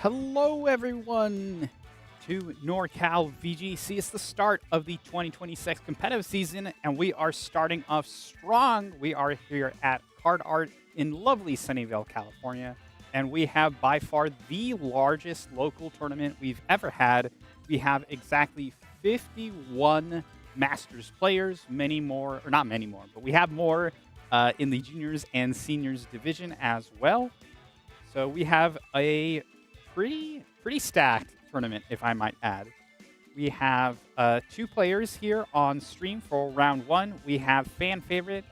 Hello, everyone, to NorCal VGC. It's the start of the 2026 competitive season, and we are starting off strong. We are here at CardArt in lovely Sunnyvale, California, and we have by far the largest local tournament we've ever had. We have exactly 51 Masters players, many more, or not many more, but we have more in the juniors and seniors division as well. So we have a pretty stacked tournament, if I might add. We have two players here on stream for round one. We have fan favorite,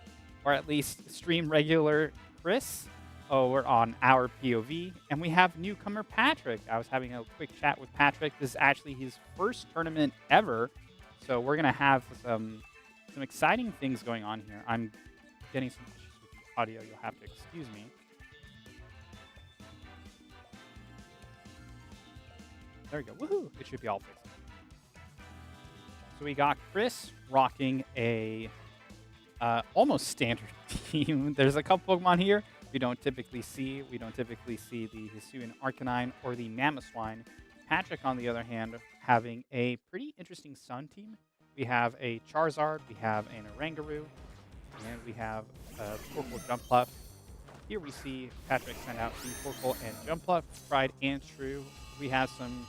or at least stream regular Chris. Oh, we're on our POV, and we have newcomer Patrick. I was having a quick chat with Patrick. This is actually his first tournament ever, so we're gonna have some exciting things going on here. I'm getting some issues with the audio. You'll have to excuse me. There we go. Woohoo! It should be all fixed. So we got Chris rocking a almost standard team. There's a couple Pokemon here we don't typically see. We don't typically see the Hisuian Arcanine or the Mamoswine. Patrick, on the other hand, having a pretty interesting Sun team. We have a Charizard, we have an Oranguru, and we have a Torkoal Jumpluff. Here we see Patrick send out the Torkoal and Jumpluff, tried and true. We have some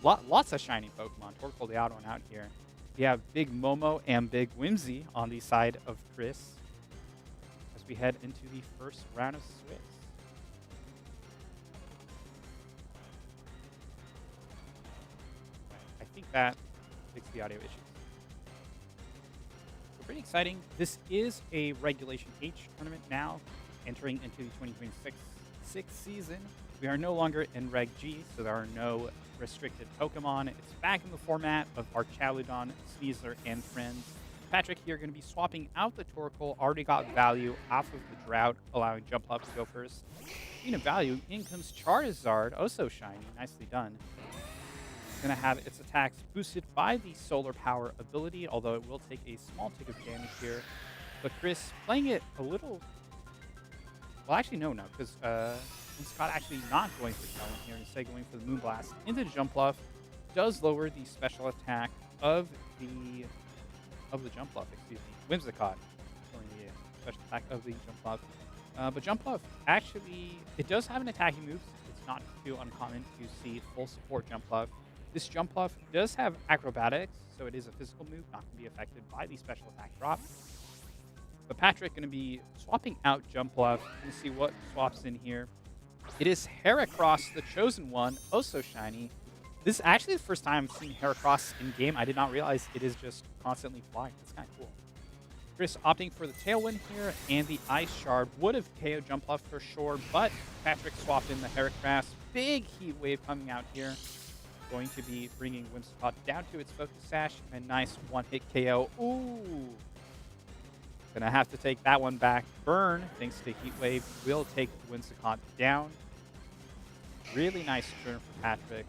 lots of shiny Pokemon. Torkoal the odd one out here. We have Big Momo and Big Whimsy on the side of Chris as we head into the first round of Swiss. I think that fixed the audio issues. So pretty exciting. This is a Regulation H tournament now, entering into the 2026 season. We are no longer in Reg G, so there are no restricted Pokemon. It's back in the format of our Charludon, Sneasler, and friends. Patrick here going to be swapping out the Torkoal. Already got value off of the Drought, allowing Jumpluff to go first. Speaking of value, in comes Charizard. Oh, so shiny. Nicely done. Going to have its attacks boosted by the Solar Power ability, although it will take a small tick of damage here. But Chris playing it a little... Well, actually, no, because Scott actually not going for Talon here, instead going for the Moonblast into the Jumpluff. Does lower the special attack of the Jumpluff, excuse me. Whimsicott, killing the special attack of the Jumpluff. But Jumpluff, actually, it does have an attacking move. It's not too uncommon to see full support Jumpluff. This Jumpluff does have acrobatics, so it is a physical move, not going to be affected by the special attack drop. But Patrick going to be swapping out Jumpluff. Let's see what swaps in here. It is Heracross, the chosen one. Oh, so shiny. This is actually the first time I've seen Heracross in game. I did not realize it is just constantly flying. That's kind of cool. Chris opting for the Tailwind here, and the Ice Shard would have KO'd Jumpluff for sure, but Patrick swapped in the Heracross. Big Heat Wave coming out here. Going to be bringing Whimsicott down to its Focus Sash. A nice one-hit KO. Ooh. Gonna have to take that one back. Burn, thanks to Heat Wave, will take Whimsicott down. Really nice turn for Patrick.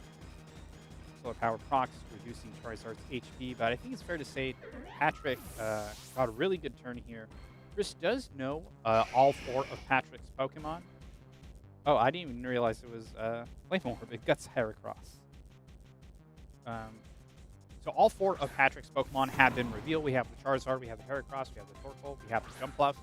Solar Power procs, reducing Charizard's HP, but I think it's fair to say Patrick got a really good turn here. Chris does know all four of Patrick's Pokemon. Oh, I didn't even realize it was Flame Orb. It guts Heracross. So all four of Patrick's Pokemon have been revealed. We have the Charizard, we have the Heracross, we have the Torkoal, we have the Jumpluff.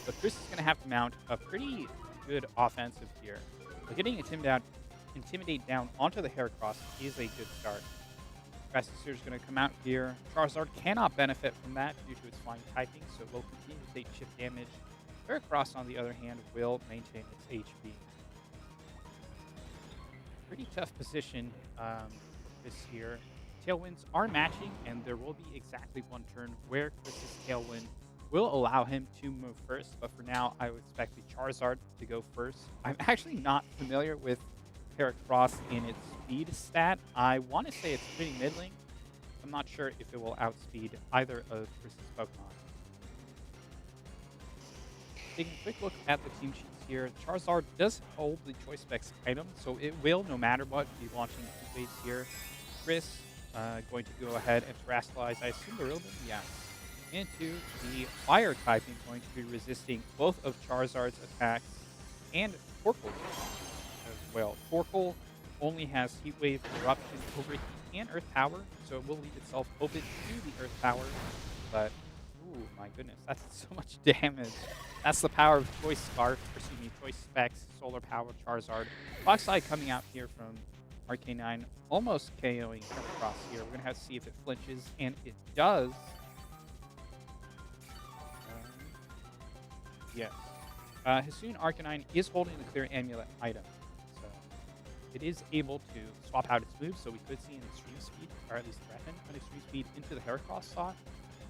But Chris is going to have to mount a pretty good offensive here. But getting Intimidate down onto the Heracross is a good start. Fastest is going to come out here. Charizard cannot benefit from that due to its flying typing, so it will continue to take chip damage. Heracross, on the other hand, will maintain its HP. Pretty tough position this here. Tailwinds are matching, and there will be exactly one turn where Chris's Tailwind will allow him to move first. But for now, I would expect the Charizard to go first. I'm actually not familiar with Heracross in its speed stat. I want to say it's pretty middling. I'm not sure if it will outspeed either of Chris's Pokemon. Taking a quick look at the team sheets here, Charizard does hold the Choice Specs item, so it will, no matter what, be launching Heat Waves here. Chris going to go ahead and Terastallize, I assume the Rillaboom? Yeah. Into the Fire typing, going to be resisting both of Charizard's attacks and Torkoal's as well. Torkoal only has Heat Wave, Eruption, Overheat, and Earth Power, so it will leave itself open to the Earth Power. But, ooh, my goodness, that's so much damage. That's the power of Choice Scarf, or excuse me, Choice Specs, Solar Power, Charizard. Fox Slide coming out here from Arcanine, almost KOing Heracross here. We're going to have to see if it flinches, and it does. Yes. Hisuian Arcanine is holding the Clear Amulet item, so it is able to swap out its moves, so we could see an Extreme Speed, or at least threaten an Extreme Speed into the Heracross slot.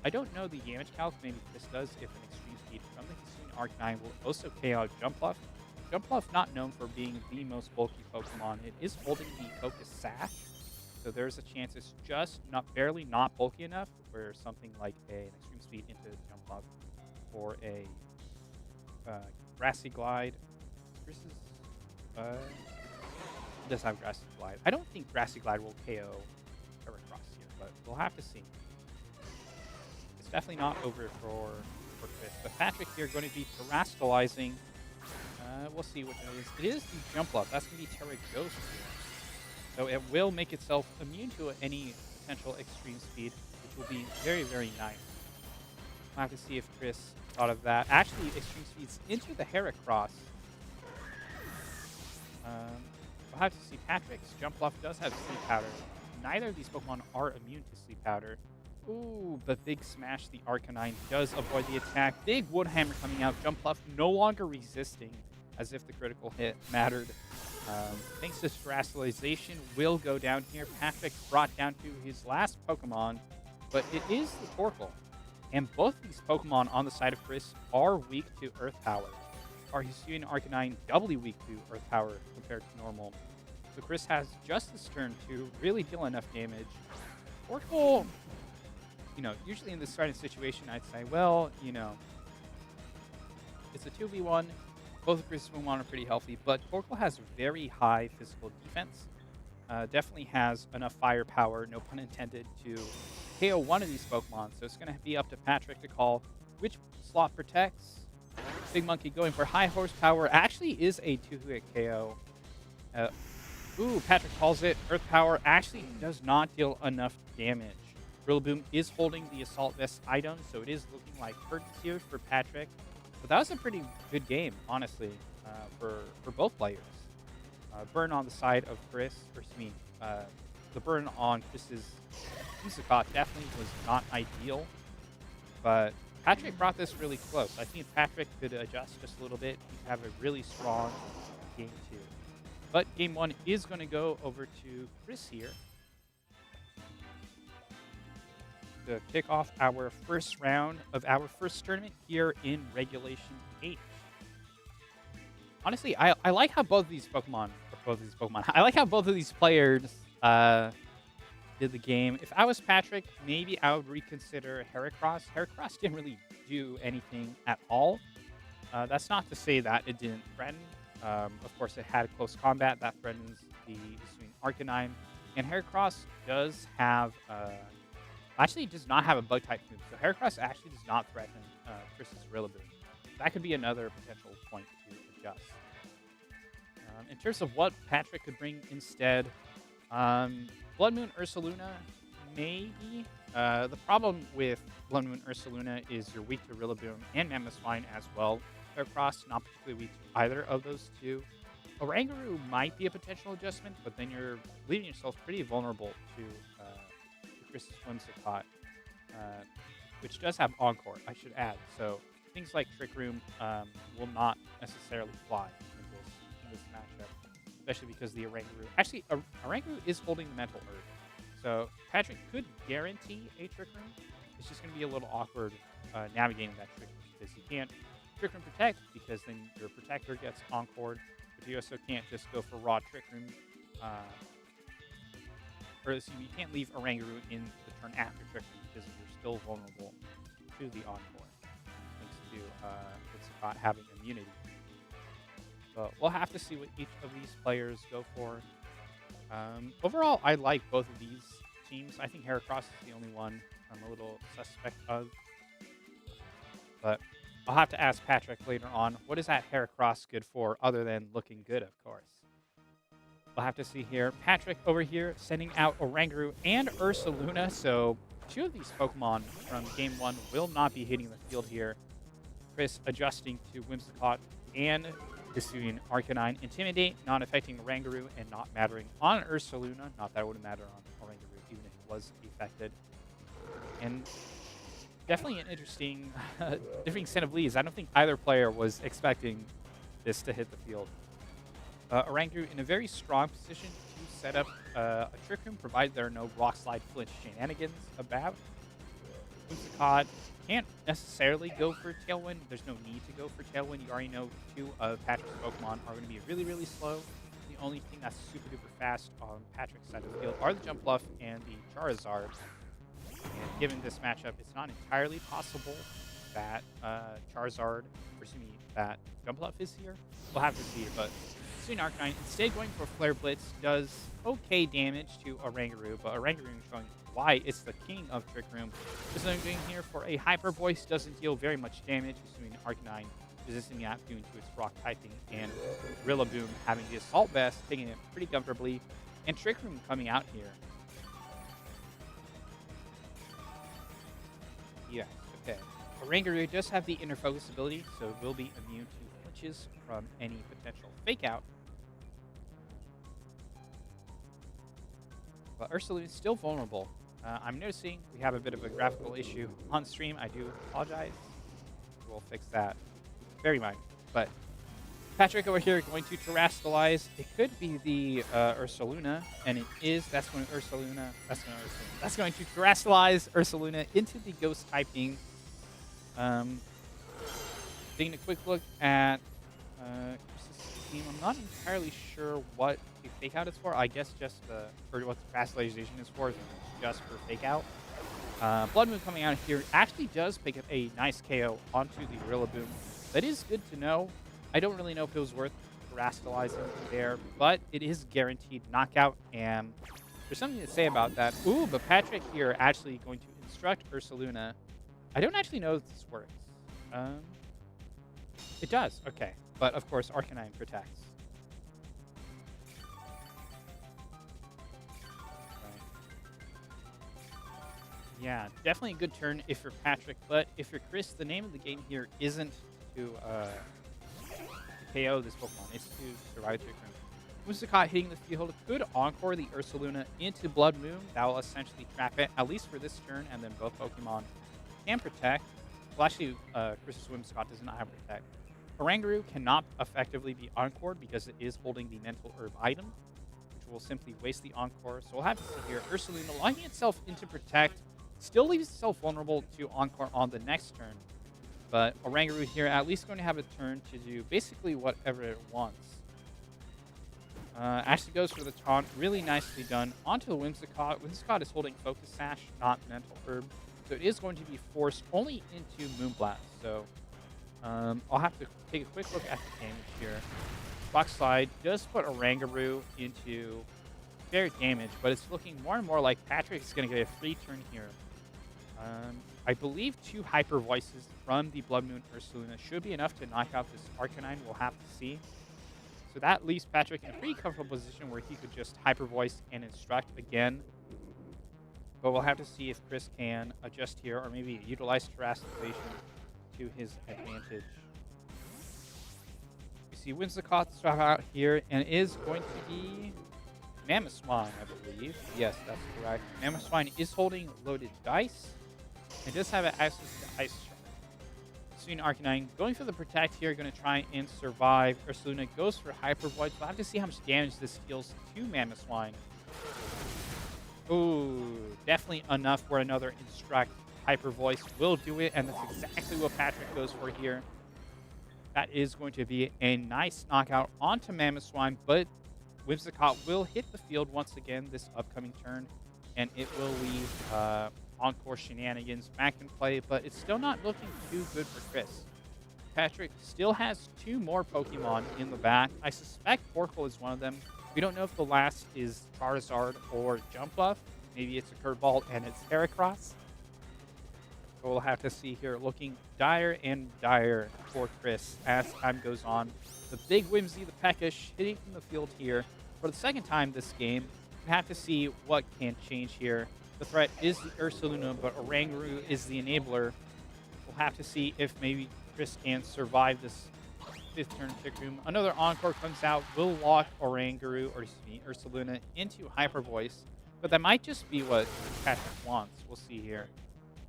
I don't know the damage calc, maybe this does, if an Extreme Speed from the Hisuian Arcanine will also KO out Jumpluff. Jumpluff not known for being the most bulky Pokemon. It is holding the Focus Sash, so there's a chance it's just barely not bulky enough where something like an Extreme Speed into Jumpluff or a Grassy Glide. This is it does have Grassy Glide. I don't think Grassy Glide will KO Heracross here, but we'll have to see. It's definitely not over for Chris. But Patrick here going to be terastallizing. We'll see what it is. It is the Jumpluff. That's going to be Terra Ghost here. So it will make itself immune to any potential Extreme Speed, which will be very, very nice. We'll have to see if Chris thought of that. Actually, Extreme Speeds into the Heracross. We'll have to see. Patrick's Jumpluff does have Sleep Powder. Neither of these Pokemon are immune to Sleep Powder. Ooh, but Big Smash, the Arcanine, does avoid the attack. Big Wood Hammer coming out. Jumpluff no longer resisting, as if the critical hit mattered. Thanks to Terastallization, will go down here. Patrick brought down to his last Pokemon, but it is the Torkoal. And both these Pokemon on the side of Chris are weak to Earth Power. Our Hisuian Arcanine doubly weak to Earth Power compared to normal. So Chris has just this turn to really deal enough damage. Torkoal, usually in this starting situation, I'd say, well, it's a 2v1. Both of Chris's Pokemon are pretty healthy, but Torkoal has very high physical defense. Definitely has enough firepower, no pun intended, to KO one of these Pokemon. So it's going to be up to Patrick to call which slot protects. Big Monkey going for high horsepower. Actually is a 2-hit KO. Patrick calls it. Earth Power actually does not deal enough damage. Rillaboom is holding the Assault Vest item, so it is looking like curtains here for Patrick. But that was a pretty good game, honestly, for both players. Burn on the side of Chris, the burn on Chris's Musicot definitely was not ideal, but Patrick brought this really close. I think if Patrick could adjust just a little bit, he'd have a really strong game 2. But game 1 is going to go over to Chris here to kick off our first round of our first tournament here in Regulation 8. Honestly, I like how both of these Pokemon, I like how both of these players did the game. If I was Patrick, maybe I would reconsider Heracross. Heracross didn't really do anything at all. That's not to say that it didn't threaten. Of course, it had close combat that threatens the Hisuian Arcanine. And Heracross does have, actually does not have a bug type move. So Heracross actually does not threaten Chris's Rillaboom. That could be another potential point to adjust. In terms of what Patrick could bring instead, Blood Moon Ursaluna, maybe. The problem with Blood Moon Ursaluna is you're weak to Rillaboom and Mammothswine as well. Heracross, not particularly weak to either of those two. Oranguru might be a potential adjustment, but then you're leaving yourself pretty vulnerable to Chris's Whimsicott, which does have Encore, I should add. So things like Trick Room will not necessarily fly in this matchup, especially because the Oranguru... Actually, Oranguru is holding the Mental Earth. So Patrick could guarantee a Trick Room. It's just going to be a little awkward navigating that Trick Room because you can't Trick Room Protect because then your Protector gets Encored, but you also can't just go for raw Trick Room. You can't leave Oranguru in the turn after Trick Room because you're still vulnerable to the Encore, thanks to Whimsicott having immunity. So we'll have to see what each of these players go for. Overall, I like both of these teams. I think Heracross is the only one I'm a little suspect of. But I'll have to ask Patrick later on, what is that Heracross good for other than looking good, of course? We'll have to see here. Patrick over here sending out Oranguru and Ursaluna. So 2 of these Pokemon from Game 1 will not be hitting the field here. Chris adjusting to Whimsicott and issuing Arcanine. Intimidate, not affecting Oranguru and not mattering on Ursaluna. Not that it would matter on Oranguru, even if it was affected. And definitely an interesting different set of leads. I don't think either player was expecting this to hit the field. Oranguru in a very strong position to set up a Trick Room, provided there are no Rock Slide Flinch shenanigans about. Whimsicott can't necessarily go for Tailwind. There's no need to go for Tailwind. You already know 2 of Patrick's Pokemon are going to be really, really slow. The only thing that's super duper fast on Patrick's side of the field are the Jump Bluff and the Charizard. And given this matchup, it's not entirely possible that Charizard, or excuse me, that Jump Bluff is here. We'll have to see, but Sweet Arcanine, instead going for Flare Blitz, does okay damage to Oranguru, but Oranguru showing why it's the king of Trick Room. This is going here for a Hyper Voice, doesn't deal very much damage, assuming Arcanine resisting the app due to its rock typing, and Rillaboom having the Assault Vest, taking it pretty comfortably, and Trick Room coming out here. Yes, okay. Oranguru does have the Inner Focus ability, so it will be immune to flinches from any potential Fake Out. But Ursaluna is still vulnerable. I'm noticing we have a bit of a graphical issue on stream. I do apologize. We'll fix that. Very mind. But Patrick over here going to Terrastallize. It could be the Ursaluna, and it is. That's going to Ursaluna. That's going to Terrastallize Ursaluna into the Ghost typing. Taking a quick look at Chris's team, I'm not entirely sure what the Fake Out is for. I guess just or what the Terastallization is for, just for Fake Out. Blood Moon coming out here actually does pick up a nice KO onto the Rillaboom. That is good to know. I don't really know if it was worth Terastallizing there, but it is guaranteed knockout, and there's something to say about that. Ooh, but Patrick here actually going to instruct Ursaluna. I don't actually know if this works. It does, okay. But of course, Arcanine protects. Yeah, definitely a good turn if you're Patrick, but if you're Chris, the name of the game here isn't to KO this Pokemon, it's to survive Trick Room. Whimsicott hitting the field could Encore the Ursaluna into Blood Moon. That will essentially trap it, at least for this turn, and then both Pokemon can protect. Well, actually, Chris's Whimsicott does not have Protect. Oranguru cannot effectively be Encored because it is holding the Mental Herb item, which will simply waste the Encore. So we'll have to see here. Ursaluna locking itself into Protect, still leaves itself vulnerable to Encore on the next turn. But Oranguru here at least going to have a turn to do basically whatever it wants. Actually goes for the taunt. Really nicely done. Onto the Whimsicott. Whimsicott is holding Focus Sash, not Mental Herb. So it is going to be forced only into Moonblast. So I'll have to take a quick look at the damage here. Rock Slide does put Oranguru into fair damage, but it's looking more and more like Patrick's going to get a free turn here. I believe 2 Hyper Voices from the Blood Moon Ursaluna should be enough to knock out this Arcanine. We'll have to see. So that leaves Patrick in a pretty comfortable position where he could just Hyper Voice and Instruct again. But we'll have to see if Chris can adjust here or maybe utilize Terrastallization to his advantage. You see Whimsicott start out here, and it is going to be Mamoswine, I believe. Yes, that's correct. Mamoswine is holding loaded dice. It does have access to Ice Shot. Student Arcanine going for the Protect here, going to try and survive. Ursaluna goes for Hyper Void. We'll have to see how much damage this deals to Mamoswine. Ooh, definitely enough where another Instruct Hyper Voice will do it, and that's exactly what Patrick goes for here. That is going to be a nice knockout onto Mamoswine, but Whimsicott will hit the field once again this upcoming turn, and it will leave Encore Shenanigans back in play, but it's still not looking too good for Chris. Patrick still has 2 more Pokemon in the back. I suspect Oracle is one of them. We don't know if the last is Charizard or Jump Buff. Maybe it's a Curveball and it's Heracross. But we'll have to see here. Looking dire and dire for Chris as time goes on. The big Whimsy, the Peckish, hitting from the field here. for the second time this game. We have to see what can change here. The threat is the Ursaluna, but Oranguru is the enabler. We'll have to see if maybe Chris can survive this 5th turn Trick Room. Another Encore comes out, will lock Oranguru, or excuse me, Ursaluna into Hyper Voice, but that might just be what Patrick wants. We'll see here.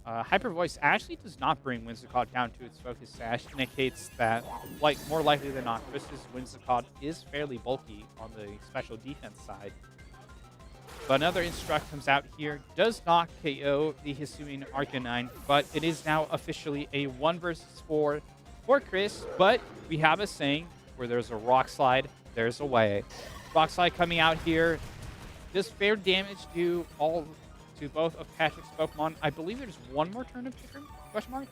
Hyper Voice actually does not bring Whimsicott down to its focus sash, indicates that, like, more likely than not, Chris's Whimsicott is fairly bulky on the special defense side. But another Instruct comes out here, does not KO the Hisuian Arcanine, but it is now officially a 1 versus 4 for Chris. But we have a saying, where there's a Rock Slide, there's a way. Rock Slide coming out here does fair damage to both of Patrick's Pokemon. I believe there's one more turn of Trick Room? Question mark?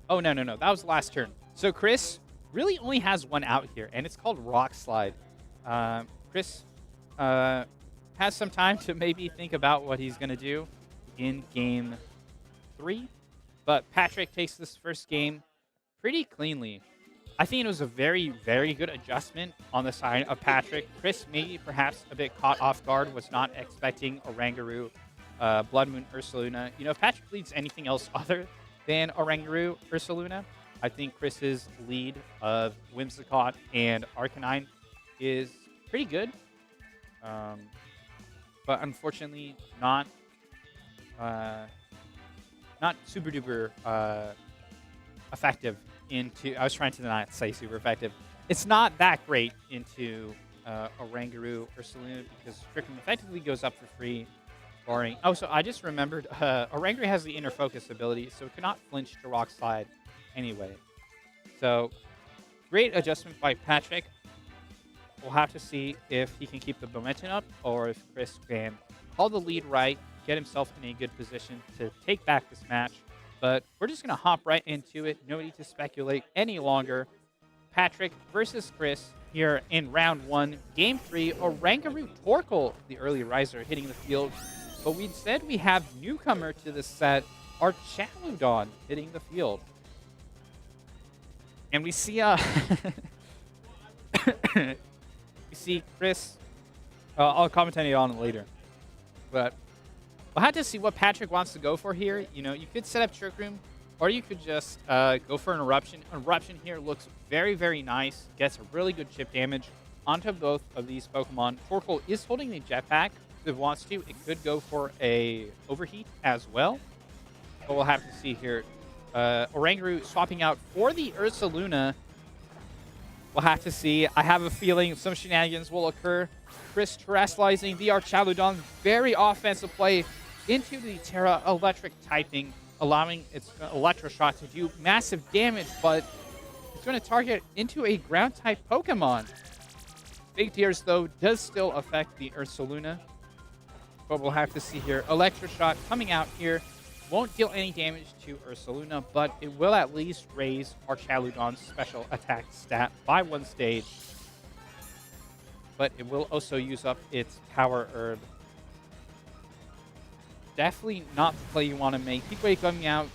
Oh, no. That was the last turn. So Chris really only has one out here, and it's called Rock Slide. Chris has some time to maybe think about what he's going to do in Game 3. But Patrick takes this first game pretty cleanly. I think it was a very, very good adjustment on the side of Patrick. Chris maybe perhaps a bit caught off guard, was not expecting Oranguru, Blood Moon, Ursaluna. You know, if Patrick leads anything else other than Oranguru, Ursaluna, I think Chris's lead of Whimsicott and Arcanine is pretty good. But unfortunately not super duper effective into, I was trying to not say super effective. It's not that great into Oranguru or Ursaluna because Trick Room effectively goes up for free, barring. Oh, so I just remembered Oranguru has the Inner Focus ability, so it cannot flinch to Rock Slide anyway. So great adjustment by Patrick. We'll have to see if he can keep the momentum up or if Chris can call the lead right, get himself in a good position to take back this match. But we're just going to hop right into it. No need to speculate any longer. Patrick versus Chris here in round 1. Game 3, Oranguru Torkoal, the early riser, hitting the field. But instead we have newcomer to the set, Archaludon, hitting the field. And we see we see Chris. I'll commentate on it later. But we'll have to see what Patrick wants to go for here. You know, you could set up Trick Room, or you could just go for an Eruption. Eruption here looks very, very nice. Gets a really good chip damage onto both of these Pokemon. Torkoal is holding the Jetpack. If it wants to, it could go for a Overheat as well. But we'll have to see here. Oranguru swapping out for the Ursaluna. We'll have to see. I have a feeling some shenanigans will occur. Chris terrestrializing the Archaludon. Very offensive play into the Terra Electric typing, allowing its Electroshock to do massive damage, but it's going to target into a Ground-type Pokemon. Big Tears, though, does still affect the Ursaluna, but we'll have to see here. Electroshock coming out here. Won't deal any damage to Ursaluna, but it will at least raise Archaludon's special attack stat by 1 stage. But it will also use up its Power Herb. Definitely not the play you want to make. Heatwave coming out.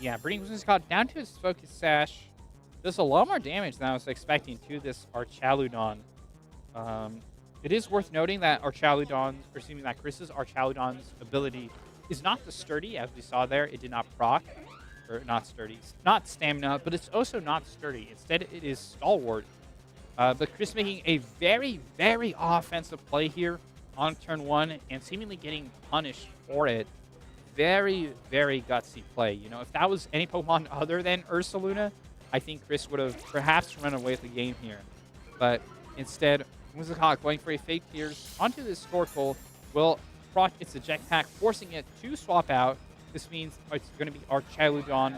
Yeah, bringing Whimsicott down to its Focus Sash. Does a lot more damage than I was expecting to this Archaludon. It is worth noting that Chris's Archaludon's ability is not the Sturdy, as we saw there. It did not proc, or not Sturdy, not Stamina, but it's also not Sturdy. Instead, it is Stalwart. But Chris making a very, very offensive play here on turn 1 and seemingly getting punished for it. Very, very gutsy play. You know, if that was any Pokemon other than Ursaluna, I think Chris would have perhaps run away with the game here. But instead, Whimsicott going for a Fake Tears onto this Torkoal will proc its eject pack, forcing it to swap out. This means it's going to be Archaludon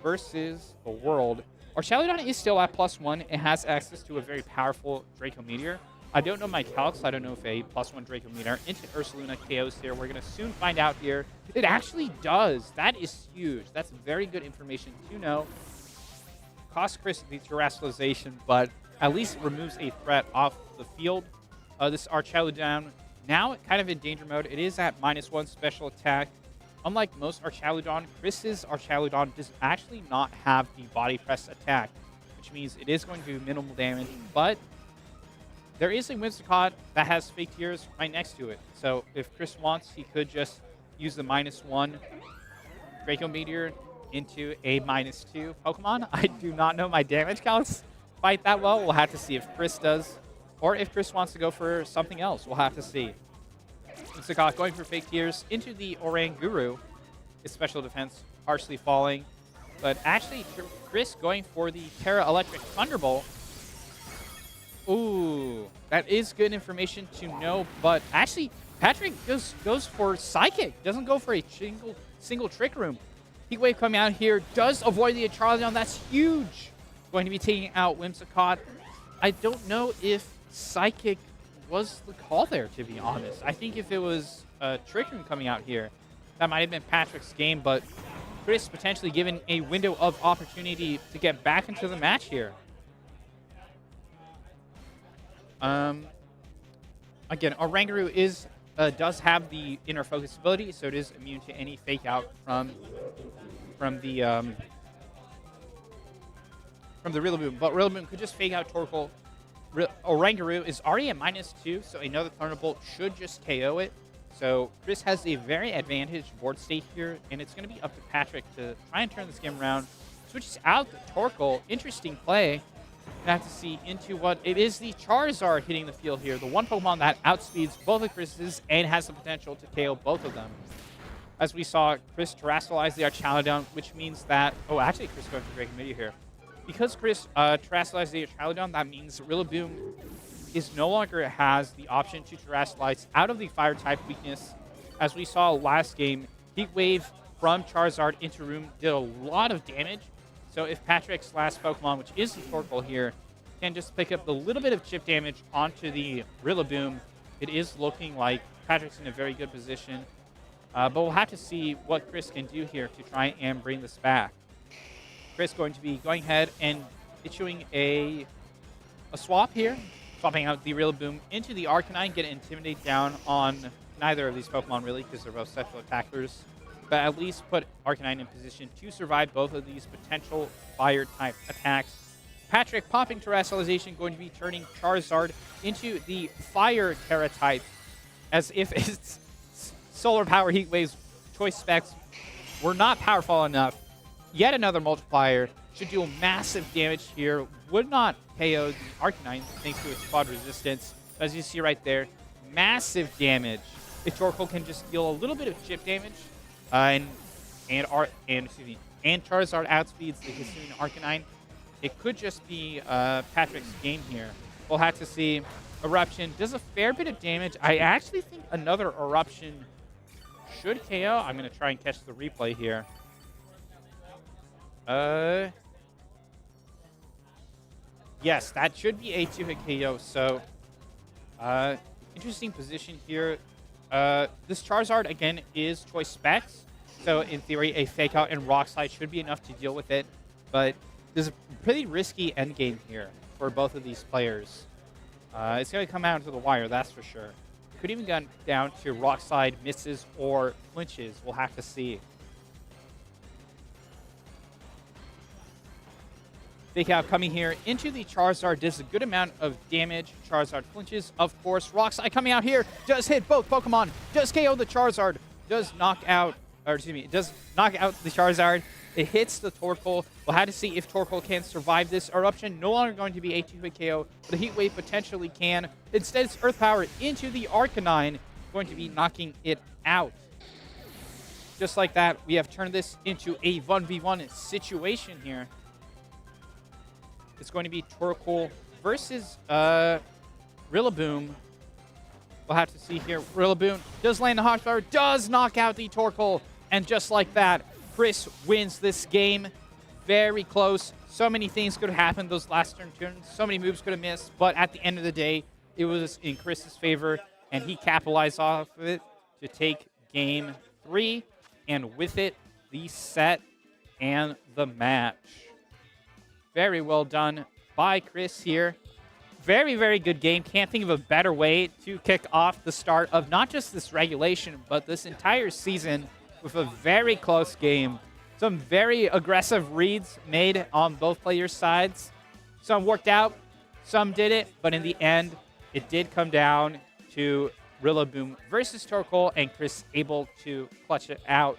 versus the world. Archaludon is still at +1. It has access to a very powerful Draco Meteor. I don't know my calcs. I don't know if a +1 Draco Meteor into Ursaluna KOs here. We're going to soon find out here. It actually does. That is huge. That's very good information to know. Cost Chris the terrestrialization, but at least removes a threat off the field. This Archaludon now kind of in danger mode. It is at -1 special attack. Unlike most Archaludon, Chris's Archaludon does actually not have the body press attack. which means it is going to do minimal damage, but there is a Whimsicott that has fake tears right next to it. So if Chris wants, he could just use the -1 Draco Meteor into a -2 Pokemon. I do not know my damage counts quite that well. We'll have to see if Chris does, or if Chris wants to go for something else. We'll have to see. Whimsicott going for fake tears into the Oranguru. His special defense partially falling. But actually, Chris going for the Terra Electric Thunderbolt. Ooh, that is good information to know. But actually, Patrick goes for Psychic. Doesn't go for a single Trick Room. Heat Wave coming out here does avoid the Charlion. That's huge. Going to be taking out Whimsicott. I don't know if Psychic was the call there, to be honest. I think if it was a Trick Room coming out here, that might have been Patrick's game, but Chris potentially given a window of opportunity to get back into the match here. Again, Oranguru does have the inner focus ability, so it is immune to any fake out from the Rillaboom. But Rillaboom could just fake out Torkoal. Oranguru is already at -2, so another Thunderbolt should just KO it. So Chris has a very advantaged board state here, and it's going to be up to Patrick to try and turn this game around. Switches out the Torkoal. Interesting play. Gonna have to see into what it is. The Charizard hitting the field here. The one Pokemon that outspeeds both of Chris's and has the potential to KO both of them. As we saw, Chris terrestrialize the Archaludon, which means that... Oh, actually, Chris going for Draco Meteor here. Because Chris terrestrialized the Archaludon, that means Rillaboom is no longer has the option to terrestrialize out of the fire type weakness. As we saw last game, Heat Wave from Charizard into Room did a lot of damage. So if Patrick's last Pokemon, which is the Torkoal here, can just pick up the little bit of chip damage onto the Rillaboom, it is looking like Patrick's in a very good position. But we'll have to see what Chris can do here to try and bring this back. Chris going to be going ahead and issuing a swap here. Swapping out the Rillaboom into the Arcanine, get Intimidate down on neither of these Pokemon, really, because they're both special attackers. But at least put Arcanine in position to survive both of these potential Fire-type attacks. Patrick popping Terrestrialization, going to be turning Charizard into the Fire Terra type, as if its Solar Power Heat Wave's choice specs were not powerful enough. Yet another multiplier. Should do massive damage here. Would not KO the Arcanine thanks to its quad resistance. As you see right there, massive damage. If Torkoal can just deal a little bit of chip damage, and Charizard outspeeds the Hisuian Arcanine, it could just be Patrick's game here. We'll have to see. Eruption does a fair bit of damage. I actually think another Eruption should KO. I'm going to try and catch the replay here. Yes, that should be a 2-hit KO. So, interesting position here. This Charizard, again, is choice specs. So, in theory, a Fake Out and Rock Slide should be enough to deal with it. But there's a pretty risky endgame here for both of these players. It's going to come out to the wire, that's for sure. Could even go down to Rock Slide misses or flinches. We'll have to see. Fake Out coming here into the Charizard does a good amount of damage. Charizard flinches, of course. Rock Slide coming out here does hit both Pokemon. Does KO the Charizard. Does knock out, or excuse me, it does knock out the Charizard. It hits the Torkoal. We'll have to see if Torkoal can survive this. Eruption no longer going to be a 2-hit KO, but a Heat Wave potentially can. Instead, it's Earth Power into the Arcanine, going to be knocking it out. Just like that, we have turned this into a 1v1 situation here. It's going to be Torkoal versus Rillaboom. We'll have to see here. Rillaboom does land the Hot Fire, does knock out the Torkoal, and just like that, Chris wins this game. Very close. So many things could have happened those last turns. So many moves could have missed. But at the end of the day, it was in Chris's favor. And he capitalized off of it to take game 3. And with it, the set and the match. Very well done by Chris here. Very, very good game. Can't think of a better way to kick off the start of not just this regulation, but this entire season with a very close game. Some very aggressive reads made on both players' sides. Some worked out, some didn't, but in the end, it did come down to Rillaboom versus Torkoal, and Chris able to clutch it out.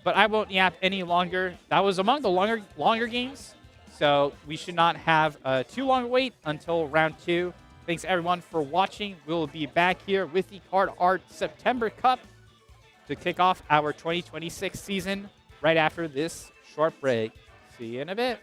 But I won't yap any longer. That was among the longer games, so we should not have too long a wait until round 2. Thanks everyone for watching. We'll be back here with the CardArt September Cup to kick off our 2026 season right after this short break. See you in a bit.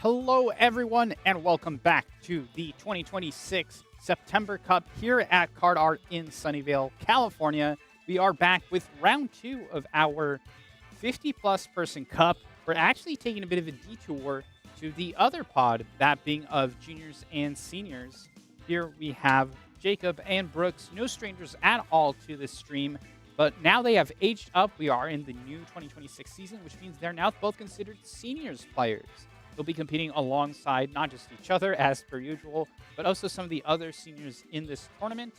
Hello, everyone, and welcome back to the 2026 September Cup here at CardArt in Sunnyvale, California. We are back with round 2 of our 50-plus person cup. We're actually taking a bit of a detour to the other pod, that being of juniors and seniors. Here we have Jacob and Brooks, no strangers at all to this stream, but now they have aged up. We are in the new 2026 season, which means they're now both considered seniors players. They'll be competing alongside not just each other as per usual, but also some of the other seniors in this tournament.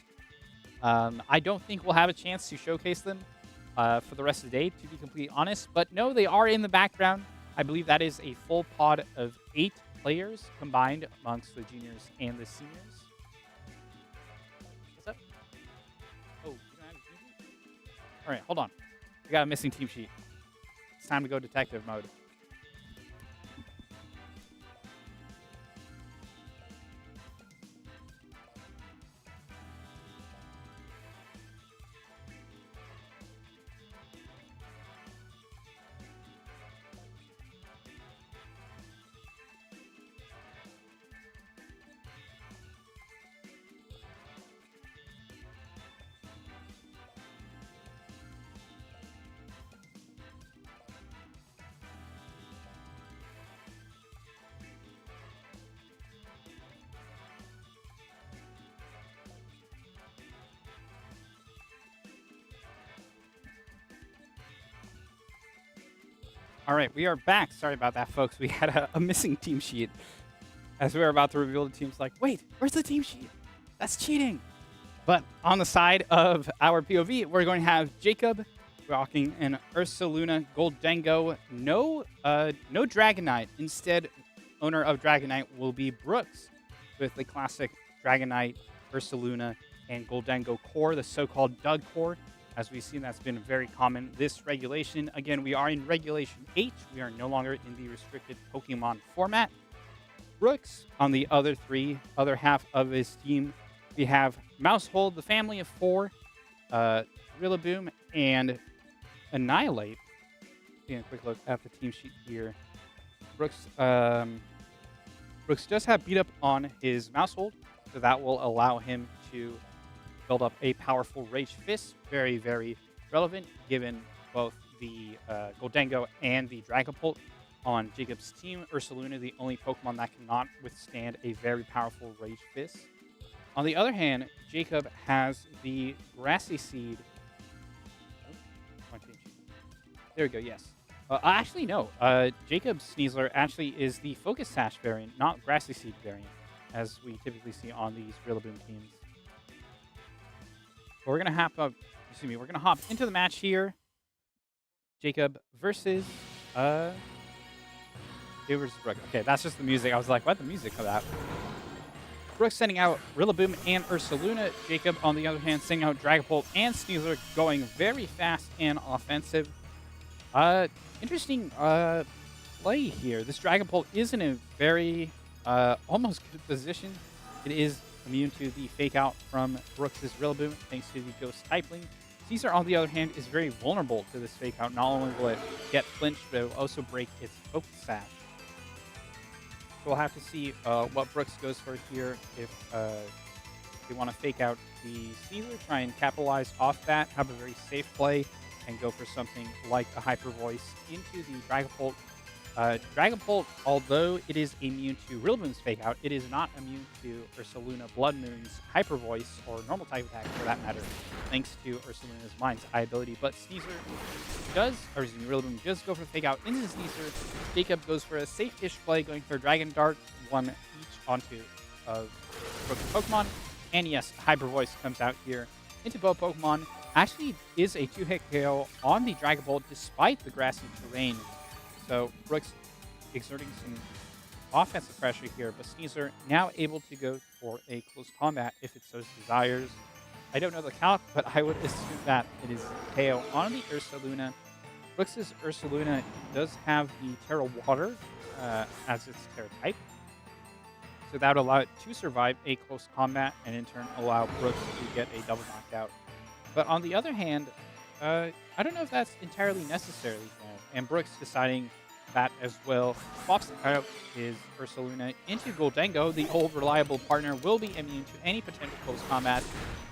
I don't think we'll have a chance to showcase them for the rest of the day, to be completely honest. But no, they are in the background. I believe that is a full pod of 8 players combined amongst the juniors and the seniors. What's up? Oh, you don't have a team sheet? All right, hold on. We got a missing team sheet. It's time to go detective mode. All right, we are back. Sorry about that, folks. We had a missing team sheet. As we were about to reveal the teams, like, wait, where's the team sheet? That's cheating. But on the side of our POV, we're going to have Jacob rocking an Ursaluna Goldengo. No Dragonite. Instead, owner of Dragonite will be Brooks with the classic Dragonite, Ursaluna, and Goldengo core, the so-called Doug core. As we've seen, that's been very common this regulation. Again, we are in Regulation H. We are no longer in the restricted Pokemon format. Brooks, on the other half of his team, we have Mousehold, the family of 4, Rillaboom, and Annihilate. Taking a quick look at the team sheet here. Brooks does have beat up on his Mousehold, so that will allow him to build up a powerful Rage Fist. Very, very relevant, given both the Goldengo and the Dragapult on Jacob's team. Ursaluna, the only Pokemon that cannot withstand a very powerful Rage Fist. On the other hand, Jacob has the Grassy Seed. There we go, yes. Actually, no. Jacob's Sneasler actually is the Focus Sash variant, not Grassy Seed variant, as we typically see on these Rillaboom teams. But we're gonna hop into the match here. Jacob versus Brooke. Okay, that's just the music. I was like, why'd the music come out? Brooks sending out Rillaboom and Ursaluna. Jacob, on the other hand, sending out Dragapult and Sneasler, going very fast and offensive. Interesting play here. This Dragapult is in a very almost good position. It is immune to the fake out from Brooks' Rillaboom thanks to the Ghost typing. Caesar, on the other hand, is very vulnerable to this fake out. Not only will it get flinched, but it will also break its Focus Sash. So we'll have to see what Brooks goes for here. If they want to fake out the Caesar, try and capitalize off that, have a very safe play, and go for something like a Hyper Voice into the Dragapult. Dragapult, although it is immune to Rillaboom's fake out, it is not immune to Ursaluna Blood Moon's Hyper Voice or normal type attack for that matter, thanks to Ursaluna's Mind's Eye ability. But Rillaboom does go for fake out into Sneasler. Jacob goes for a safe-ish play, going for Dragon Dart, one each onto Brooks' Pokemon. And yes, Hyper Voice comes out here into both Pokemon. Actually is a 2-hit KO on the Dragapult despite the grassy terrain. So Brooks exerting some offensive pressure here, but Sneasler now able to go for a close combat if it so desires. I don't know the calc, but I would assume that it is KO on the Ursaluna. Brooks' Ursaluna does have the Terra Water as its Terra type, so that would allow it to survive a close combat and in turn allow Brooks to get a double knockout. But on the other hand, I don't know if that's entirely necessary. And Brooks deciding that as well. Swaps out his Ursaluna into Goldengo. The old reliable partner will be immune to any potential close combat.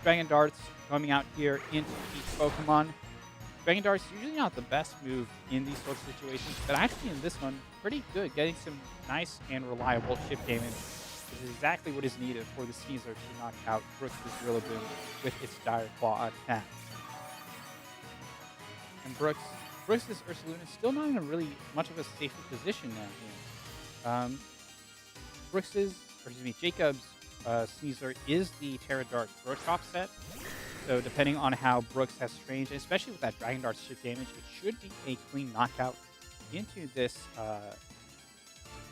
Dragon Darts coming out here into each Pokemon. Dragon Dart's usually not the best move in these sorts of situations, but actually in this one, pretty good. Getting some nice and reliable chip damage is exactly what is needed for the Sneasler to knock out Brooks' Rillaboom with its Dire Claw attack. And Brooks' Ursaluna is still not in a really much of a safer position now here. Jacob's Sneasler is the Terra Dart Throat Chop set. So depending on how Brooks has trained, especially with that Dragon Dart chip damage, it should be a clean knockout into this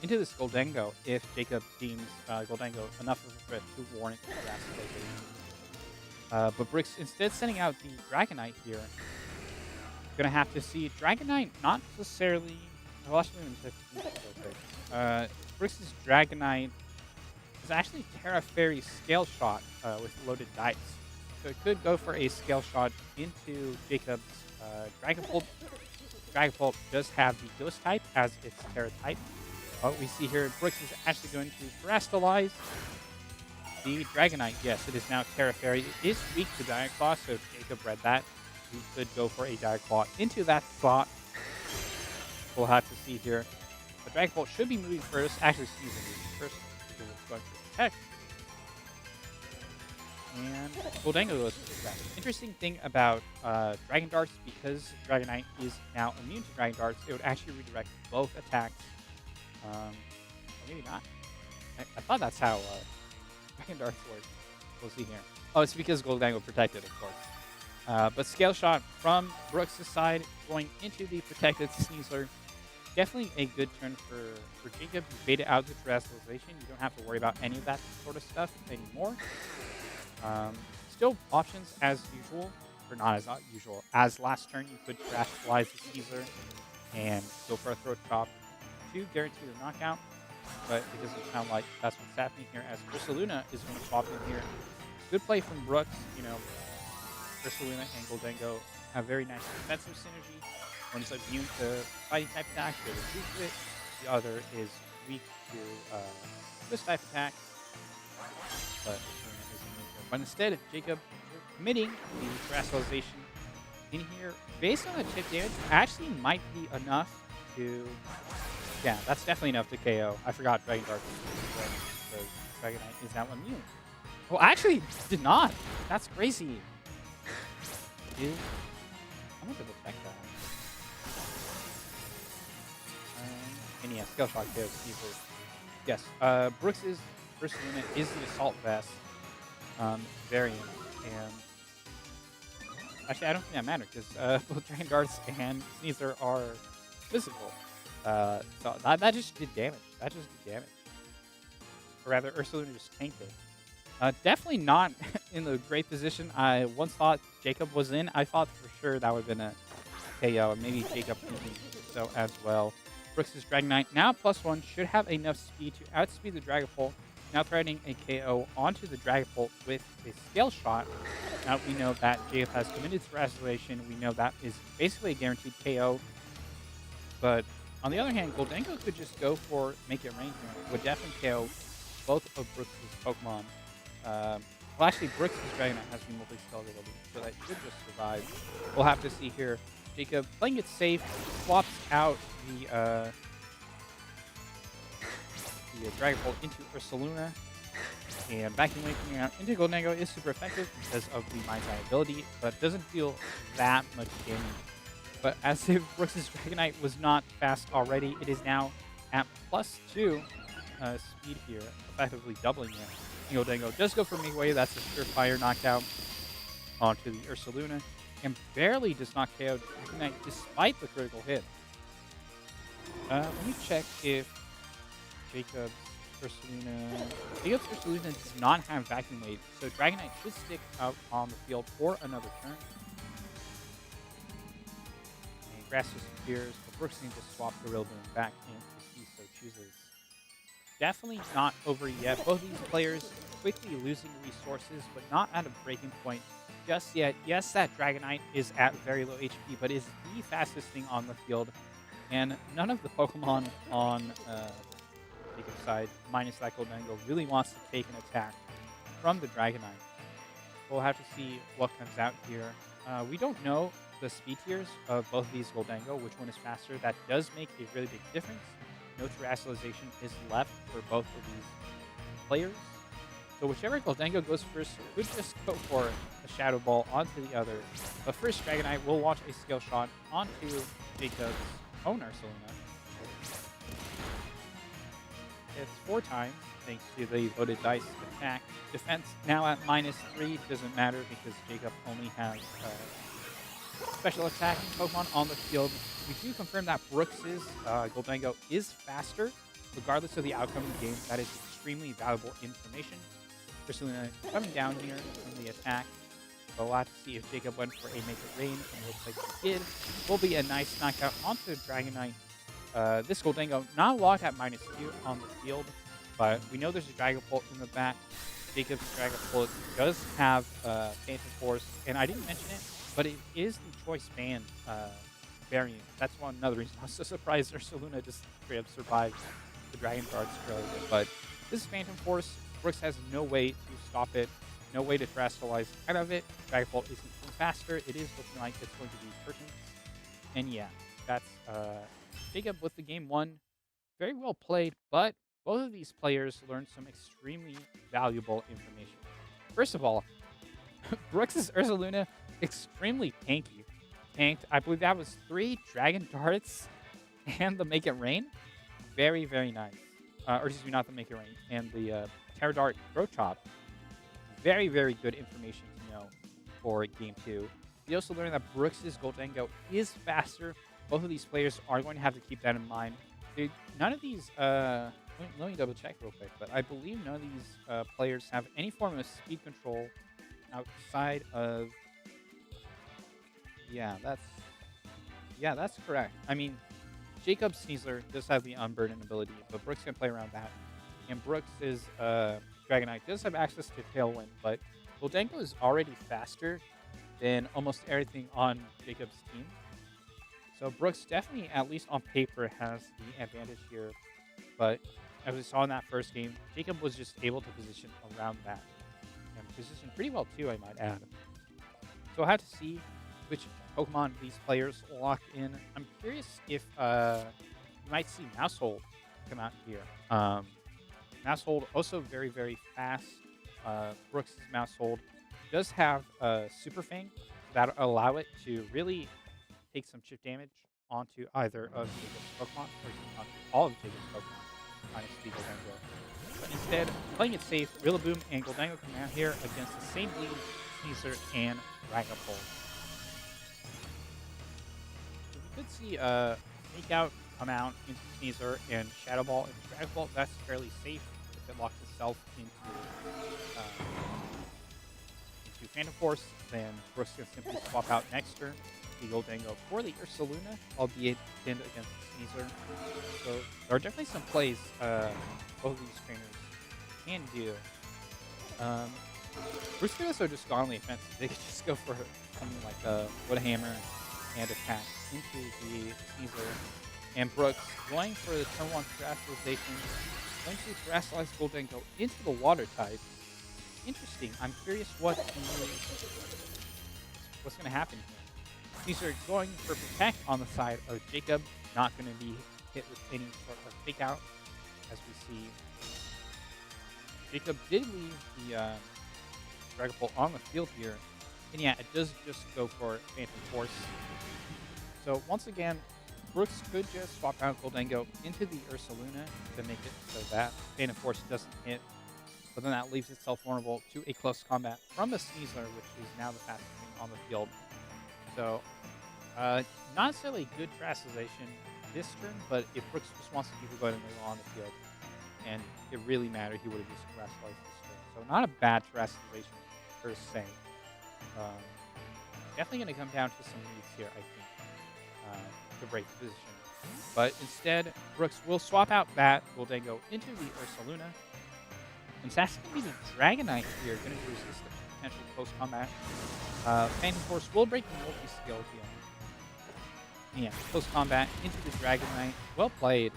Goldengo if Jacob deems Goldengo enough of a threat to warrant the Grass Location. But Brooks instead sending out the Dragonite here. Gonna have to see Dragonite not necessarily. Well, actually, let me check real quick. Brooks' Dragonite is actually Terra Fairy Scale Shot with loaded dice. So it could go for a Scale Shot into Jacob's Dragapult. Dragapult does have the Ghost type as its Terra type. What we see here, Brooks is actually going to Terastallize the Dragonite. Yes, it is now Terra Fairy. It is weak to Dire Claw, so Jacob read that. We could go for a Dire Claw into that slot. We'll have to see here. The Dragapult should be moving first. Actually, Sneasler moving first because it's going to protect. And Goldengo goes for the Dragon. Interesting thing about Dragon Darts, because Dragonite is now immune to Dragon Darts, it would actually redirect both attacks. Or maybe not. I thought that's how Dragon Darts work. We'll see here. Oh, it's because Goldengo protected, of course. But Scale Shot from Brooks' side going into the protected Sneasler. Definitely a good turn for Jacob. You baited out the Terastallization. You don't have to worry about any of that sort of stuff anymore. Still options as usual, or not as usual. As last turn, you could Terastallize the Sneasler and go for a Throat Chop to guarantee the knockout. But it doesn't sound like that's what's happening here, as Ursaluna is going to swap in here. Good play from Brooks. You know, Ursaluna and Goldengo have very nice defensive synergy. One is immune to fighting type attacks, the other is weak to it. The other is weak to this type attack. But instead, Jacob committing the Terastallization in here, based on the chip damage, actually might be enough to... Yeah, that's definitely enough to KO. I forgot Dragon Dart because Dragonite is now immune. Well, actually, did not. That's crazy. I'm going to double check that. And yeah, Scale Shot KOs easily. Yes, Brooks' first unit is the Assault Vest variant. And actually, I don't think that matters because both Dragon Darts and Sneasler are physical. So that just did damage. That just did damage. Or rather, Ursaluna just tanked it. Definitely not in the great position I once thought Jacob was in. I thought for sure that would have been a KO, and maybe Jacob thinking so as well. Brooks' Dragonite, now +1, should have enough speed to outspeed the Dragapult, now threatening a KO onto the Dragapult with a Scale Shot. Now we know that Jacob has committed Terastallization. We know that is basically a guaranteed KO. But on the other hand, Goldengo could just go for Make It Rain here. Would definitely KO both of Brooks' Pokemon. Well, actually, Brooks' Dragonite has the multi-spell ability, so that should just survive. We'll have to see here. Jacob playing it safe, swaps out the Dragapult into Ursaluna, and backing away from out into Goldengo is super effective because of the Mind's Eye ability, but doesn't deal that much damage. But as if Brooks' Dragonite was not fast already, it is now at +2 speed here, effectively doubling it. Goldengo does go for Midway. That's a surefire knockout onto the Ursaluna, and barely does not KO Dragonite despite the critical hit. Let me check if Jacob's Ursaluna does not have Vacuum Wave, so Dragonite should stick out on the field for another turn. And Grass disappears, but Brooks needs to swap the Rillaboom back in if he so chooses. Definitely not over yet. Both these players quickly losing resources, but not at a breaking point just yet. Yes, that Dragonite is at very low HP, but is the fastest thing on the field. And none of the Pokemon on Jacob's side, minus that Goldengo, really wants to take an attack from the Dragonite. We'll have to see what comes out here. We don't know the speed tiers of both of these Goldengo, which one is faster. That does make a really big difference. No terrestrialization is left for both of these players. So whichever Goldengo goes first could just go for a Shadow Ball onto the other. But first, Dragonite will launch a Skill Shot onto Jacob's own Ursaluna. It's 4 times, thanks to the loaded dice attack. Defense now at -3, doesn't matter because Jacob only has special attacking Pokemon on the field. We do confirm that Brooks's Goldengo is faster, regardless of the outcome of the game. That is extremely valuable information. Ursaluna coming down here from the attack. But we'll have to see if Jacob went for a Make It Rain, and it looks like he did. Will be a nice knockout onto Dragonite. This Goldengo not locked at -2 on the field, but we know there's a Dragon Pult in the back. Jacob's Dragon Pult does have Phantom Force, and I didn't mention it, but it is the Choice Band variant. That's another reason I was so surprised Ursaluna just straight up survived the Dragon Guards earlier. But this is Phantom Force. Brooks has no way to stop it, no way to terrestrialize out of it. Dragon Pult isn't faster. It is looking like it's going to be Perkins. And yeah, that's Jacob with the game 1. Very well played, but both of these players learned some extremely valuable information. First of all, Brooks' Ursaluna, extremely tanky. Tanked, I believe that was 3 Dragon Darts and the Make It Rain. Very, very nice. Or excuse me, not the Make It Rain. And the Terra Dart Throat Chop. Very, very good information to know for Game 2. We also learned that Brooks' Goldengo is faster. Both of these players are going to have to keep that in mind. None of these, let me double check real quick, but I believe none of these players have any form of speed control outside of, yeah, that's correct. I mean, Jacob Sneasler does have the Unburden ability, but Brooks can play around that. And Brooks' Dragonite does have access to Tailwind, but Goldengo is already faster than almost everything on Jacob's team. So Brooks definitely, at least on paper, has the advantage here. But as we saw in that first game, Jacob was just able to position around that. And position pretty well too, I might add. So we'll have to see which Pokemon these players lock in. I'm curious if you might see Mousehold come out here. Mousehold also very, very fast. Brooks' Mousehold does have Super Fang that allow it to really take some chip damage onto either of Jacob's Pokemon, or onto all of Jacob's Pokemon, minus the Goldengo. But instead, playing it safe, Rillaboom and Goldengo come out here against the same lead, Sneasler and Dragapult. So we could see Fake Out come out into Sneasler and Shadow Ball into Dragapult. That's fairly safe if it locks itself into Phantom Force. Then Brooks can simply swap out next turn the Goldengo for the Ursaluna, albeit pinned against the Sneasler. So there are definitely some plays both of these trainers can do. Brooks could also just go on the offensive. They could just go for something like a Wood Hammer and attack into the Sneasler. And Brooks going for the turn 1 Terrestrialization, going to Terrestrialize Goldengo into the Water type. Interesting. I'm curious what's going to happen here. Sneasler going for Protect on the side of Jacob, not going to be hit with any sort of Fake Out, as we see. Jacob did leave the Dragapult on the field here, and yeah, it does just go for Phantom Force. So once again, Brooks could just swap out Goldengo into the Ursaluna to make it so that Phantom Force doesn't hit, but then that leaves itself vulnerable to a close combat from a Sneasler, which is now the fastest thing on the field. So, not necessarily good terrestrialization this turn, but if Brooks just wants to keep it going on the field, and it really mattered, he would have just terrestrialized this turn. So not a bad terrestrialization per se. Definitely going to come down to some needs here, I think, to break the position. But instead, Brooks will swap out that Goldengo into the Ursaluna. And that's going to be the Dragonite here, going to resist the potential close combat. Phantom Force will break the multi-skill heal. Yeah, close combat into the Dragon Knight. Well played.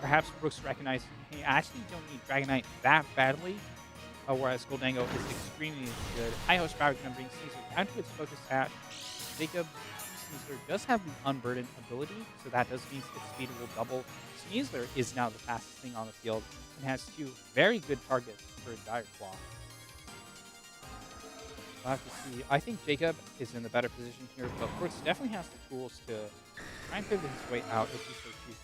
Perhaps Brooks recognized, hey, I actually don't need Dragon Knight that badly. Whereas Goldango is extremely good. High horsepower is going to bring Sneasler down to its focus hat. Jacob Sneasler does have the Unburdened ability, so that does mean its speed will double. Sneasler is now the fastest thing on the field and has two very good targets for a Dire Claw. We'll have to see. I think Jacob is in the better position here, but Brooks definitely has the tools to try and pivot his way out if he so chooses.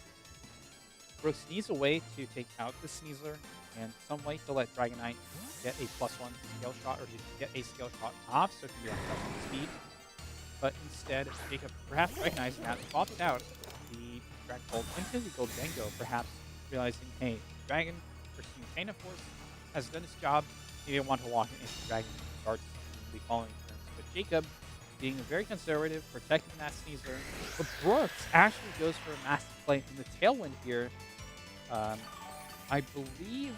Brooks needs a way to take out the Sneasler and some way to let Dragon Knight get a +1 scale shot or to get a scale shot off so it can be on +1 speed. But instead, Jacob perhaps recognizing that, swapped out the Dragon Bolt into the Goldango, perhaps realizing, hey, Dragon versus Chain of Force has done its job. He didn't want to walk it into Dragon Darts in the following turns. But Jacob, being very conservative, protecting that Sneasler. But Brooks actually goes for a massive play in the Tailwind here. I believe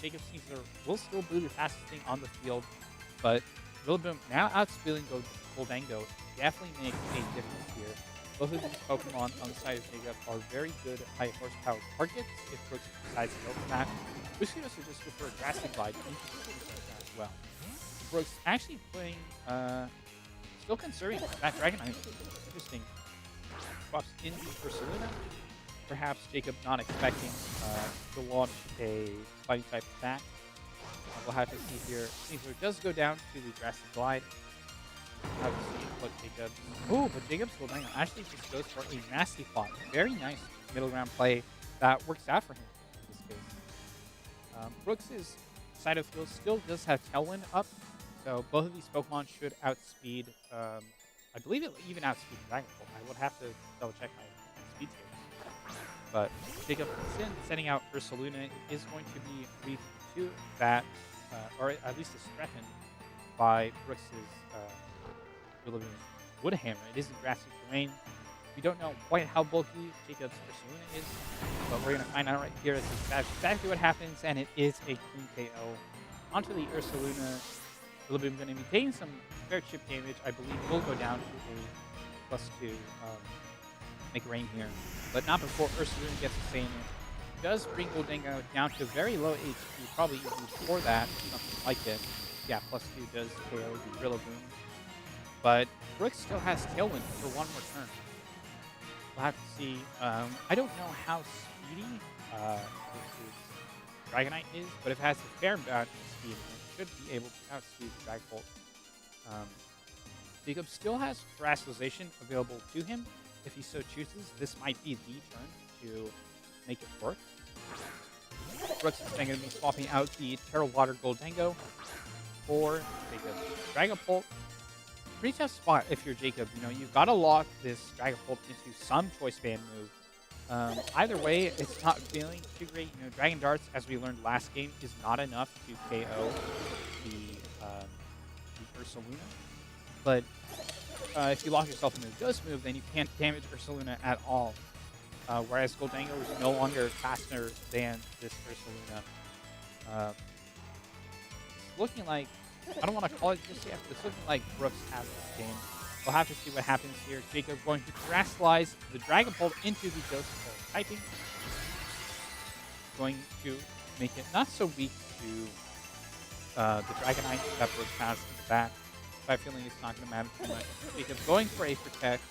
Jacob Sneasler will still be the fastest thing on the field, but Rillaboom now outspeeding Goldango definitely makes a difference here. Both of these Pokemon on the side of Jacob are very good high horsepower targets if Brooks decides to go for that. Which could also just go for a drastic glide into the Sneasler as well. Brooks actually playing, still conserving that Dragon Knight. Interesting. Swaps into Ursaluna. Perhaps Jacob not expecting to launch a fighting type attack. We'll have to see here. Sneasler does go down to the drastic glide. We'll have to see what Jacob. Oh, but Jacob's Goldango actually just goes for a nasty plot. Very nice middle ground play that works out for him in this case. Brooks' side of the field still does have Tailwind up, so both of these Pokemon should outspeed. I believe it will even outspeed Dragon Bolt. I would have to double check my speed tiers. But Jacob, sending out Ursaluna, is going to be weak to that, or at least is threatened by Brooks' Rillaboom Wood Hammer. It is in grassy terrain. We don't know quite how bulky Jacob's Ursaluna is, but we're going to find out right here. It's exactly what happens, and it is a clean KO. Onto the Ursaluna. Rillaboom going to be taking some fair chip damage. I believe will go down to a +2. Make rain here, but not before Ursaluna gets a say in it. Does bring Goldango down to very low HP, probably even before that, something like it. Yeah, +2 does KO the Rillaboom. But Brooks still has Tailwind for one more turn. We'll have to see. I don't know how speedy this Dragonite is, but if it has a fair amount of speed, it should be able to outspeed the Drag Bolt. Jacob still has Terastallization available to him. If he so chooses, this might be the turn to make it work. Brooks is then going to be swapping out the Terra Water Goldango for Jacob's Dragon Bolt. Pretty tough spot if you're Jacob. You know, you've got to lock this Dragon Bolt into some choice band move. Either way, it's not feeling too great. You know, Dragon Darts, as we learned last game, is not enough to KO the Ursaluna. But if you lock yourself into the Ghost move, then you can't damage Ursaluna at all. Whereas Goldango is no longer faster than this Ursaluna. It's looking like, I don't want to call it just yet, but it's looking like Brooks has this game. We'll have to see what happens here. Jacob going to Terastallize the Dragon Bolt into the Ghost typing. Going to make it not so weak to the Dragonite that Brooks has in the back. I have a feeling it's not going to matter too much. Jacob going for a Protect.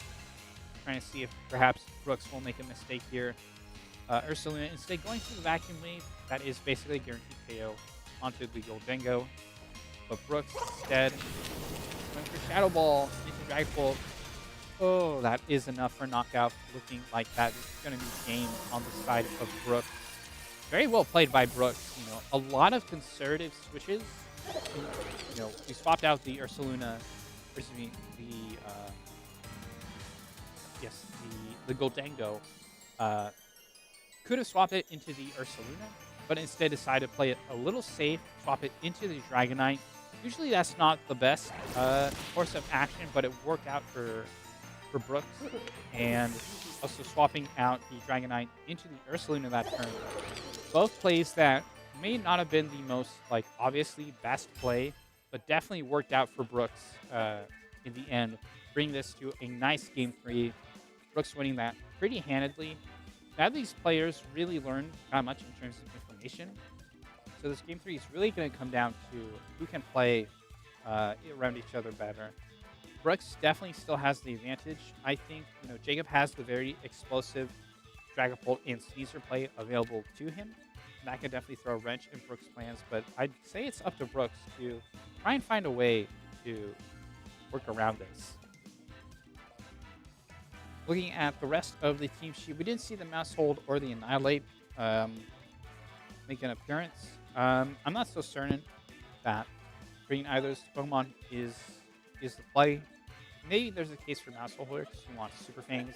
Trying to see if perhaps Brooks will make a mistake here. Ursaluna instead going for the Vacuum Wave. That is basically a guaranteed KO onto the Goldango. But Brooks instead going for Shadow Ball into Drag Bolt. Oh, that is enough for knockout. Looking like that is going to be game on the side of Brooks. Very well played by Brooks. You know, a lot of conservative switches. You know, we swapped out the Ursaluna, excuse me, the Goldango. Could have swapped it into the Ursaluna, but instead decided to play it a little safe, swap it into the Dragonite. Usually that's not the best course of action, but it worked out for Brooks. And also swapping out the Dragonite into the Ursaluna that turn. Both plays that may not have been the most obviously best play, but definitely worked out for Brooks in the end. bring this to a nice game 3. Brooks winning that pretty handedly. Now these players really learned not much in terms of information. So this game 3 is really going to come down to who can play around each other better. Brooks definitely still has the advantage. I think Jacob has the very explosive Dragapult and Sneasel play available to him. And that could definitely throw a wrench in Brooks' plans, but I'd say it's up to Brooks to try and find a way to work around this. Looking at the rest of the team sheet, we didn't see the Mouse Hold or the Annihilate make an appearance. I'm not so certain that bringing either of those Pokemon is the play. Maybe there's a case for Mouse Holder because you want Super Fangs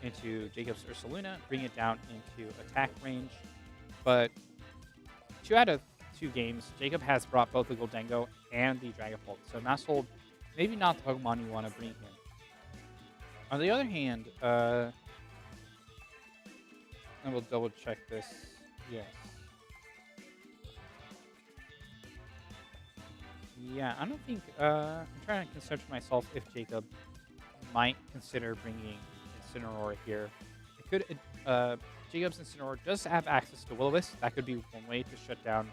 into Jacob's Ursaluna, bring it down into attack range. But 2 out of 2 games, Jacob has brought both the Goldengo and the Dragapult. So Mouse Hold, maybe not the Pokemon you want to bring here. On the other hand, I will double check this. Yes. Yeah, I don't think, I'm trying to consider to myself if Jacob might consider bringing Incineroar here. It could, Jacob's Incineroar does have access to Will-O-Wisp. That could be one way to shut down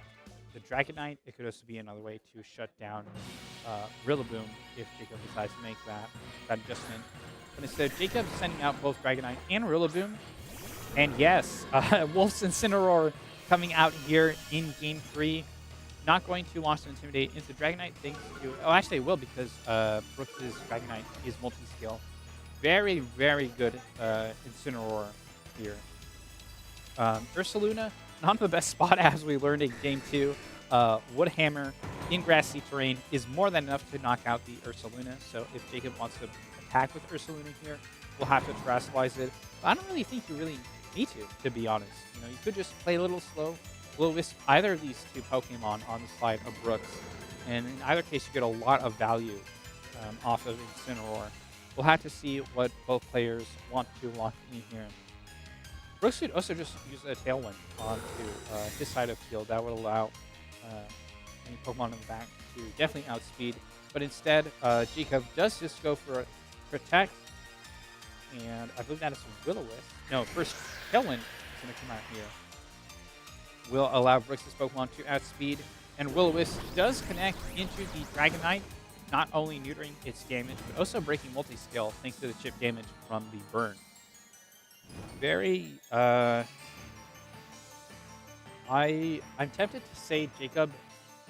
the Dragonite. It could also be another way to shut down Rillaboom if Jacob decides to make that adjustment. But instead, Jacob's sending out both Dragonite and Rillaboom. And yes, Wolf's Incineroar coming out here in Game 3. Not going to launch to Intimidate into Dragonite thanks to... Oh, actually it will because Brooks' Dragonite is multi-skill. Very, very good Incineroar here. Ursaluna, not the best spot as we learned in Game 2. Wood Hammer in grassy terrain is more than enough to knock out the Ursaluna. So if Jacob wants to attack with Ursaluna here, we'll have to terastallize it. But I don't really think you really need to be honest. You could just play a little slow. Will-O-Wisp either of these 2 Pokemon on the side of Brooks. And in either case, you get a lot of value off of Incineroar. We'll have to see what both players want to lock in here. Brooks could also just use a Tailwind onto his side of the field. That would allow any Pokemon in the back to definitely outspeed. But instead, Jacob does just go for Protect. And I believe that is Will-O-Wisp. No, first Tailwind is going to come out here. Will allow Brooks' Pokemon to outspeed. And Will-O-Wisp does connect into the Dragonite, not only neutering its damage, but also breaking multi-skill thanks to the chip damage from the burn. Very, I'm tempted to say Jacob,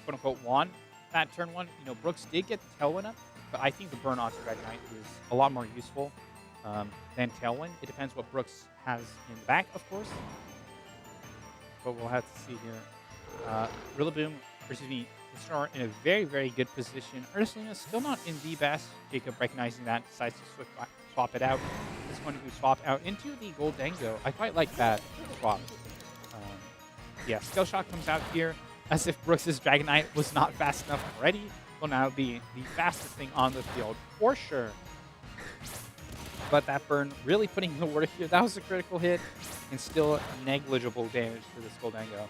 quote-unquote, won that turn 1. Brooks did get the Tailwind up, but I think the burn onto Dragonite is a lot more useful than Tailwind. It depends what Brooks has in the back, of course. But we'll have to see here. Rillaboom, Incineroar in a very, very good position. Ursaluna still not in the best. Jacob, recognizing that, decides to swap it out. It's going to be swapped out into the Goldengo. I quite like that swap. Yeah, Skill Shot comes out here as if Brooks' Dragonite was not fast enough already. Will now be the fastest thing on the field for sure. But that burn really putting in the work here. That was a critical hit and still negligible damage to this Goldengo.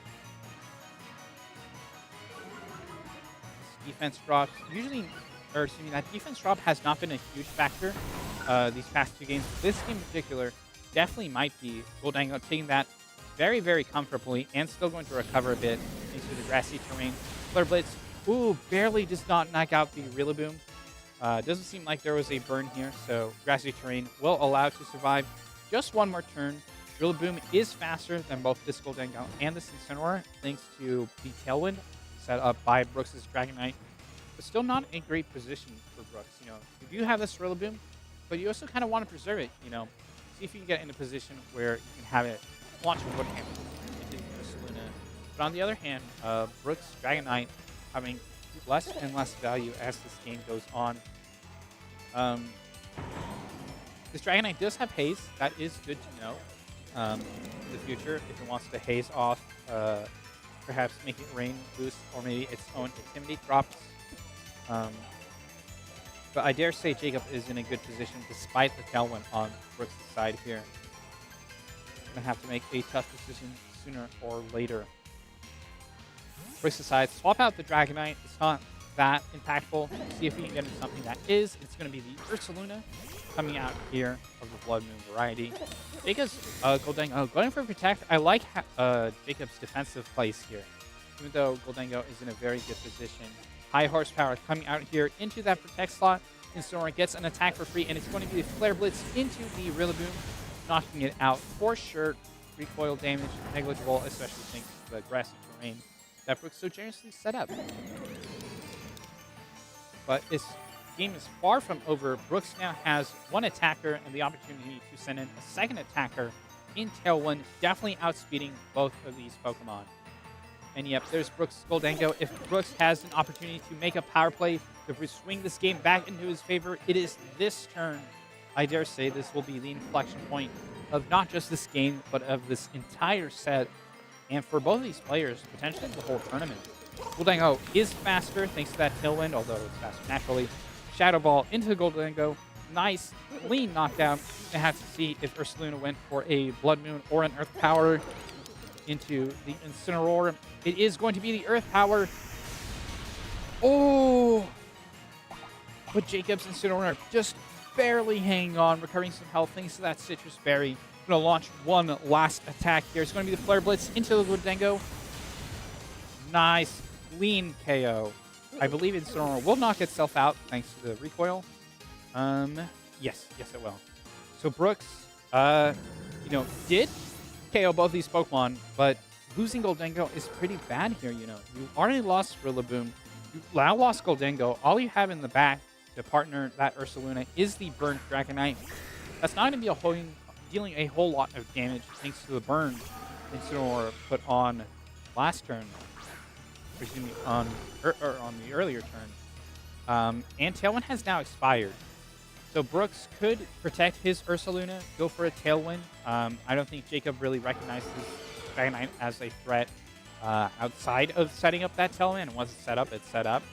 Defense drops. That defense drop has not been a huge factor these past 2 games. This game in particular definitely might be Goldengo taking that very, very comfortably and still going to recover a bit into the grassy terrain. Flare Blitz, barely does not knock out the Rillaboom. Doesn't seem like there was a burn here, so grassy terrain will allow it to survive just 1 more turn. Rillaboom is faster than both this Goldengo and this Incineroar, thanks to the Tailwind set up by Brooks' Dragonite. But still not a great position for Brooks. You do have this Rillaboom, but you also kind of want to preserve it. See if you can get in a position where you can have it launch a Wood Hammer into Ursaluna. But on the other hand, Brooks' Dragonite having less and less value as this game goes on. This Dragonite does have Haze. That is good to know in the future if it wants to Haze off, perhaps making it Rain boost or maybe its own Intimidate drops. But I dare say Jacob is in a good position despite the Tailwind on Brooks' side here. Gonna have to make a tough decision sooner or later. Brooks decides swap out the Dragonite. It's not that impactful. See if we can get into something that is. It's going to be the Ursaluna coming out here of the Blood Moon variety. Jacob's Goldango going for Protect. I like Jacob's defensive place here. Even though Goldango is in a very good position. High horsepower coming out here into that Protect slot. Incineroar gets an attack for free, and it's going to be the Flare Blitz into the Rillaboom, knocking it out for sure. Recoil damage negligible, especially thanks to the grassy terrain that Brooks so generously set up. But this game is far from over. Brooks now has one attacker and the opportunity to send in a second attacker in Tailwind, definitely outspeeding both of these Pokemon. And yep, there's Brooks' Goldango. If Brooks has an opportunity to make a power play, to swing this game back into his favor, it is this turn. I dare say this will be the inflection point of not just this game, but of this entire set. And for both of these players, potentially the whole tournament. Goldango is faster thanks to that Tailwind, although it's faster naturally. Shadow Ball into the Goldango. Nice, clean knockdown. I have to see if Ursaluna went for a Blood Moon or an Earth Power into the Incineroar. It is going to be the Earth Power. Oh! But Jacob's Incineroar just barely hanging on, recovering some health thanks to that Citrus Berry. Going to launch one last attack here. It's going to be the Flare Blitz into the Goldango. Nice, clean KO. I believe Incineroar will knock itself out thanks to the recoil. Yes, it will. So Brooks, did KO both these Pokemon, but losing Goldango is pretty bad here, You already lost Rillaboom. You now lost Goldango. All you have in the back to partner that Ursaluna is the Burn Dragonite. That's not going to be dealing a whole lot of damage thanks to the burn Incineroar put on last turn. Excuse me, on the earlier turn. And Tailwind has now expired. So Brooks could protect his Ursaluna, go for a Tailwind. I don't think Jacob really recognizes Dragonite as a threat outside of setting up that Tailwind. And once it's set up, it's set up.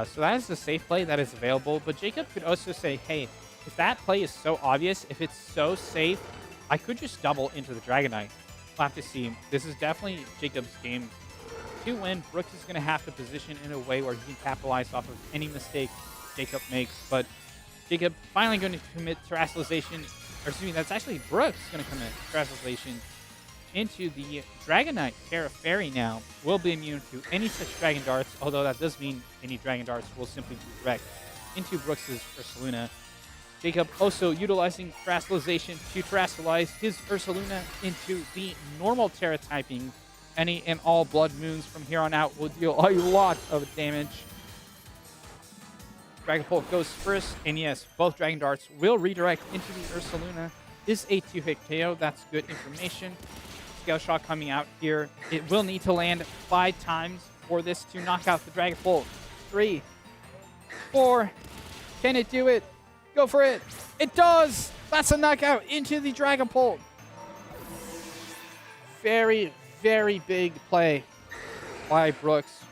So that is the safe play that is available. But Jacob could also say, hey, if that play is so obvious, if it's so safe, I could just double into the Dragonite. We'll have to see. This is definitely Jacob's game to win. Brooks is going to have to position in a way where he can capitalize off of any mistake Jacob makes. But Jacob finally going to commit Terrestrialization. Or excuse me, that's actually Brooks going to commit Terrestrialization into the Dragonite. Terra Fairy now will be immune to any such Dragon Darts, although that does mean any Dragon Darts will simply be direct into Brooks' Ursaluna. Jacob also utilizing Terrestrialization to Terrestrialize his Ursaluna into the normal Terra typing. Any and all Blood Moons from here on out will deal a lot of damage. Dragapult goes first, and yes, both Dragon Darts will redirect into the Ursaluna. Is a 2-hit KO. That's good information. Scale Shot coming out here. It will need to land 5 times for this to knock out the Dragapult. 3, 4. Can it do it? Go for it. It does. That's a knockout into the Dragapult. Very, very big play by Brooks.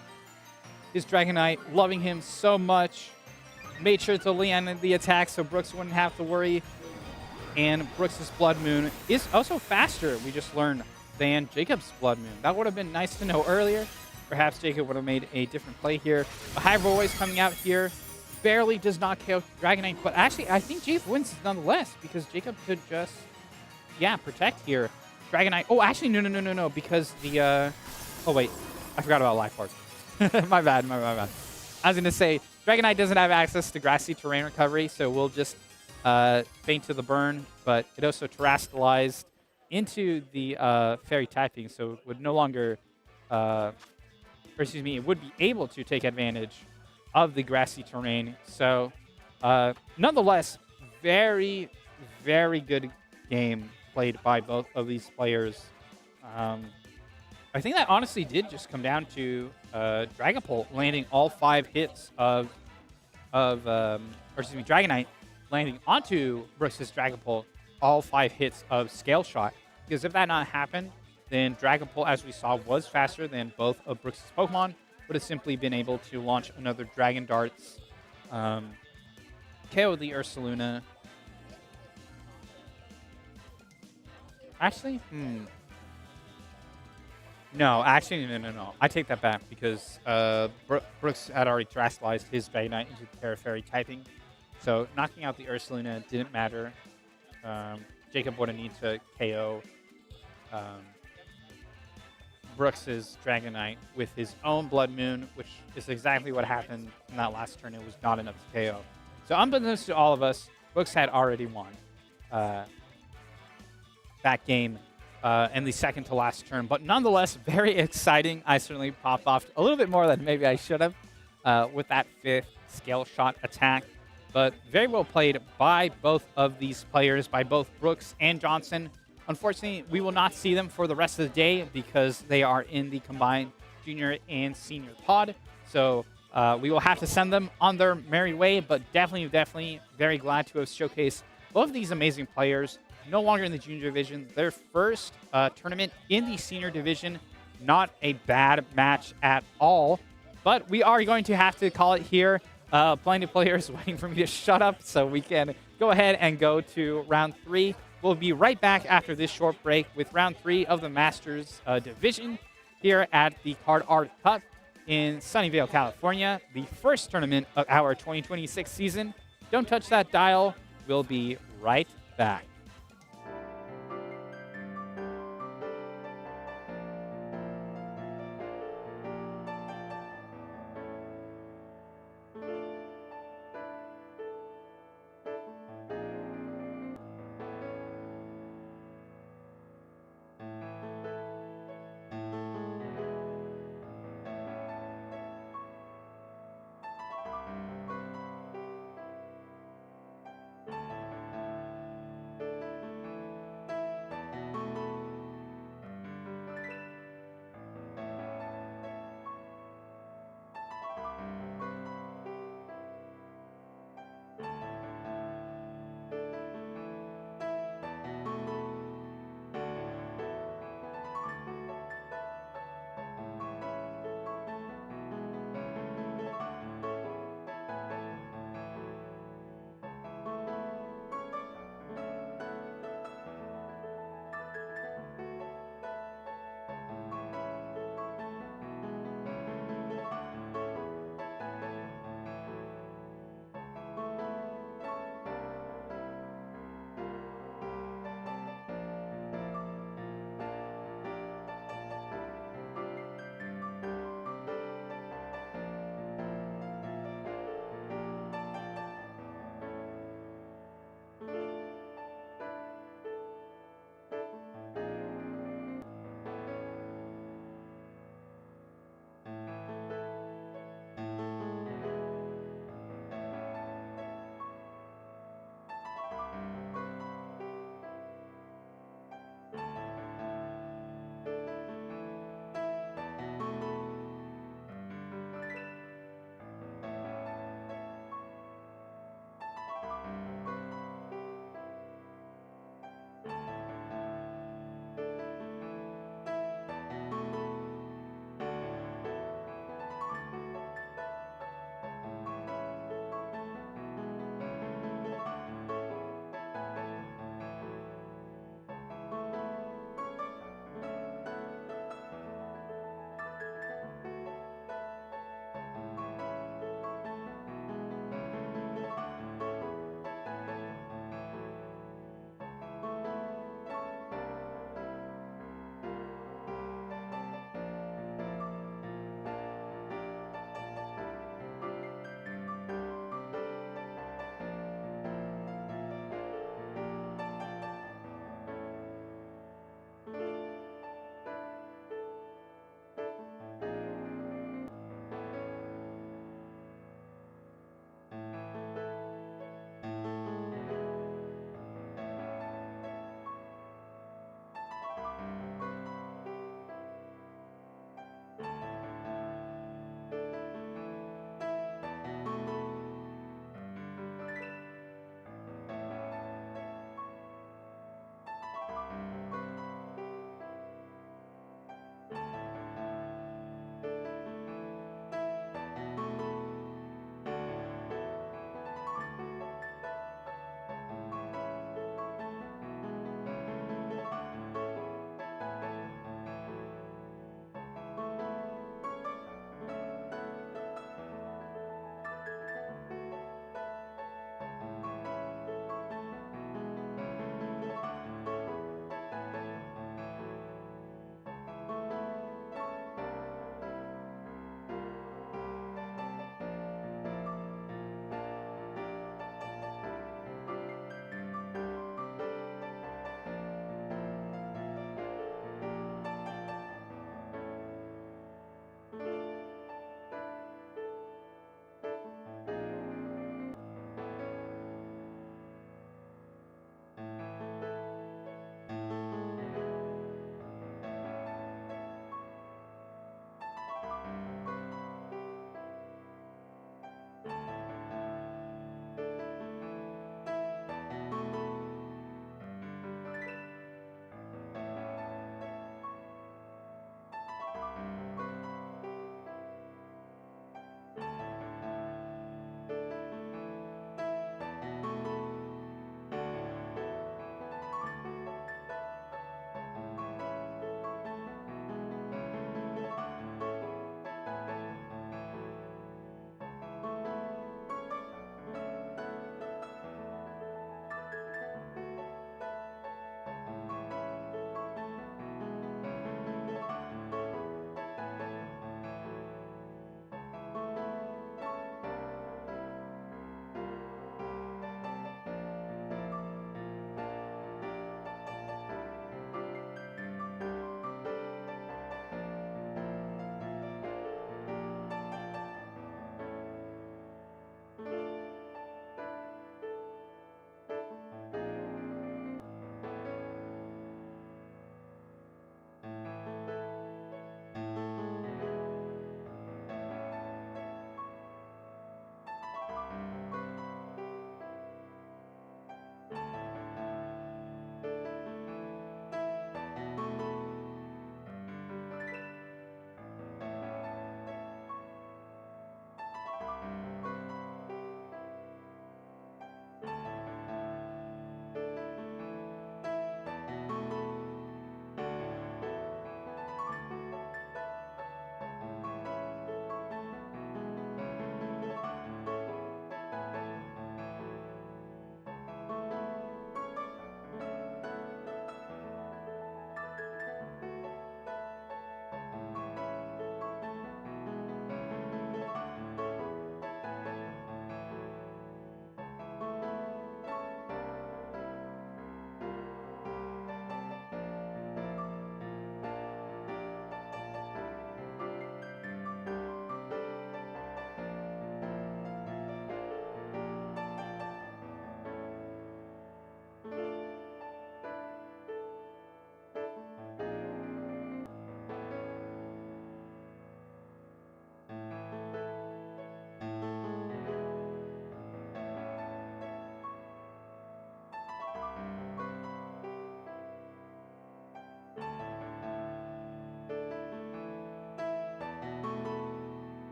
His Dragonite loving him so much. Made sure to land the attack so Brooks wouldn't have to worry. And Brooks' Blood Moon is also faster, we just learned, than Jacob's Blood Moon. That would have been nice to know earlier. Perhaps Jacob would have made a different play here. A High Voice coming out here. Barely does not KO Dragonite, but actually I think Jacob wins nonetheless because Jacob could just, protect here. Dragonite. Oh, actually, no, because the, oh wait, I forgot about Life Orb. my bad. I was going to say, Dragonite doesn't have access to grassy terrain recovery, so we'll just faint to the burn, but it also terrestrialized into the fairy typing, so it would no longer, it would be able to take advantage of the grassy terrain. So, nonetheless, very, very good game played by both of these players. I think that honestly did just come down to Dragapult landing all 5 hits Dragonite landing onto Brooks' Dragapult all 5 hits of Scale Shot. Because if that not happened, then Dragapult, as we saw, was faster than both of Brooks' Pokemon. Would have simply been able to launch another Dragon Darts, KO the Ursaluna. Actually, No, actually, no, no, no. I take that back because Brooks had already terastallized his Dragonite into the Terrafairy typing. So knocking out the Ursaluna didn't matter. Jacob would have need to KO um, Brooks's Dragonite with his own Blood Moon, which is exactly what happened in that last turn. It was not enough to KO. So unbeknownst to all of us, Brooks had already won uh, that game in the second to last turn. But nonetheless, very exciting. I certainly popped off a little bit more than maybe I should have with that fifth scale shot attack. But very well played by both of these players, by both Brooks and Johnson. Unfortunately, we will not see them for the rest of the day because they are in the combined junior and senior pod. So we will have to send them on their merry way, but definitely very glad to have showcased both of these amazing players. No longer in the junior division. Their first tournament in the senior division. Not a bad match at all. But we are going to have to call it here. Plenty of players waiting for me to shut up so we can go ahead and go to round 3. We'll be right back after this short break with round 3 of the Masters division here at the CardArt Cup in Sunnyvale, California. The first tournament of our 2026 season. Don't touch that dial. We'll be right back.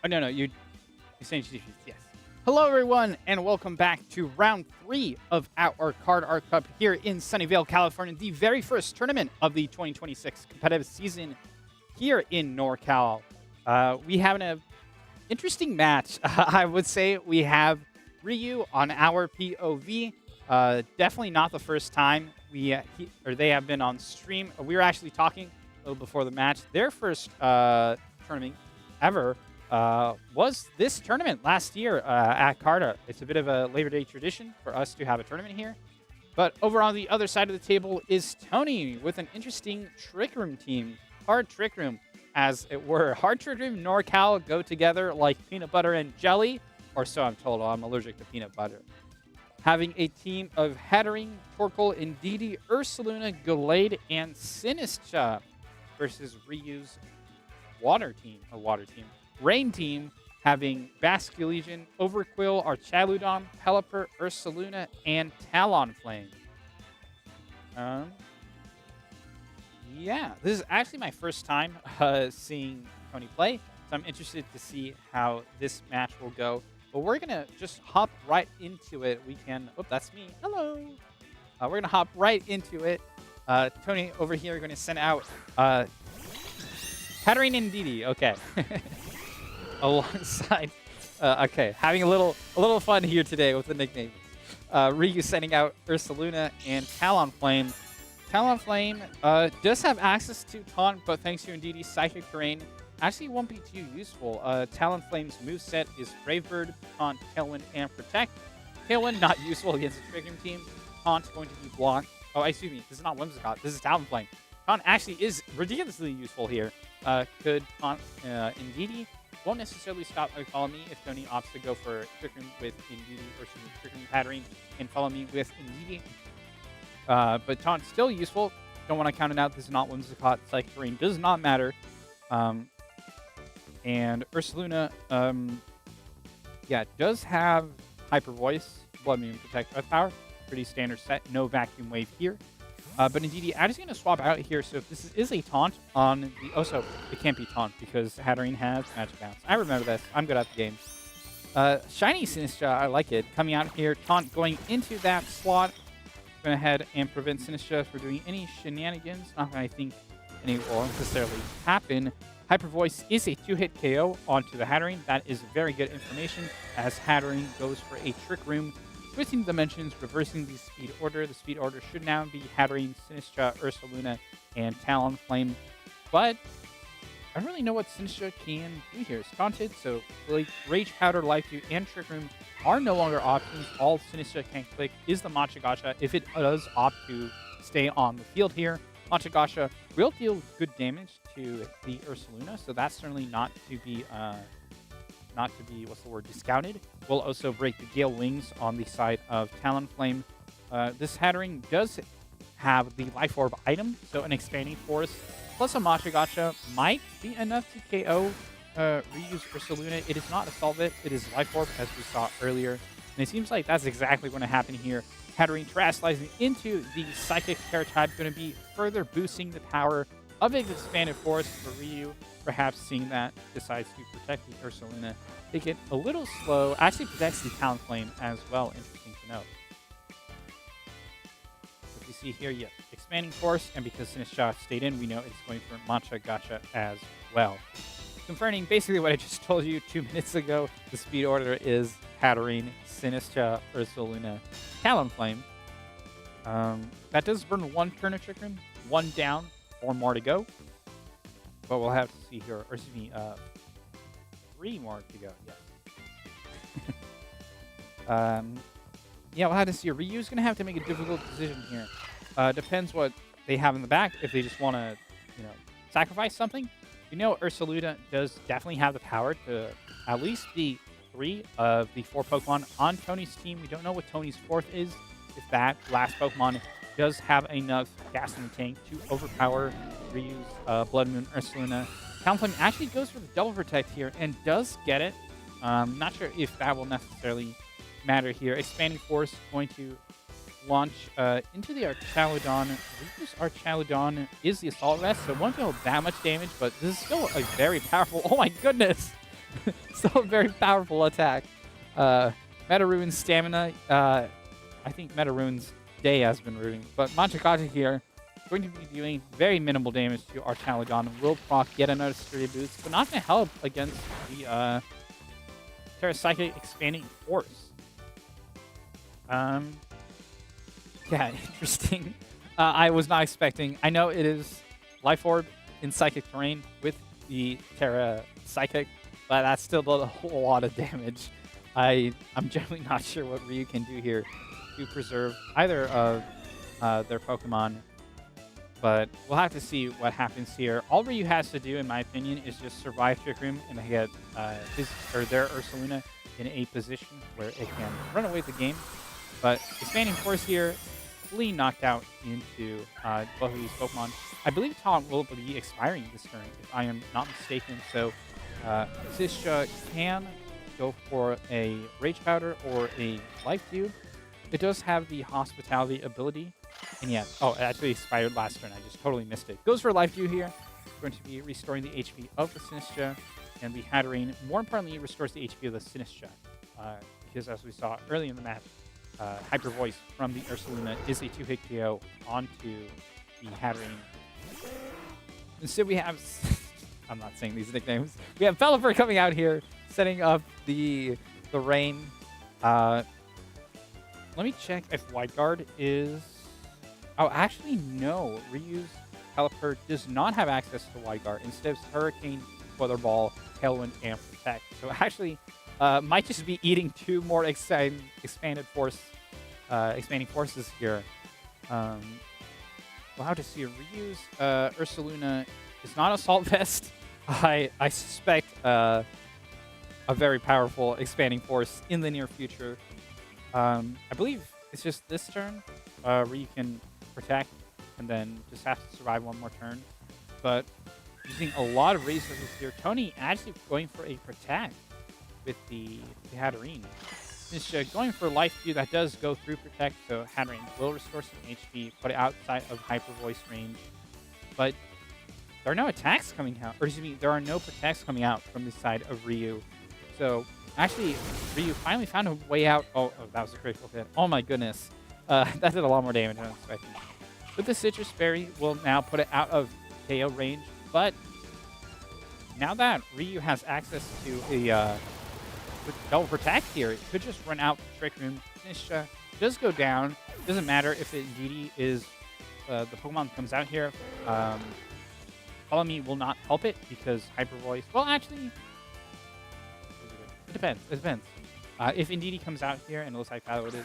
Oh, no, you're saying defeats, yes. Hello, everyone, and welcome back to round 3 of our CardArt Cup here in Sunnyvale, California, the very first tournament of the 2026 competitive season here in NorCal. We have an interesting match. I would say we have Ryu on our POV. Definitely not the first time they have been on stream. We were actually talking a little before the match. Their first tournament ever was this tournament last year at CardArt. It's a bit of a Labor Day tradition for us to have a tournament here. But over on the other side of the table is Tony with an interesting Trick Room team. Hard Trick Room, as it were. Hard Trick Room and NorCal go together like peanut butter and jelly, or so I'm told. I'm allergic to peanut butter. Having a team of Hattering, Torkoal, Indeedee, Ursaluna, Gallade, and Sinistra versus Ryu's water team. Rain team having Basculegion, Overquill, Archaludon, Pelipper, Ursaluna, and Talonflame. Yeah, this is actually my first time seeing Tony play, so I'm interested to see how this match will go. But we're going to just hop right into it. We can... Oh, that's me. Hello. We're going to hop right into it. Tony over here are going to send out Hattering and Indeedee. Okay. Alongside... okay, having a little fun here today with the nicknames. Ryu sending out Ursaluna and Talonflame. Talonflame does have access to Taunt, but thanks to Indeedee's Psychic Terrain, actually won't be too useful. Talonflame's moveset is Brave Bird, Taunt, Tailwind, and Protect. Tailwind not useful against a Trick Room team. Taunt's going to be blocked. Oh, excuse me, this is not Whimsicott, this is Talonflame. Taunt actually is ridiculously useful here. Could Taunt Indeedee. Won't necessarily stop or follow me if Tony opts to go for Trick Room with Indeedee, or Trick Room Hattering, and follow me with Indeedee. But Taunt's still useful. Don't want to count it out. This is not Whimsicott. Psychic Terrain does not matter. And Ursaluna, does have Hyper Voice, Blood Moon, Protect, Earth Power. Pretty standard set. No Vacuum Wave here. But Indeedee, I'm just going to swap out here. So if this is a Taunt on the... Oh, so it can't be Taunt because Hattering has Magic Bounce. I remember this. I'm good at the game. Shiny Sinistra, I like it. Coming out here, Taunt going into that slot. Going ahead and prevent Sinistra from doing any shenanigans. Not that I think any will necessarily happen. Hyper Voice is a 2-hit KO onto the Hattering. That is very good information as Hattering goes for a Trick Room. Twisting Dimensions, reversing the speed order. The speed order should now be Hattering, Sinistra, Ursaluna, and Talonflame. But I don't really know what Sinistra can do here. It's taunted, so like Rage Powder, Life Dew, and Trick Room are no longer options. All Sinistra can click is the Machigacha if it does opt to stay on the field here. Machigacha will deal good damage to the Ursaluna, so that's certainly not to be discounted. Will also break the Gale Wings on the side of Talonflame. This Hattering does have the Life Orb item, so an Expanding Force plus a Machigacha might be enough to KO Ryu's Ursaluna. It is not Assault Vest, it is Life Orb, as we saw earlier. And it seems like that's exactly going to happen here. Hattering Terastallizing into the Psychic Paratype, going to be further boosting the power of its Expanded Force for Ryu. Perhaps seeing that, decides to protect the Ursaluna. Take it a little slow. Actually protects the Talonflame as well. Interesting to note. As you see here, yeah, Expanding Force, and because Sinistra stayed in, we know it's going for Machigacha as well. Confirming basically what I just told you 2 minutes ago, the speed order is Hattering, Sinistra, Ursaluna, Talonflame. That does burn 1 turn of Trick Room, 1 down, 4 more to go. But we'll have to see here, or excuse me, 3 more to go, yes. Yeah, we'll have to see. Ryu's going to have to make a difficult decision here. Depends what they have in the back. If they just want to, sacrifice something. We know Ursaluna does definitely have the power to at least be 3 of the 4 Pokemon on Tony's team. We don't know what Tony's 4th is. If that last Pokemon does have enough gas in the tank to overpower Ryu's Blood Moon Ursaluna. Talonflame actually goes for the double protect here and does get it. Not sure if that will necessarily matter here. Expanding Force going to launch into the Archaludon. Ryu's Archaludon is the Assault Vest, so it won't deal that much damage, but this is still a very powerful... Oh my goodness! Still a very powerful attack. Meta Ruin's stamina. I think Meta Ruin's day has been ruined. But Machikata here going to be doing very minimal damage to our Talagon. Will proc yet another sturdy boost, but not going to help against the Terra Psychic Expanding Force. Yeah, interesting. I was not expecting. I know it is Life Orb in Psychic Terrain with the Terra Psychic, but that's still a whole lot of damage. I'm generally not sure what Ryu can do here to preserve either of their Pokemon, but we'll have to see what happens here. All Ryu has to do, in my opinion, is just survive Trick Room and get their Ursaluna in a position where it can run away with the game. But Expanding Force here, fully knocked out into both of these Pokemon. I believe Taunt will be expiring this turn, if I am not mistaken. So Zisha can go for a Rage Powder or a Life Cube. It does have the Hospitality ability. And yeah, oh, it actually expired last turn. I just totally missed it. Goes for Life Dew here. Going to be restoring the HP of the Sinistcha. And the Hatterene, more importantly, restores the HP of the Sinistcha. Because as we saw early in the match, Hyper Voice from the Ursaluna is a 2-hit KO onto the Hatterene. Instead we have, I'm not saying these nicknames, we have Pelipper coming out here, setting up the rain. Let me check if Wide Guard is, oh actually no, Ryu's Pelipper does not have access to Wide Guard. Instead it's Hurricane, Weather Ball, Tailwind, and Protect. So actually, might just be eating two more expanding forces here. We'll have to see. Ryu's Ursaluna is not Assault Vest. I suspect a very powerful expanding force in the near future. I believe it's just this turn. Ryu can Protect and then just have to survive one more turn. But using a lot of resources here, Tony actually going for a Protect with the Hatterene. It's going for Life Dew. That does go through Protect, so Hatterene will restore some HP, put it outside of Hyper Voice range. But there are no attacks coming out, or excuse me, there are no Protects coming out from the side of Ryu. So actually, Ryu finally found a way out. Oh, that was a critical hit. Oh my goodness. That did a lot more damage than I was expecting. But the Citrus Berry will now put it out of KO range, but now that Ryu has access to a double Protect here, it could just run out the Trick Room. Sinistcha does go down. Doesn't matter if it indeed is the Pokemon comes out here. Follow Me will not help it because Hyper Voice. Well, actually, it depends. It depends. If Indeedee comes out here and it looks like that what is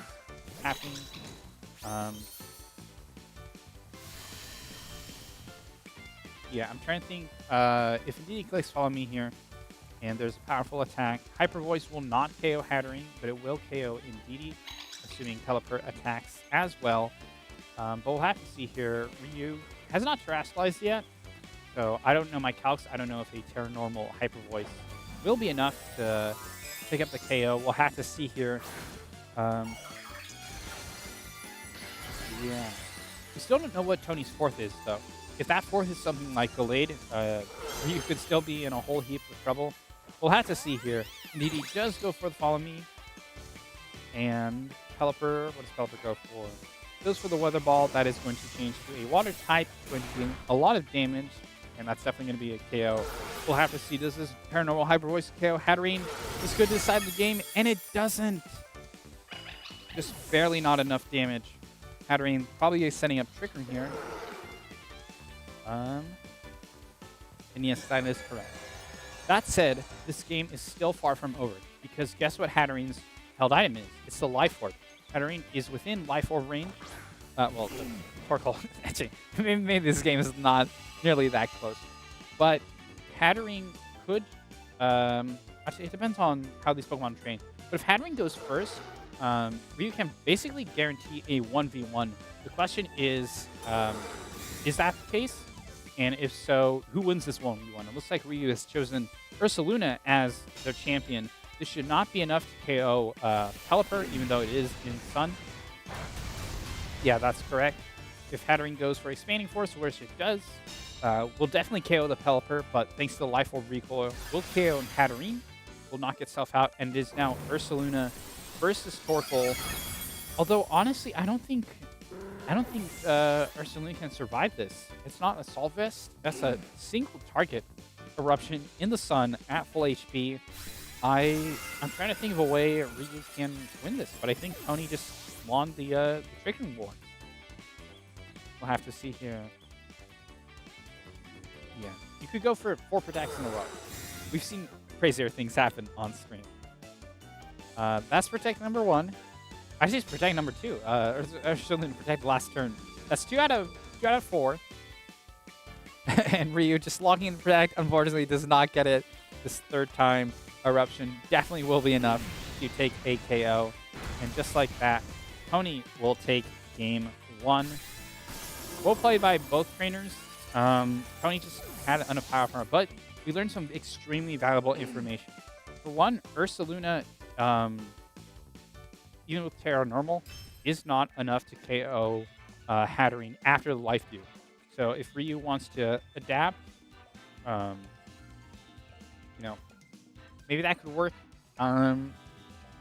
happening. Yeah, I'm trying to think. If Indeedee clicks Follow Me here, and there's a powerful attack, Hyper Voice will not KO Hatterene, but it will KO Indeedee, assuming Pelipper attacks as well. But we'll have to see here. Ryu has not terrestrialized yet, so I don't know my calcs. I don't know if a Terra Normal Hyper Voice will be enough to pick up the KO. We'll have to see here. Yeah. We still don't know what Tony's fourth is, though. If that fourth is something like Gallade, Ryu could still be in a whole heap of trouble. We'll have to see here. Indeed, he does go for the Follow Me. And Pelipper, what does Pelipper go for? Goes for the Weather Ball. That is going to change to a Water type. Going to do a lot of damage. And that's definitely going to be a KO. We'll have to see. Does this Paranormal Hyper Voice KO Hatterene? This could decide the game. And it doesn't. Just barely not enough damage. Hatterene probably setting up Trick Room here. And yes, that is correct. That said, this game is still far from over, because guess what Hatterene's held item is? It's the Life Orb. Hatterene is within Life Orb range. Well, Torkoal. Actually, maybe this game is not nearly that close. But Hatterene could... actually, it depends on how these Pokemon train. But if Hatterene goes first, Ryu can basically guarantee a 1v1. The question is that the case? And if so, who wins this 1v1? It looks like Ryu has chosen Ursaluna as their champion. This should not be enough to KO Pelipper, even though it is in Sun. Yeah, that's correct. If Hatterene goes for Expanding Force, which it does, we'll definitely KO the Pelipper, but thanks to the Life Orb recoil, we'll KO Hatterene. will knock itself out, and it is now Ursaluna versus Torkoal. Although honestly, I don't think Ursaluna can survive this. It's not Assault Vest. That's a single target eruption in the sun at full HP. I'm trying to think of a way Ryu can win this, but I think Tony just won the Triggering War. We'll have to see here. Yeah, you could go for 4 protects in a row. We've seen crazier things happen on stream. That's protect number 1. Actually, it's protect number 2. Ursaluna protect the last turn. That's 2 out of 4. And Ryu just locking in the protect, unfortunately, does not get it this 3rd time. Eruption definitely will be enough to take a KO. And just like that, Tony will take game 1. Well played by both trainers. Tony just had enough power from her, but we learned some extremely valuable information. For one, Ursaluna, even with Terra Normal, is not enough to KO Hatterene after the Life Dew. So if Ryu wants to adapt, maybe that could work. Color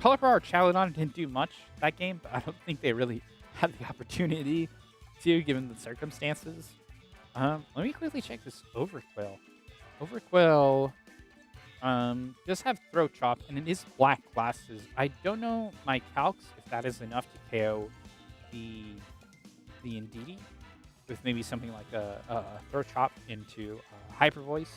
Power Chaludon didn't do much that game, but I don't think they really had the opportunity to, given the circumstances. Let me quickly check this Overquill. Overquill does have Throat Chop, and it is black glasses. I don't know my calcs if that is enough to KO the Indeedee with maybe something like a Throat Chop into Hyper Voice.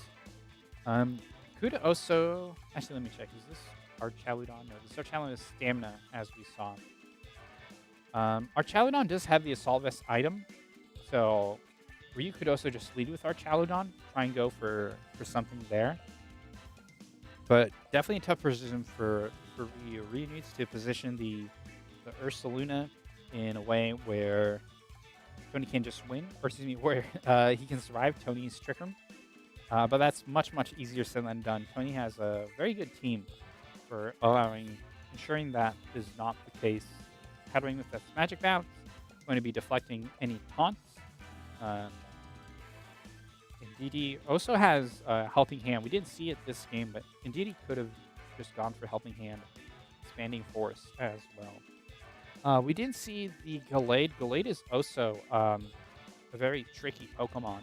Could also... Actually, let me check. Is this our Chaludon? No, this is our Chaludon Stamina, as we saw. Our Chaludon does have the Assault Vest item, so Ryu could also just lead with our Chaludon, try and go for something there. But definitely a tough position for Ryu. Ryu needs to position the Ursaluna in a way where Tony can just win, or excuse me, where he can survive Tony's Trick Room. But that's much, much easier said than done. Tony has a very good team for ensuring that is not the case. Countering with that Magic Bounce, going to be deflecting any taunts. Indeedee also has Helping Hand. We didn't see it this game, but Indeedee could have just gone for Helping Hand, Expanding Force as well. We didn't see the Gallade. Gallade is also a very tricky Pokemon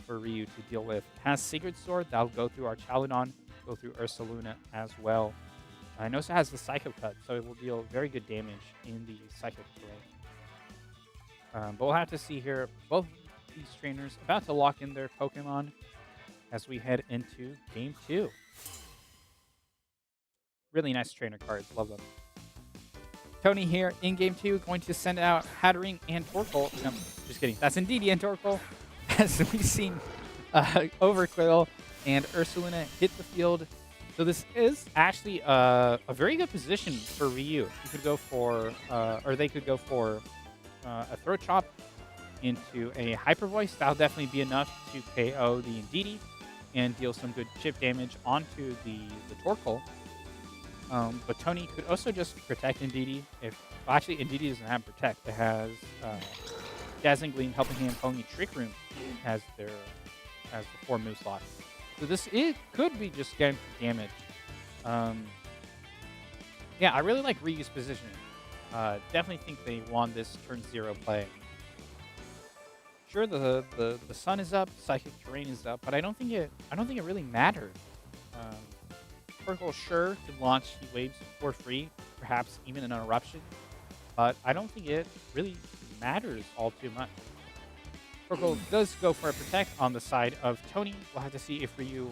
for Ryu to deal with. It has Secret Sword. That'll go through our Chaludon, go through Ursaluna as well. And it also has the Psycho Cut, so it will deal very good damage in the Psychic terrain. But we'll have to see here. Both these trainers about to lock in their Pokemon as we head into Game 2. Really nice trainer cards. Love them. Tony here in Game 2 going to send out Hatterene and Torkoal. No, just kidding. That's Indeedee and Torkoal. As we've seen Overquill and Ursaluna hit the field. So this is actually a very good position for Ryu. You could go for, or they could go for a Throat Chop into a Hyper Voice. That'll definitely be enough to KO the Indeedee and deal some good chip damage onto the Torkoal. But Tony could also just protect Indeedee. Actually, Indeedee doesn't have Protect. It has Dazzling Gleam, Helping Hand, Pony, Trick Room as the 4 move slots. So this could be just getting damage. Yeah, I really like Ryu's positioning. Definitely think they won this turn 0 play. Sure, the sun is up, Psychic Terrain is up, but I don't think it really mattered. Torkoal sure could launch Heat Waves for free, perhaps even an Eruption, but I don't think it really matters all too much. Torkoal does go for a Protect on the side of Tony. We'll have to see if Ryu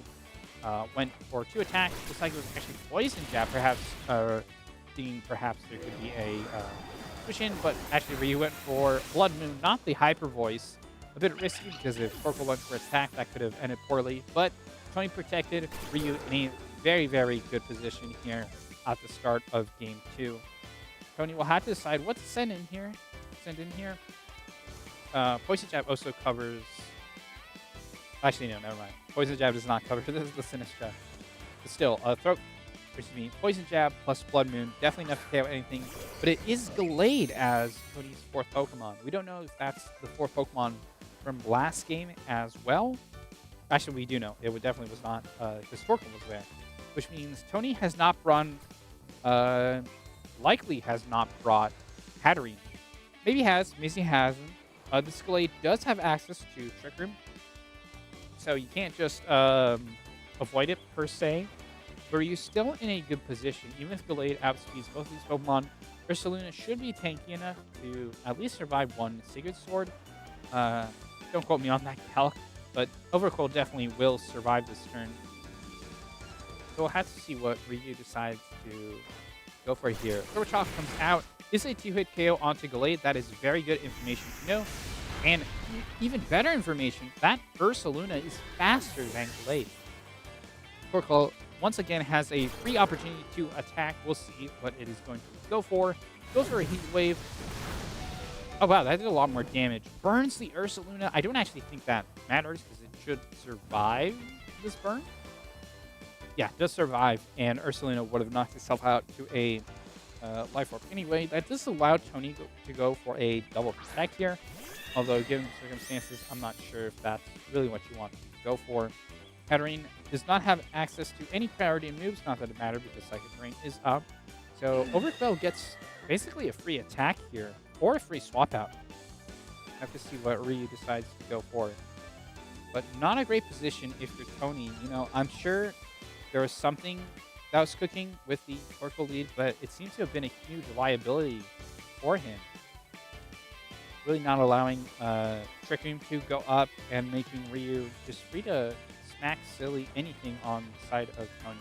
went for 2 attacks. Looks like it was actually Poison Jab, perhaps, thinking perhaps there could be a switch in, but actually Ryu went for Blood Moon, not the Hyper Voice. A bit risky because if Torkoal went for attack, that could have ended poorly, but Tony protected Ryu in a very, very good position here at the start of Game 2. Tony will have to decide what to send in here. Poison Jab also covers... Actually, no, never mind. Poison Jab does not cover the Sinistra. But still, Poison Jab plus Blood Moon, definitely enough to KO anything. But it is Gallade as Tony's 4th Pokemon. We don't know if that's the 4th Pokemon from last game as well. Actually, we do know. It definitely was not, because Torkoal was there. which means Tony has not run, likely has not brought Hatterene. Maybe he has, maybe he hasn't. This Gallade does have access to Trick Room, so you can't just avoid it per se. But you're still in a good position, even if Gallade outspeeds both of these Pokemon. Ursaluna should be tanky enough to at least survive one Sacred Sword. Don't quote me on that calc, but Overqwil definitely will survive this turn. So we'll have to see what Ryu decides to go for here. Throw Chop comes out. Is a 2-hit KO onto Gallade. That is very good information to know. And even better information, that Ursaluna is faster than Gallade. Torkoal once again has a free opportunity to attack. We'll see what it is going to go for. Goes for a Heat Wave. Oh wow, that did a lot more damage. Burns the Ursaluna. I don't actually think that matters because it should survive this burn. Yeah, it does survive, and Ursaluna would have knocked itself out to a Life Orb. Anyway, that does allow Tony to go for a double protect here. Although, given the circumstances, I'm not sure if that's really what you want to go for. Hatterene does not have access to any priority moves, not that it matters because Psychic Terrain is up. So Overqwil gets basically a free attack here, or a free swap out. Have to see what Ryu decides to go for. But not a great position if you're Tony. You know, I'm sure there was something that was cooking with the Torkoal lead, but it seems to have been a huge liability for him. Really not allowing Trick Room to go up and making Ryu just free to smack silly anything on the side of Tony.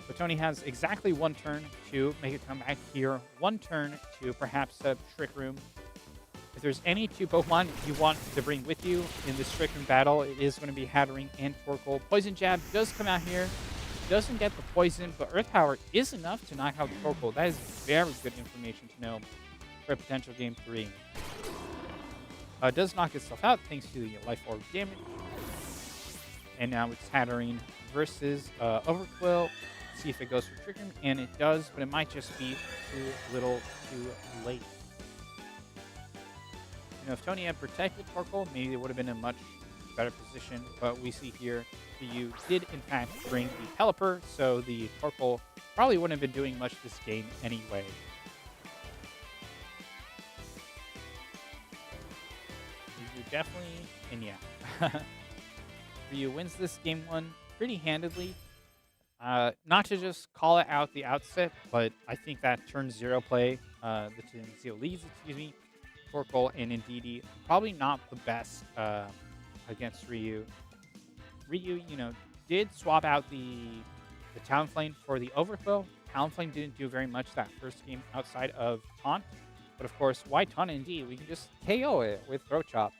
But Tony has exactly one turn to make a comeback here. One turn to perhaps set up Trick Room. If there's any two Pokemon you want to bring with you in this Trick Room battle, it is going to be Hatterene and Torkoal. Poison Jab does come out here. Doesn't get the poison, but Earth Power is enough to knock out Torkoal. That is very good information to know for a potential Game 3. Does knock itself out thanks to the Life Orb damage. And now it's Hatterene versus Overqwil. See if it goes for Trick Room, and it does, but it might just be too little too late. You know, if Tony had protected Torkoal, maybe it would have been in a much better position, but we see here Ryu did in fact bring the Pelipper, so the Torkoal probably wouldn't have been doing much this game anyway. Ryu definitely, and yeah. Ryu wins this game one pretty handedly. Not to just call it out the outset, but I think that turn 0 play, the turn 0 leads, Torkoal and Indeedee, probably not the best against Ryu. Ryu, you know, did swap out the Talonflame for the Overqwil. Talonflame didn't do very much that first game outside of Taunt. But of course, why Taunt Indeedee? We can just KO it with Throat Chop.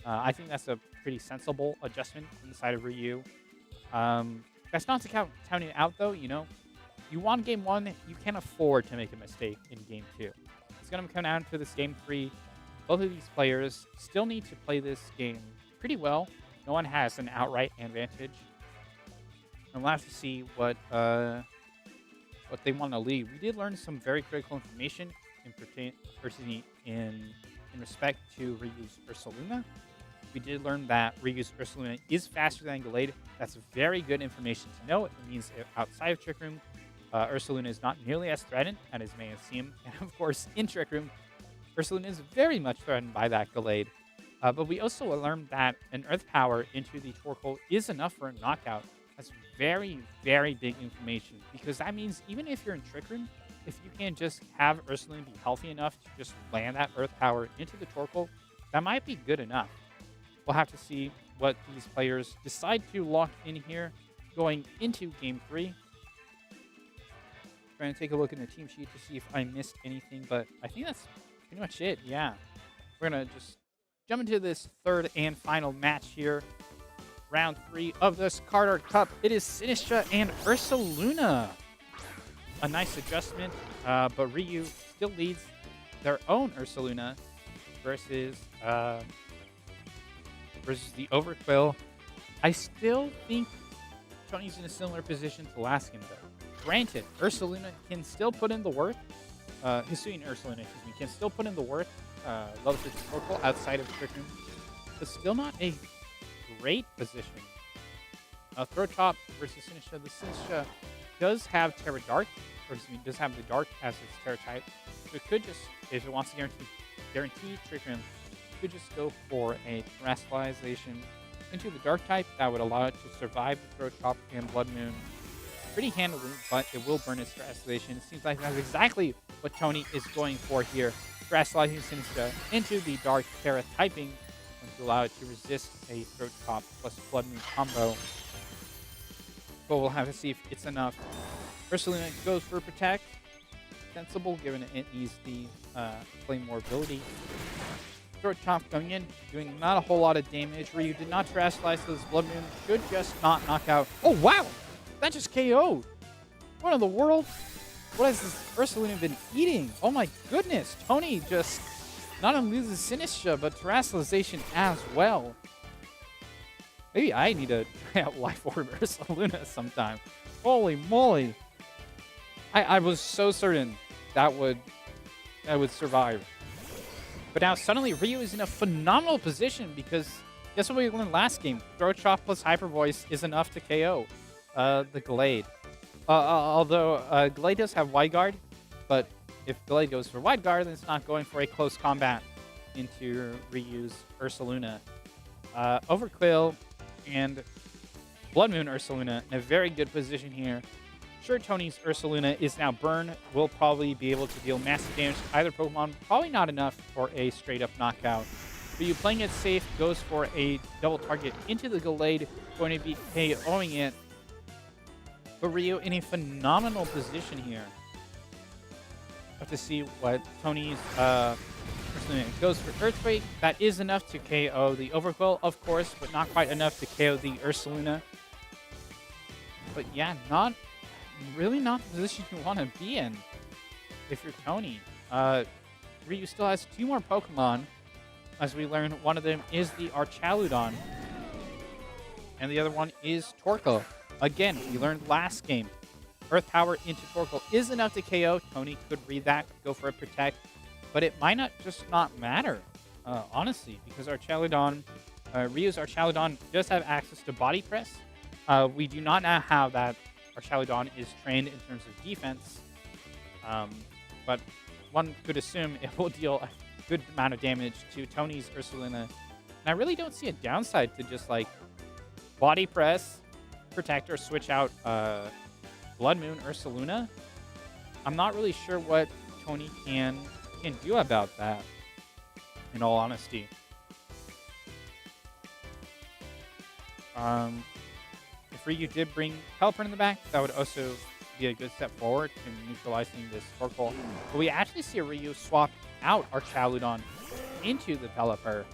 I think that's a pretty sensible adjustment from the side of Ryu. That's not to count it out, though. You know, you won Game 1, you can't afford to make a mistake in Game 2. It's going to come down to this Game 3. Both of these players still need to play this game pretty well. No one has an outright advantage. And we'll have to see what they want to lead. We did learn some very critical information in respect to Ryu's Ursaluna. We did learn that Ryu's Ursaluna is faster than Gallade. That's very good information to know. It means outside of Trick Room, Ursaluna is not nearly as threatened as may have seemed. And of course, in Trick Room, Ursaluna is very much threatened by that Gallade. But we also learned that an Earth Power into the Torkoal is enough for a knockout. That's very, very big information. Because that means even if you're in Trick Room, if you can just have Ursaluna be healthy enough to just land that Earth Power into the Torkoal, that might be good enough. We'll have to see what these players decide to lock in here going into Game 3. Trying to take a look in the team sheet to see if I missed anything, but I think that's pretty much it, yeah. We're going to just jump into this third and final match here. Round 3 of this CardArt Cup. It is Sinistra and Ursaluna. A nice adjustment, but Ryu still leads their own Ursaluna versus the Overqwil. I still think Tony's in a similar position to last game, though. Granted, Ursaluna can still put in the work. Hisuian Ursaluna, can still put in the work level 50 Torkoal outside of Trick Room, but still not a great position. Throat Chop versus Sinistra. The Sinistra does have Terra Dark, or excuse me, does have the Dark as its Terra type. So it could just, if it wants to guarantee Trick Room, it could just go for a Terrestrialization into the Dark type. That would allow it to survive the Throat Chop and Blood Moon pretty handily, but it will burn its Terrestrialization. It seems like that's exactly what Tony is going for here. Terrestrializing Sinistra into the Dark Terra typing to allow it to resist a Throat Chop plus Blood Moon combo. But we'll have to see if it's enough. Ursaluna goes for Protect. Sensible, given it needs the Flame More ability. Throat Chop going in, doing not a whole lot of damage. Ryu did not Terrestrialize, so this Blood Moon should just not knock out. Oh, wow! That just KO'd! What in the world? What has this Ursaluna been eating? Oh my goodness! Tony just not only loses Sinistra, but Terrestrialization as well. Maybe I need to try out Life Orb Ursaluna sometime. Holy moly! I was so certain that would survive. But now suddenly Ryu is in a phenomenal position because guess what we learned last game? Throat Chop plus Hyper Voice is enough to KO the Glade. Although Glade does have Wide Guard, but if Glade goes for Wide Guard, then it's not going for a close combat into Ryu's Ursaluna. Overkill and Blood Moon Ursaluna in a very good position here. Sure, Tony's Ursaluna is now burned. Will probably be able to deal massive damage to either Pokemon. Probably not enough for a straight-up knockout. Ryu playing it safe, goes for a double target into the Glade, going to be KOing it. But Ryu in a phenomenal position here. Have to see what Tony's Ursaluna goes for Earthquake. That is enough to KO the Overquill, of course, but not quite enough to KO the Ursaluna. But yeah, really not the position you want to be in if you're Tony. Ryu still has 2 more Pokemon. As we learned, one of them is the Archaludon. And the other one is Torkoal. Again, we learned last game. Earth Power into Torkoal is enough to KO. Tony could read that, go for a Protect. But it might not matter, honestly, because Archaludon, Ryu's Archaludon does have access to Body Press. We do not know how that Archaludon is trained in terms of defense, but one could assume it will deal a good amount of damage to Tony's Ursaluna. And I really don't see a downside to just like Body Press, Protect, or switch out Blood Moon Ursaluna. I'm not really sure what Tony can do about that, in all honesty. If Ryu did bring Pelipper in the back, that would also be a good step forward in neutralizing this Torkoal. But we actually see Ryu swap out Archaludon into the Pelipper.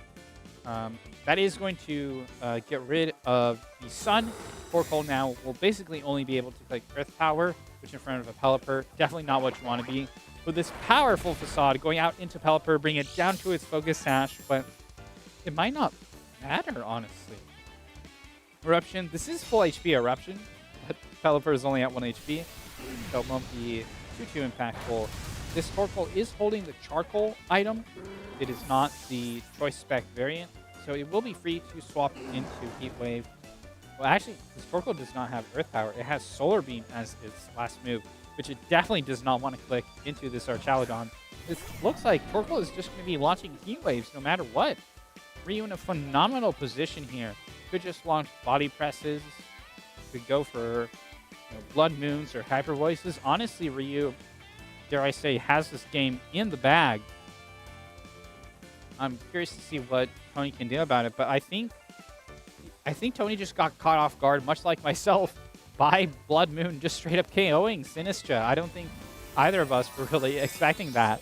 That is going to get rid of the Sun. Torkoal now will basically only be able to click Earth Power, which in front of a Pelipper, definitely not what you want to be. With this powerful Facade going out into Pelipper, bring it down to its Focus Sash, but it might not matter, honestly. Eruption. This is full HP Eruption, but Pelipper is only at 1 HP, so it won't be too impactful. This Torkoal is holding the Charcoal item. It is not the Choice Spec variant, so it will be free to swap into Heat Wave. Well, actually, this Torkoal does not have Earth Power. It has Solar Beam as its last move, which it definitely does not want to click into this Archaludon. It looks like Torkoal is just going to be launching Heat Waves no matter what. Ryu in a phenomenal position here. Could just launch Body Presses. Could go for Blood Moons or Hyper Voices. Honestly, Ryu, dare I say, has this game in the bag. I'm curious to see what Tony can do about it, but I think Tony just got caught off guard, much like myself, by Blood Moon just straight up KOing Sinistra. I don't think either of us were really expecting that.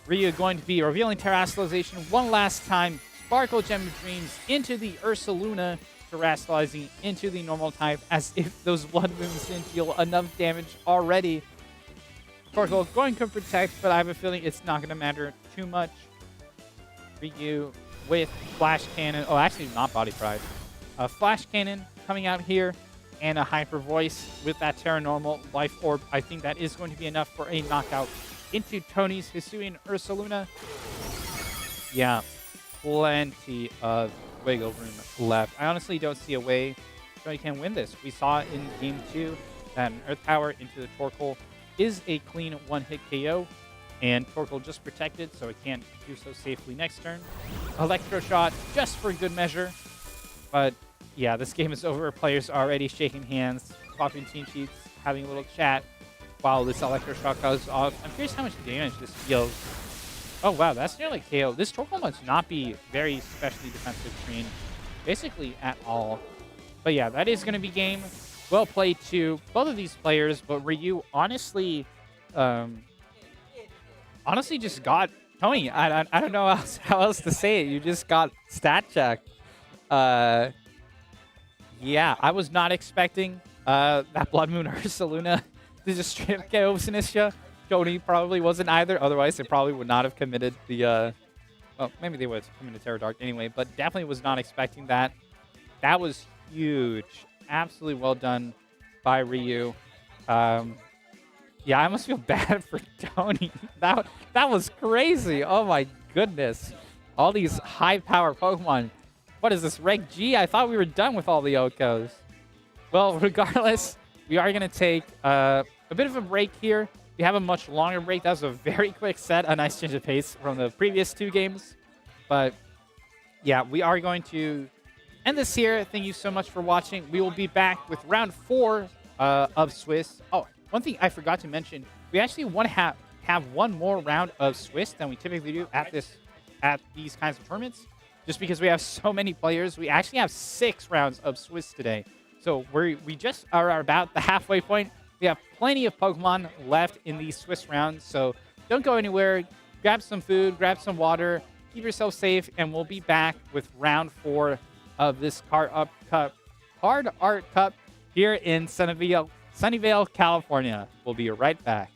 Ryu going to be revealing Terrestrialization one last time. Sparkle Gem of Dreams into the Ursaluna, Terrestrializing into the normal type, as if those Blood Moons didn't deal enough damage already. Torkoal going to Protect, but I have a feeling it's not going to matter too much. Ryu with Flash Cannon. Oh, actually not Body Pride. Flash Cannon coming out here, and a Hyper Voice with that Terra Normal Life Orb. I think that is going to be enough for a knockout into Tony's Hisuian Ursaluna. Yeah, plenty of wiggle room left. I honestly don't see a way Showy can win this. We saw in game 2 that an Earth Power into the Torkoal is a clean one-hit KO, and Torkoal just protected, so it can't do so safely next turn. Electro Shot just for good measure, but yeah, this game is over. Players are already shaking hands, swapping team sheets, having a little chat while this Electro Shot goes off. I'm curious how much damage this deals. Oh wow, that's nearly KO. This Torkoal must not be very specially defensive trained, basically at all. But yeah, that is going to be game. Well played to both of these players, but Ryu honestly just got Tony. I don't know how else to say it. You just got stat checked. Yeah, I was not expecting that Blood Moon Ursaluna to just straight up KO Sinistra. Tony probably wasn't either. Otherwise, they probably would not have committed the... well, maybe they would have committed Terror Dark anyway, but definitely was not expecting that. That was huge. Absolutely well done by Ryu. Yeah, I almost feel bad for Tony. That was crazy. Oh my goodness. All these high-power Pokemon. What is this, Reg G? I thought we were done with all the Okos. Well, regardless, we are going to take a bit of a break here. We have a much longer break. That was a very quick set, a nice change of pace from the previous 2 games. But yeah, we are going to end this here. Thank you so much for watching. We will be back with round 4 of Swiss. Oh, one thing I forgot to mention, we actually want to have one more round of Swiss than we typically do at these kinds of tournaments. Just because we have so many players, we actually have 6 rounds of Swiss today. So we just are about the halfway point. We have plenty of Pokemon left in these Swiss rounds, so don't go anywhere. Grab some food, grab some water, keep yourself safe, and we'll be back with round 4 of this CardArt Cup here in Sunnyvale, California. We'll be right back.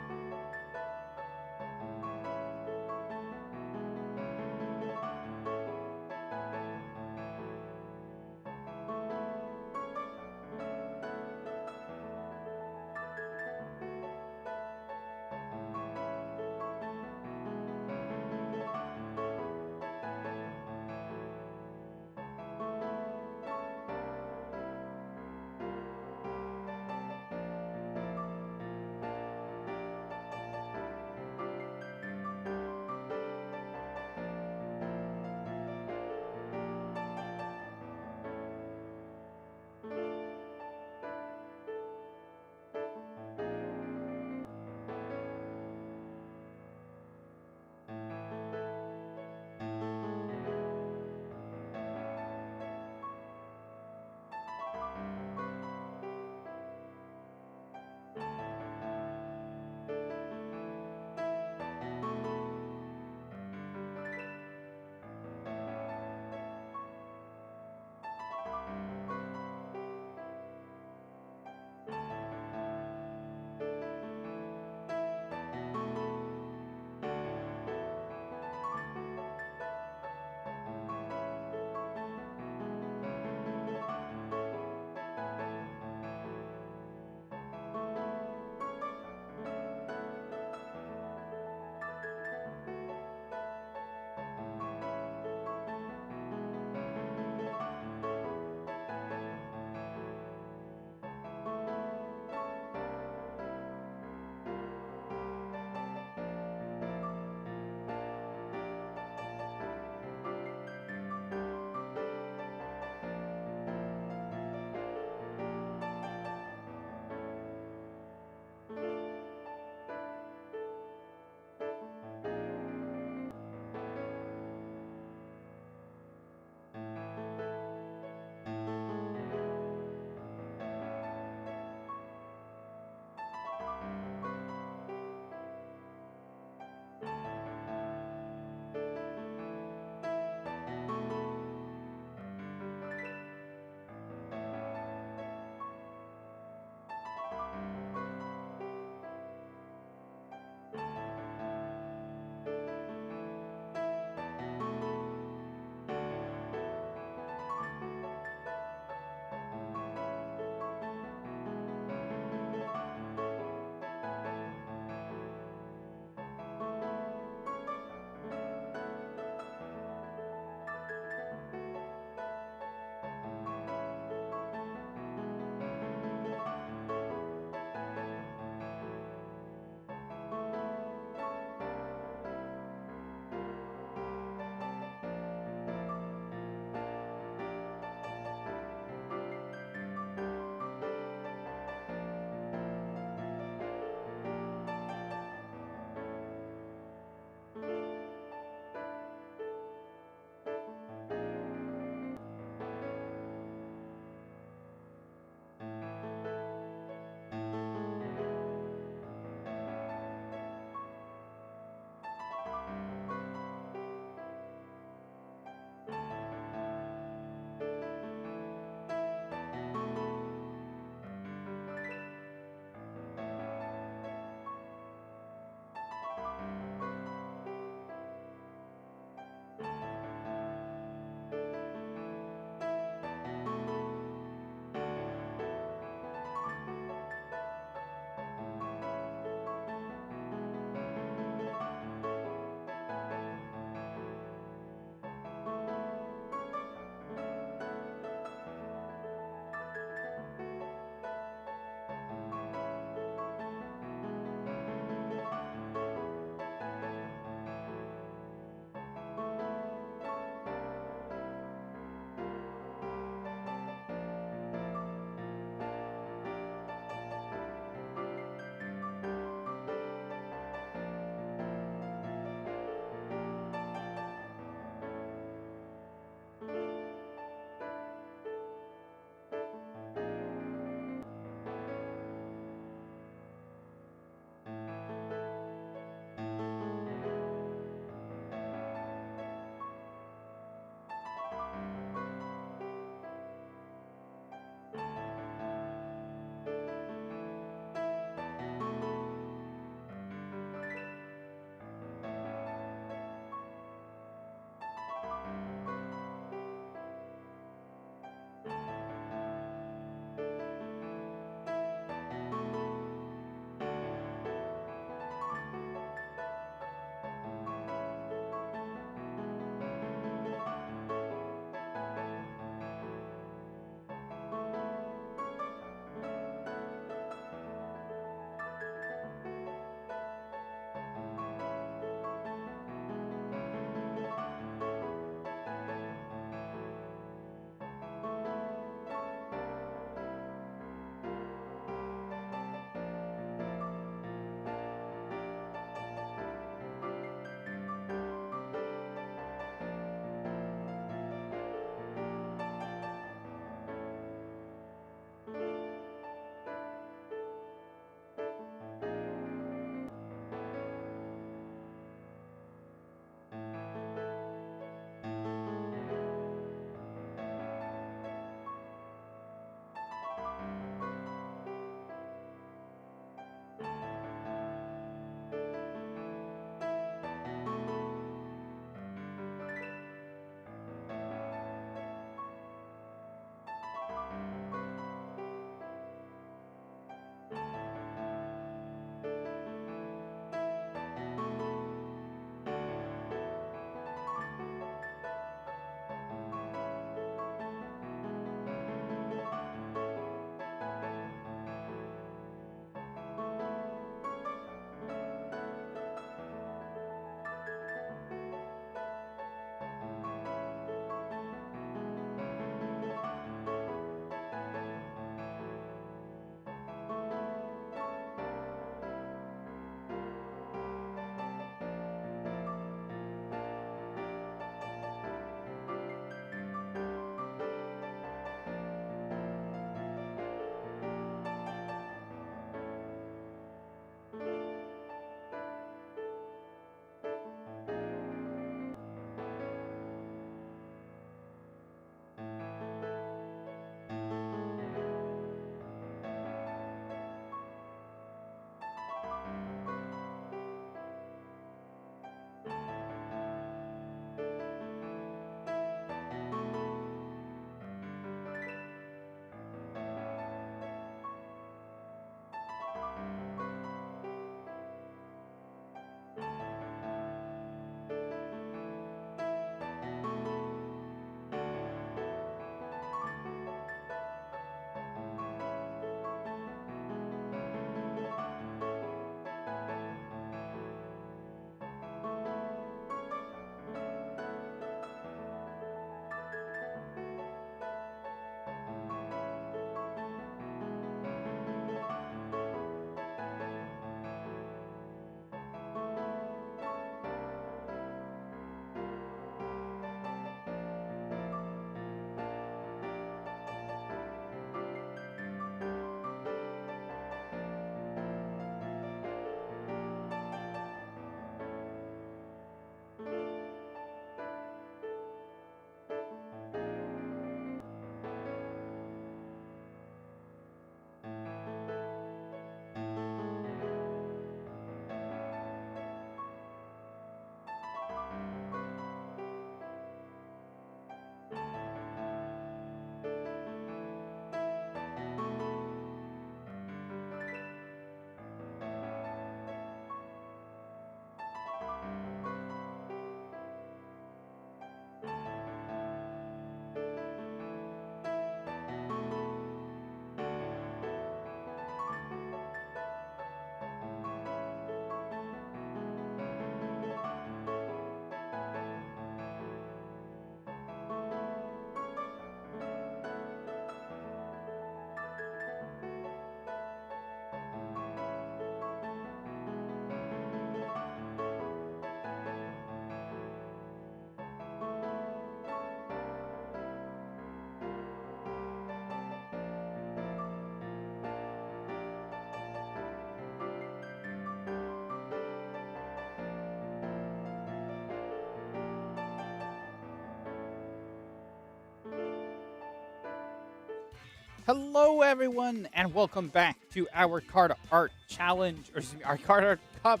Hello, everyone, and welcome back to our Card Art Challenge, or excuse me, our Card Art Cup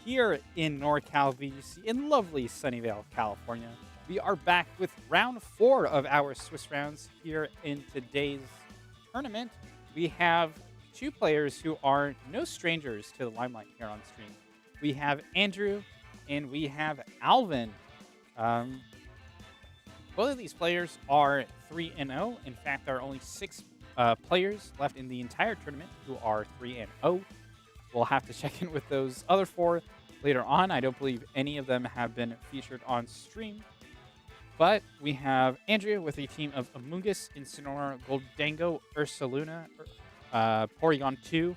here in NorCal VC in lovely Sunnyvale, California. We are back with round 4 of our Swiss rounds here in today's tournament. We have two players who are no strangers to the limelight here on stream. We have Andrew and we have Alvin. Both of these players are 3-0. In fact, there are only 6 players left in the entire tournament who are 3-0. We'll have to check in with those other 4 later on. I don't believe any of them have been featured on stream. But we have Andrea with a team of Amoongus, Incineroar, Goldango, Ursaluna, Porygon 2,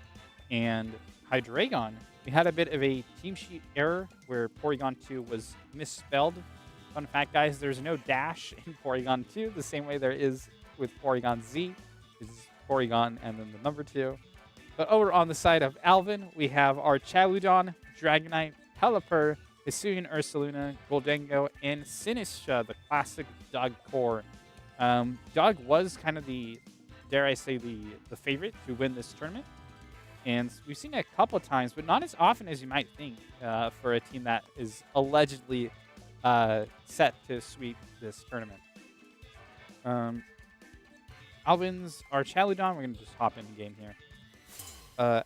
and Hydreigon. We had a bit of a team sheet error where Porygon 2 was misspelled. Fun fact, guys, there's no dash in Porygon 2, the same way there is with Porygon Z. Is Porygon and then the number 2. But over on the side of Alvin, we have our Chaludon, Dragonite, Pelipper, Hisuian Ursaluna, Goldango, and Sinistra, the classic Doug core. Doug was kind of the, dare I say, the favorite to win this tournament. And we've seen it a couple of times, but not as often as you might think for a team that is allegedly set to sweep this tournament. Alvin's Archaludon, we're going to just hop in the game here.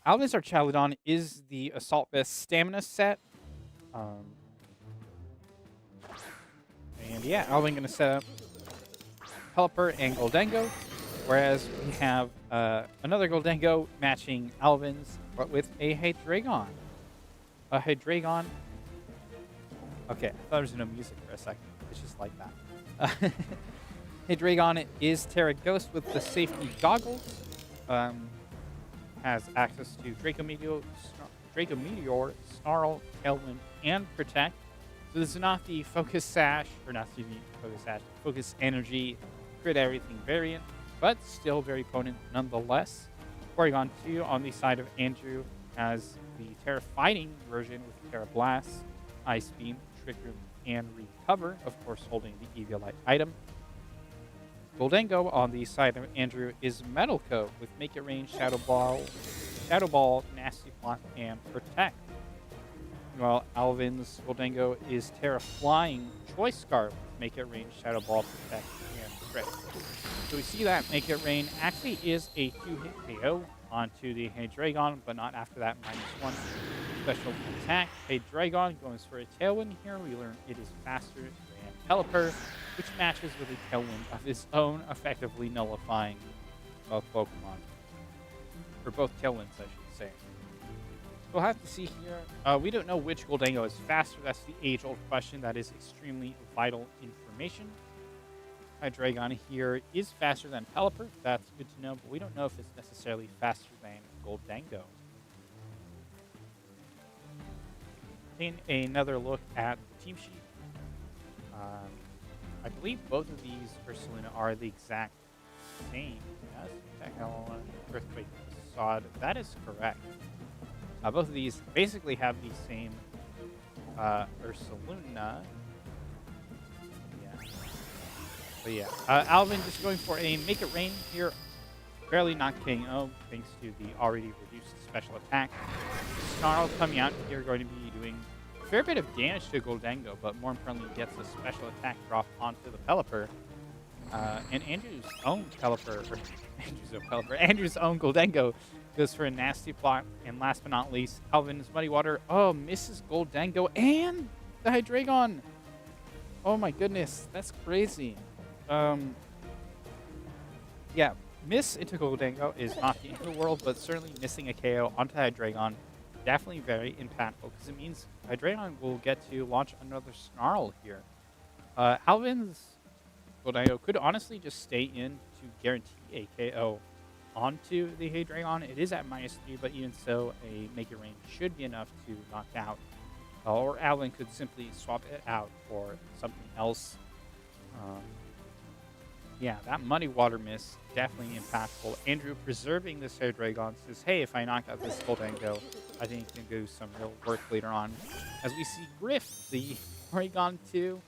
Alvin's Archaludon is the Assault Vest Stamina set. And yeah, Alvin going to set up Pelipper and Goldango, whereas we have another Goldango matching Alvin's, but with a Hydreigon. A Hydreigon. Okay, I thought there was no music for a second. It's just like that. Hydreigon is Terra Ghost with the safety goggles. Has access to Draco Meteor, Snarl, Tailwind, and Protect. So this is not the Focus Sash, or not excuse me, Focus Sash, Focus Energy, Crit Everything variant, but still very potent nonetheless. Porygon 2 on the side of Andrew has the Terra Fighting version with Terra Blast, Ice Beam, Trick Room, and Recover, of course holding the Eviolite item. Goldango on the side of Andrew is Metal Coat with Make It Rain, Shadow Ball, Nasty Plot, and Protect. While Alvin's Goldango is Terra Flying, Choice Scarf with Make It Rain, Shadow Ball, Protect, and Crit. So we see that Make It Rain actually is a 2-hit KO onto the Hydreigon, but not after that -1 special attack. Hydreigon goes for a Tailwind here. We learn it is faster than Pelipper, which matches with a Tailwind of its own, effectively nullifying both Pokemon. Or both Tailwinds, I should say. We'll have to see here. We don't know which Goldango is faster. That's the age-old question. That is extremely vital information. Hydreigon here is faster than Pelipper. That's good to know, but we don't know if it's necessarily faster than Goldango. Taking another look at the team sheet. I believe both of these Ursaluna are the exact same. Yes, what the hell? Earthquake Sod. That is correct. Both of these basically have the same Ursaluna. Yeah. But yeah, Alvin just going for a Make It Rain here. Barely not KO thanks to the already reduced special attack. Snarl coming out here going to be doing a fair bit of damage to Goldango, but more importantly gets a special attack drop onto the Pelipper. And Andrew's own Pelipper, Andrew's own Goldango goes for a Nasty Plot. And last but not least, Alvin's Muddy Water. Oh, misses Goldango and the Hydreigon. Oh my goodness, that's crazy. Yeah, miss into Goldango is not the end of the world, but certainly missing a KO onto Hydreigon, definitely very impactful, because it means Hydreigon will get to launch another Snarl here. Alvin's Goldango could honestly just stay in to guarantee a KO onto the Hydreigon. It is at -3, but even so, a Make It Rain should be enough to knock out. Or Alvin could simply swap it out for something else. Yeah, that Muddy Water miss, definitely impactful. Andrew preserving this Hydreigon says, hey, if I knock out this Goldango, I think it can do some real work later on. As we see Griff, the Porygon 2,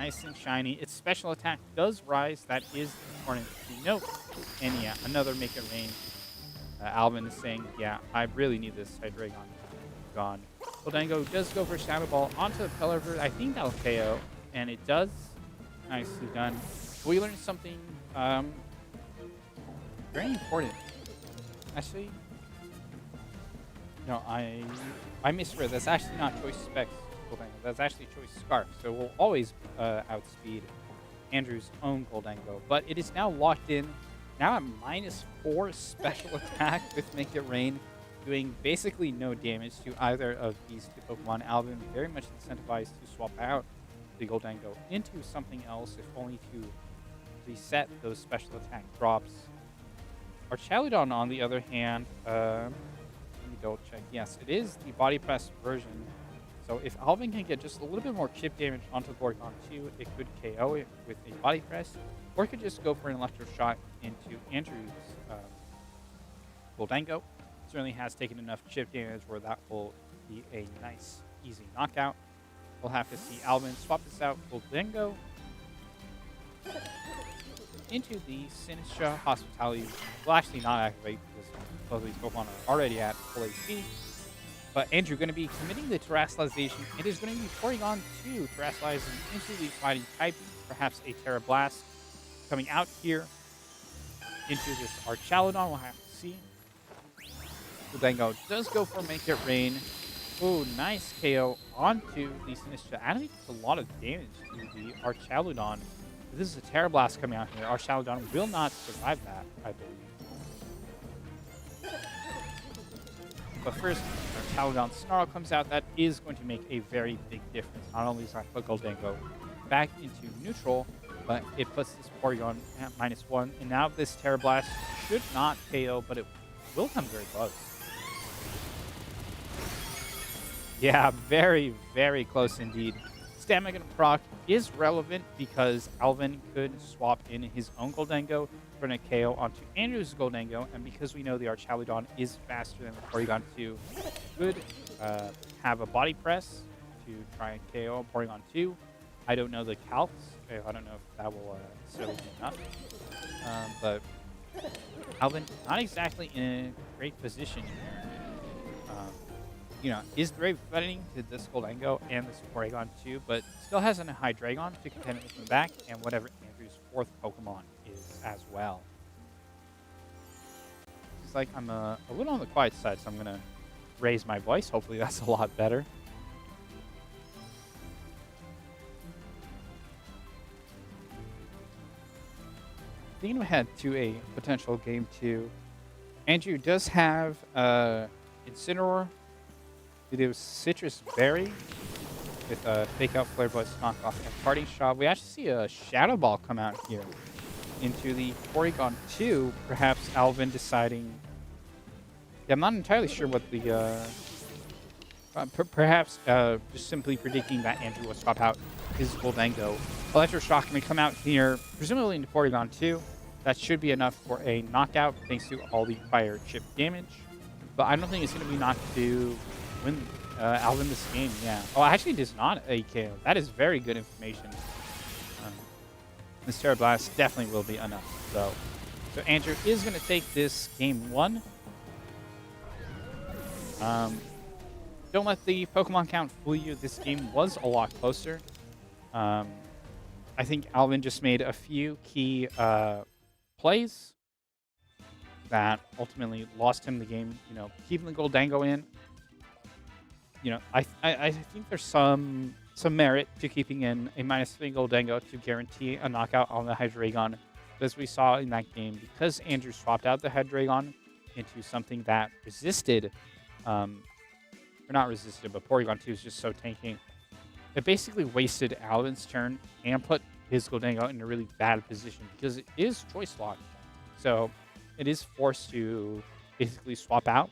nice and shiny. Its special attack does rise. That is important to note. And yeah, another Make It Rain. Alvin is saying, yeah, I really need this Hydreigon gone. Goldango does go for Shadow Ball onto the Pelipper. I think that'll KO. And it does. Nicely done. We learned something very important. Actually, no, I misread. That's actually not Choice Specs Goldango. That's actually Choice Scarf. So we'll always outspeed Andrew's own Goldango. But it is now locked in. Now at -4 special attack with Make It Rain, doing basically no damage to either of these two Pokemon. Alvin very much incentivized to swap out the Goldango into something else, if only to reset those special attack drops. Our Chaludon, on the other hand, let me double check. Yes, it is the Body Press version. So if Alvin can get just a little bit more chip damage onto the Porygon 2, it could KO it with a Body Press, or it could just go for an Electro Shot into Andrew's Goldango. Certainly has taken enough chip damage where that will be a nice, easy knockout. We'll have to see Alvin swap this out. Goldango into the Sinistra Hospitality. Will actually not activate because both of these Pokemon are already at full HP. But Andrew going to be committing the Terastallization. It is going to be Porygon 2 Terastallizing into the fighting type. Perhaps a Terra Blast coming out here into this Archaludon. We'll have to see. Goldango does go for Make It Rain. Ooh, nice KO onto the Sinistra. Actually, a lot of damage to the Archaludon. This is a Terra Blast coming out here. Archaludon will not survive that, I believe. But first, Archaludon Snarl comes out. That is going to make a very big difference. Not only does that put Goldango back into neutral, but it puts this Porygon at -1. And now this Terra Blast should not KO, but it will come very close. Yeah, very, very close indeed. Stamina proc is relevant because Alvin could swap in his own Goldango for an KO onto Andrew's Goldango, and because we know the Archaludon is faster than the Porygon 2, could have a Body Press to try and KO Porygon 2. I don't know the calcs. I don't know if that will necessarily be enough. But Alvin, not exactly in a great position here. Is brave threatening to this Goldango and this Porygon 2, but still has a Hydreigon to contend with him back, and whatever Andrew's 4th Pokemon is as well. It's like I'm a little on the quiet side, so I'm going to raise my voice. Hopefully that's a lot better. Thinking ahead to a potential Game 2, Andrew does have Incineroar. We do Citrus Berry with a Fake Out Flare Blitz knockoff and Parting Shot. We actually see a Shadow Ball come out here into the Porygon 2. Perhaps Alvin deciding... Yeah, I'm not entirely sure what the... perhaps just simply predicting that Andrew will swap out his Goldango. Electroshock may come out here, presumably into Porygon 2. That should be enough for a knockout, thanks to all the fire chip damage. But I don't think it's going to be enough to win Alvin this game, yeah. Oh, actually, it is not a KO. That is very good information. This Terra Blast definitely will be enough. So Andrew is going to take this game 1. Don't let the Pokemon count fool you. This game was a lot closer. I think Alvin just made a few key plays that ultimately lost him the game. Keeping the Goldango in. I think there's some merit to keeping in a -3 Goldango to guarantee a knockout on the Hydreigon. As we saw in that game, because Andrew swapped out the Hydreigon into something that resisted, or not resisted, but Porygon 2 is just so tanking. It basically wasted Alvin's turn and put his Goldango in a really bad position because it is choice locked. So it is forced to basically swap out.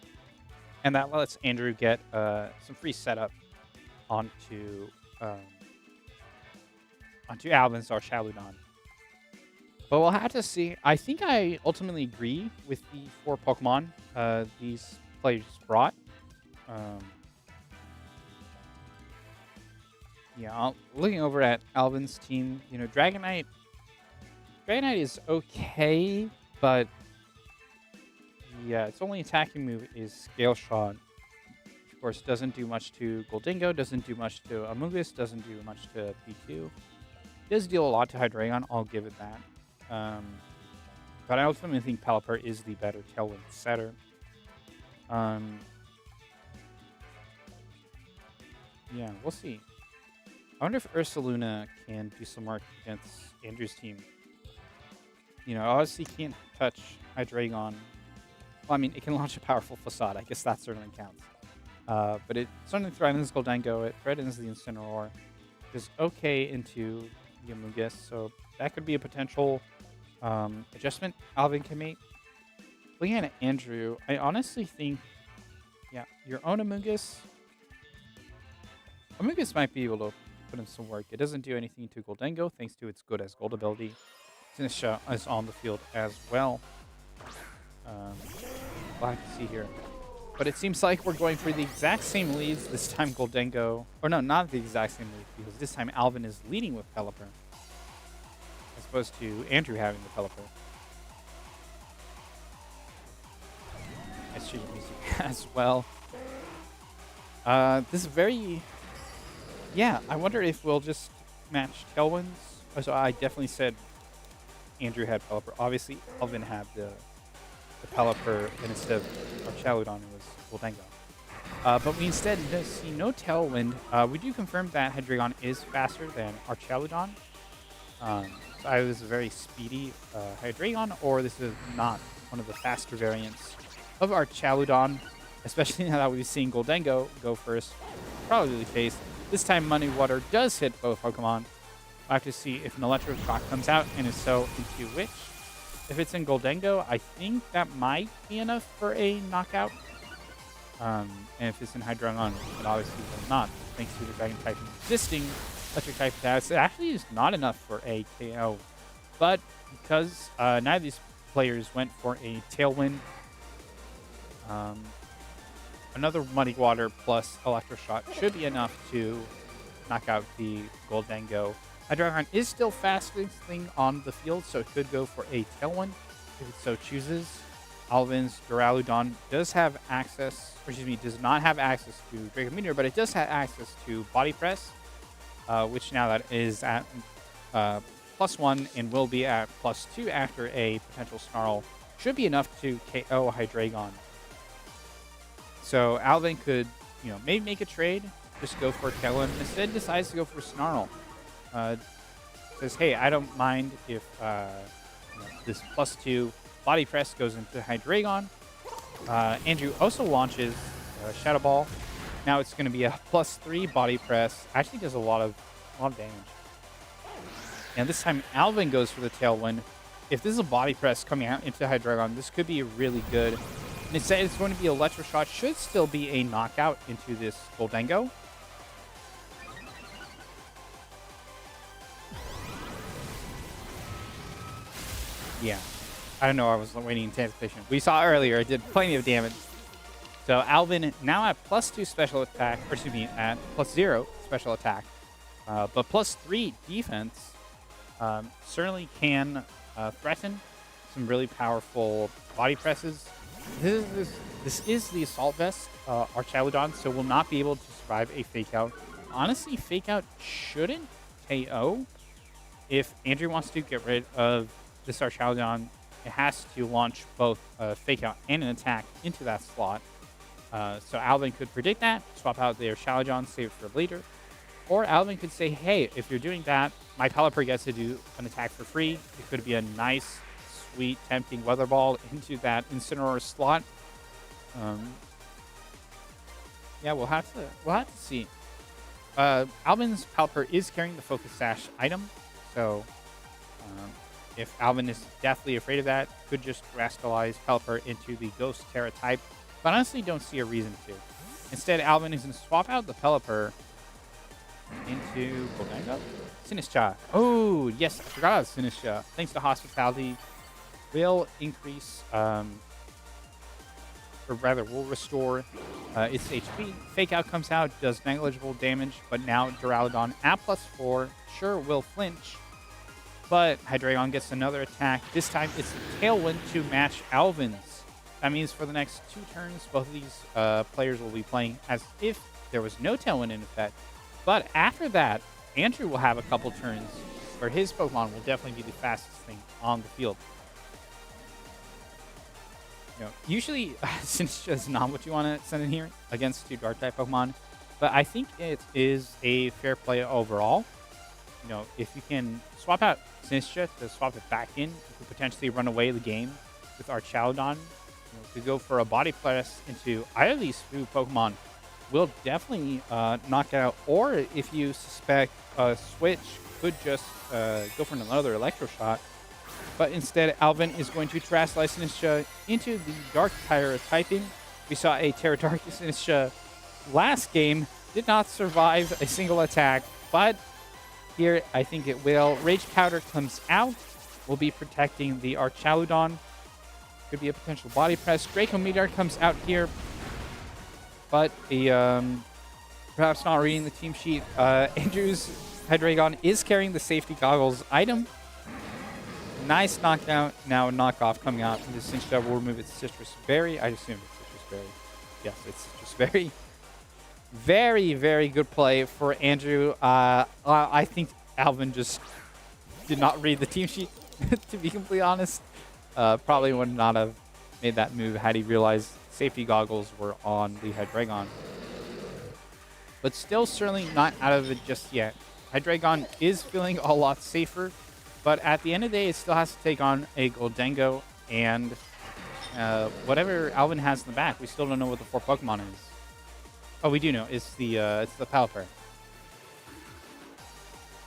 And that lets Andrew get some free setup onto Alvin's Archaludon. But we'll have to see. I think I ultimately agree with the 4 Pokemon these players brought. Yeah, looking over at Alvin's team, you know, Dragonite is okay, but yeah, its only attacking move is Scale Shot. Of course, doesn't do much to Goldingo, doesn't do much to Amoonguss, doesn't do much to P2. Does deal a lot to Hydreigon, I'll give it that. But I ultimately think Pelipper is the better Tailwind setter. Yeah, we'll see. I wonder if Ursaluna can do some work against Andrew's team. You know, obviously can't touch Hydreigon. Well, I mean, it can launch a powerful Facade. I guess that certainly counts. But it certainly threatens Goldengo. It threatens the Incineroar. Is okay into the Amoonguss. So that could be a potential adjustment Alvin can make. Looking at Andrew, I honestly think, yeah, your own Amoonguss might be able to put in some work. It doesn't do anything to Goldengo, thanks to its good as gold ability. Sinisha is on the field as well. We'll have to see here. But it seems like we're going for the exact same leads. This time Goldengo, or no, not the exact same lead, because this time Alvin is leading with Pelipper, as opposed to Andrew having the Pelipper. SG music as well. This is very... Yeah, I wonder if we'll just match Tailwinds. Oh, so I definitely said Andrew had Pelipper. Obviously, Alvin had the Pelipper, and instead of our Chaludon, it was Goldengo. But we instead see no Tailwind. We do confirm that Hydreigon is faster than our Chaludon. So either this is a very speedy Hydreigon, or this is not one of the faster variants of our Chaludon, especially now that we've seen Goldengo go first. Probably the case. This time Muddy Water does hit both Pokemon. I'll have to see if an Electro Shock comes out, and if so, into which. If it's in Goldengo, I think that might be enough for a knockout. And if it's in Hydreigon, it obviously will not, thanks to the Dragon type existing Electric type attacks. It actually is not enough for a KO. But because neither of these players went for a Tailwind, another Muddy Water plus Electroshock should be enough to knock out the Goldengo. Hydreigon is still fastest thing on the field, so it could go for a Tailwind if it so chooses. Alvin's Duraludon does have access, or excuse me, does not have access to Draco Meteor, but it does have access to Body Press, which now that is at +1 and will be at +2 after a potential Snarl. Should be enough to KO Hydreigon. So Alvin could, you know, maybe make a trade, just go for Tailwind. Instead, decides to go for Snarl. Says, hey, I don't mind if you know, this +2 Body Press goes into Hydreigon. Andrew also launches Shadow Ball. Now it's going to be a +3 Body Press. Actually does a lot of damage. And this time Alvin goes for the Tailwind. If this is a Body Press coming out into Hydreigon, this could be really good. And instead, it's going to be Electroshot. Should still be a knockout into this Goldengo. Yeah. I don't know. I was waiting in anticipation. We saw earlier, it did plenty of damage. So Alvin now at +2 special attack, or excuse me, at +0 special attack, but +3 defense. Certainly can threaten some really powerful body presses. This is the Assault Vest, our Chaludon, so will not be able to survive a Fake Out. Honestly, Fake Out shouldn't KO. If Andrew wants to get rid of this Chaludon, it has to launch both a Fake Out and an attack into that slot. So Alvin could predict that, swap out their Chaludon, save it for later. Or Alvin could say, hey, if you're doing that, my Pelipper gets to do an attack for free. It could be a nice, sweet, tempting Weather Ball into that Incineroar slot. Yeah, we'll have to see. Alvin's Pelipper is carrying the Focus Sash item, so if Alvin is deathly afraid of that, could just Rascalize Pelipper into the Ghost Terra type, but honestly don't see a reason to. Instead, Alvin is going to swap out the Pelipper into Goldengo? Sinischa. Oh, yes, I forgot about Sinischa. Thanks to Hospitality, will increase or rather, will restore its HP. Fake Out comes out, does negligible damage, but now Duraludon at +4 sure will flinch. But Hydreigon gets another attack. This time it's a Tailwind to match Alvin's. That means for the next 2 turns, both of these players will be playing as if there was no Tailwind in effect. But after that, Andrew will have a couple turns where his Pokemon will definitely be the fastest thing on the field. Usually, Sinistcha is not what you want to send in here against 2 Dark-type Pokemon, but I think it is a fair play overall. If you can swap out Sinistcha to swap it back in, you could potentially run away the game with our Chowdon. To go for a Body Press into either of these 2 Pokemon will definitely knock it out. Or if you suspect a switch, could just go for another Electro Shot. But instead, Alvin is going to Terrasilize Sinistcha into the Dark typing. We saw a Terra-Dark Sinistcha last game. Did not survive a single attack, but here I think it will. Rage Powder comes out. Will be protecting the Archaludon. Could be a potential Body Press. Draco Meteor comes out here, but the perhaps not reading the team sheet. Andrew's Hydreigon is carrying the Safety Goggles item. Nice knockout. Now a knockoff coming out. The Sinistcha will remove its Citrus Berry. I assume it's Citrus Berry. Yes, it's Citrus Berry. Very, very good play for Andrew. I think Alvin just did not read the team sheet, to be completely honest. Probably would not have made that move had he realized Safety Goggles were on the Hydreigon. But still certainly not out of it just yet. Hydreigon is feeling a lot safer, but at the end of the day, it still has to take on a Goldengo, and whatever Alvin has in the back, we still don't know what the 4 Pokemon is. Oh, we do know. It's the Palpar.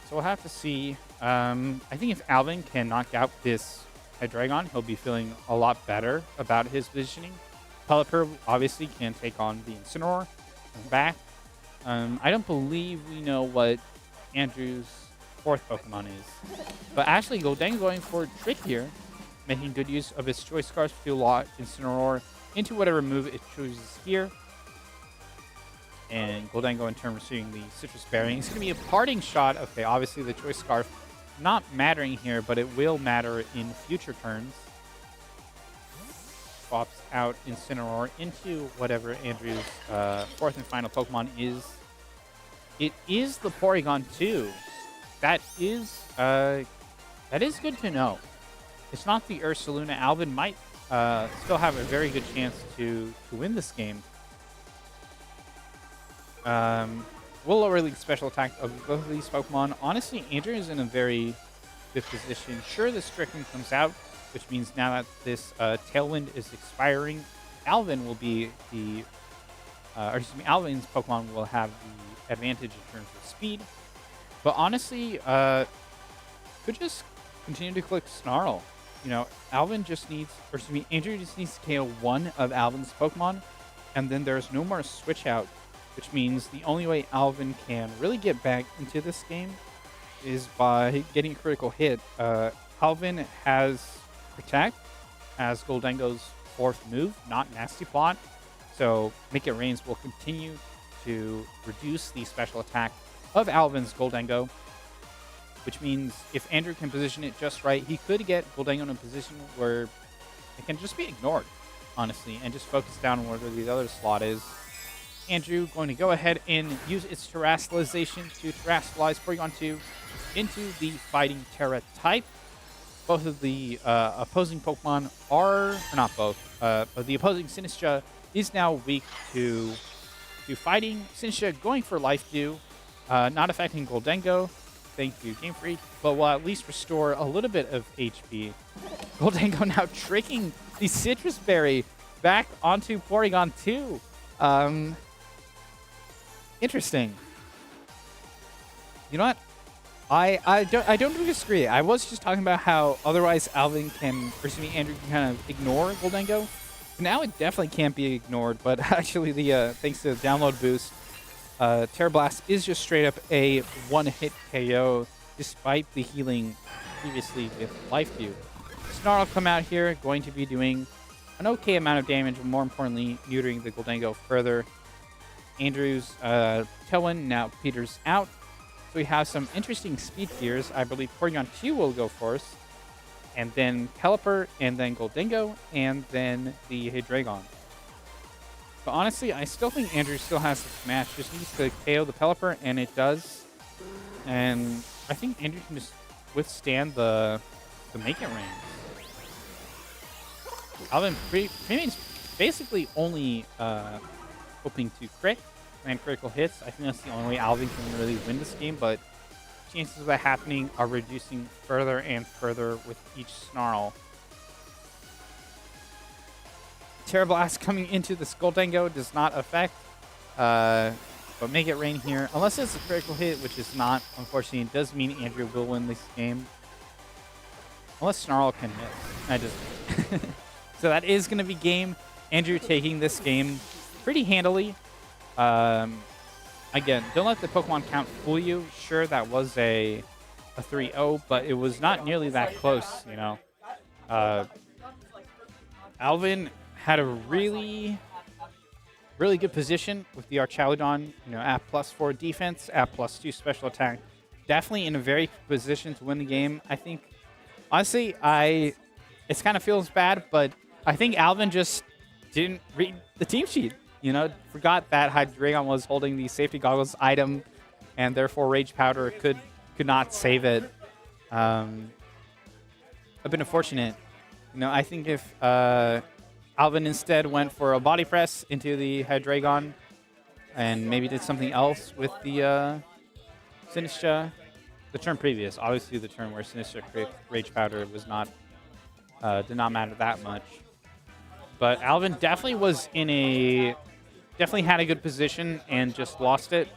So we'll have to see. I think if Alvin can knock out this Hydreigon, he'll be feeling a lot better about his positioning. Pelipper obviously can take on the Incineroar back. I don't believe we know what Andrew's 4th Pokemon is. But actually, Goldengo going for Trick here, making good use of its Choice Scarf to lock Incineroar into whatever move it chooses here. And Goldengo in turn receiving the Citrus Berry. It's going to be a parting shot. Okay, obviously the Choice Scarf not mattering here, but it will matter in future turns. Swaps out Incineroar into whatever Andrew's 4th and final Pokemon is. It is the Porygon 2. That is good to know. It's not the Ursaluna. Alvin might still have a very good chance to win this game. Will lower the special attack of both of these Pokemon. Honestly, Andrew is in a very good position. Sure, the Stricken comes out, which means now that this Tailwind is expiring, Alvin will be the, Alvin's Pokemon will have the advantage in terms of speed. But honestly, could just continue to click Snarl. Alvin just needs, Andrew just needs to KO one of Alvin's Pokemon, and then there's no more switch out, which means the only way Alvin can really get back into this game is by getting a critical hit. Alvin has Protect as Goldengo's 4th move, not Nasty Plot. So Make It Rains will continue to reduce the special attack of Alvin's Goldengo, which means if Andrew can position it just right, he could get Goldengo in a position where it can just be ignored, honestly, and just focus down on whatever the other slot is. Andrew going to go ahead and use its Terrasilization to Terrasilize Porygon 2 into the Fighting Terra type. Both of the opposing Pokemon are, or not both, but the opposing Sinistcha is now weak to Fighting. Sinistcha going for Life Dew, not affecting Goldengo, thank you Game Freak, but will at least restore a little bit of HP. Goldengo now tricking the Citrus Berry back onto Porygon 2. Interesting. You know what? I don't disagree. I was just talking about how otherwise Alvin can, Andrew can kind of ignore Goldengo. Now it definitely can't be ignored, but actually the thanks to the download boost, Terra Blast is just straight up a one-hit KO despite the healing previously with Life Dew. Snarl come out here, going to be doing an okay amount of damage, but more importantly, neutering the Goldango further. Andrew's Tailwind now peters out. So we have some interesting speed tiers. I believe Porygon 2 will go first, and then Pelipper, and then Goldango, and then the Hydreigon. But honestly, I still think Andrew still has this match. Just needs to KO the Pelipper, and it does. And I think Andrew can just withstand the Make It Rain. Alvin is basically only hoping to crit, land critical hits. I think that's the only way Alvin can really win this game, but chances of that happening are reducing further and further with each snarl. Terra Blast coming into the Goldango does not affect, but Make It Rain here, unless it's a critical hit, which is not, unfortunately, it does mean Andrew will win this game. Unless Snarl can hit. I just... So that is going to be game. Andrew taking this game pretty handily. Again, don't let the Pokemon count fool you. Sure, that was a 3-0, but it was not nearly that close, you know. Alvin had a really good position with the Archaludon, you know, at +4 defense, at +2 special attack. Definitely in a very good position to win the game. I think, honestly, it kind of feels bad, but I think Alvin just didn't read the team sheet. You know, forgot that Hydreigon was holding the safety goggles item, and therefore Rage Powder could not save it. A bit unfortunate. You know, I think if Alvin instead went for a body press into the Hydreigon and maybe did something else with the Sinistcha, the turn previous, obviously the turn where Sinistcha Rage Powder was not did not matter that much. But Alvin definitely definitely had a good position and just lost it.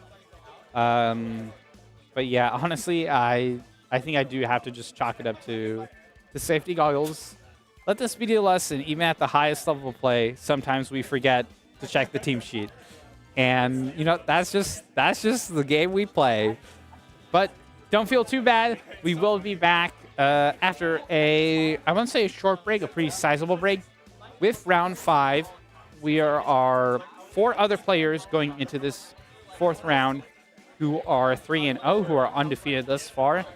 But yeah, honestly, I think I do have to just chalk it up to the safety goggles. Let this be a lesson. Even at the highest level of play, sometimes we forget to check the team sheet, and you know that's just the game we play. But don't feel too bad. We will be back after I wouldn't say a short break, a pretty sizable break. With round 5, we are 4 other players going into this 4th round who are 3-0, who are undefeated thus far.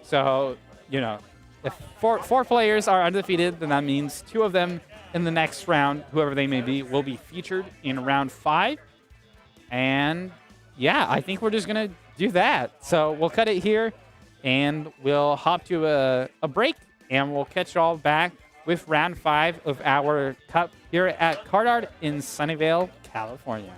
So, you know, if four players are undefeated, then that means 2 of them in the next round, whoever they may be, will be featured in round 5. And yeah, I think we're just going to do that. So we'll cut it here, and we'll hop to a break, and we'll catch you all back with round 5 of our cup here at CardArt in Sunnyvale, California.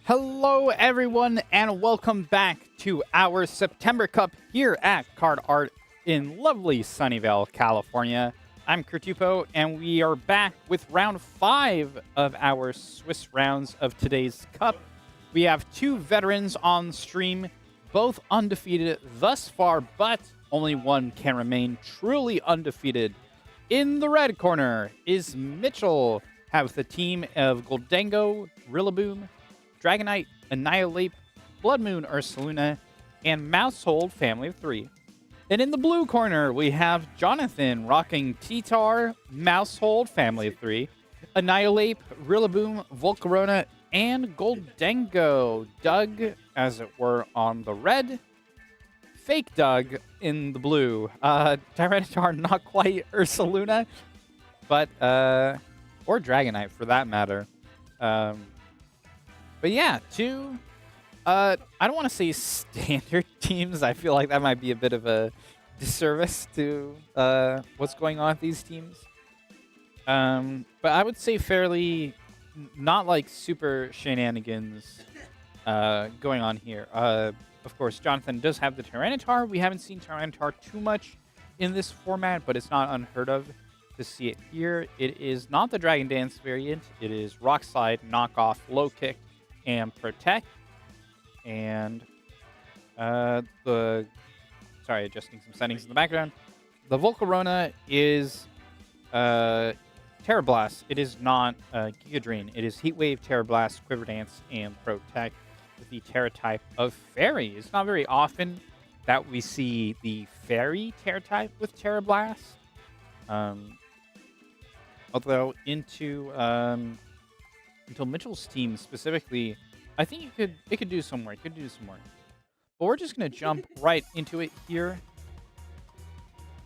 Hello, everyone, and welcome back to our September Cup here at CardArt in lovely Sunnyvale, California. I'm Kurtupo, and we are back with round 5 of our Swiss rounds of today's Cup. We have 2 veterans on stream, both undefeated thus far, but only one can remain truly undefeated. In the red corner is Mitchell, with the team of Goldango, Rillaboom, Dragonite, Annihilate, Blood Moon Ursaluna, and Mousehold Family of 3. And in the blue corner, we have Jonathan rocking T-Tar, Mousehold Family of 3, Annihilate, Rillaboom, Volcarona, and Goldango. Doug, as it were, on the red. Fake Doug in the blue. Tyranitar, not quite Ursaluna, but, or Dragonite for that matter. But yeah, 2, I don't want to say standard teams. I feel like that might be a bit of a disservice to what's going on with these teams. But I would say fairly, not like super shenanigans going on here. Of course, Jonathan does have the Tyranitar. We haven't seen Tyranitar too much in this format, but it's not unheard of to see it here. It is not the Dragon Dance variant. It is Rock Slide, Knockoff, Low Kick, and Protect. And sorry, adjusting some settings in the background. The Volcarona is Terra Blast. It is not Giga Drain. It is Heat Wave, Terra Blast, Quiver Dance, and Protect with the Terra type of Fairy. It's not very often that we see the Fairy Terra type with Terra Blast. Although into Mitchell's team specifically, I think it could do some work. But we're just gonna jump right into it here.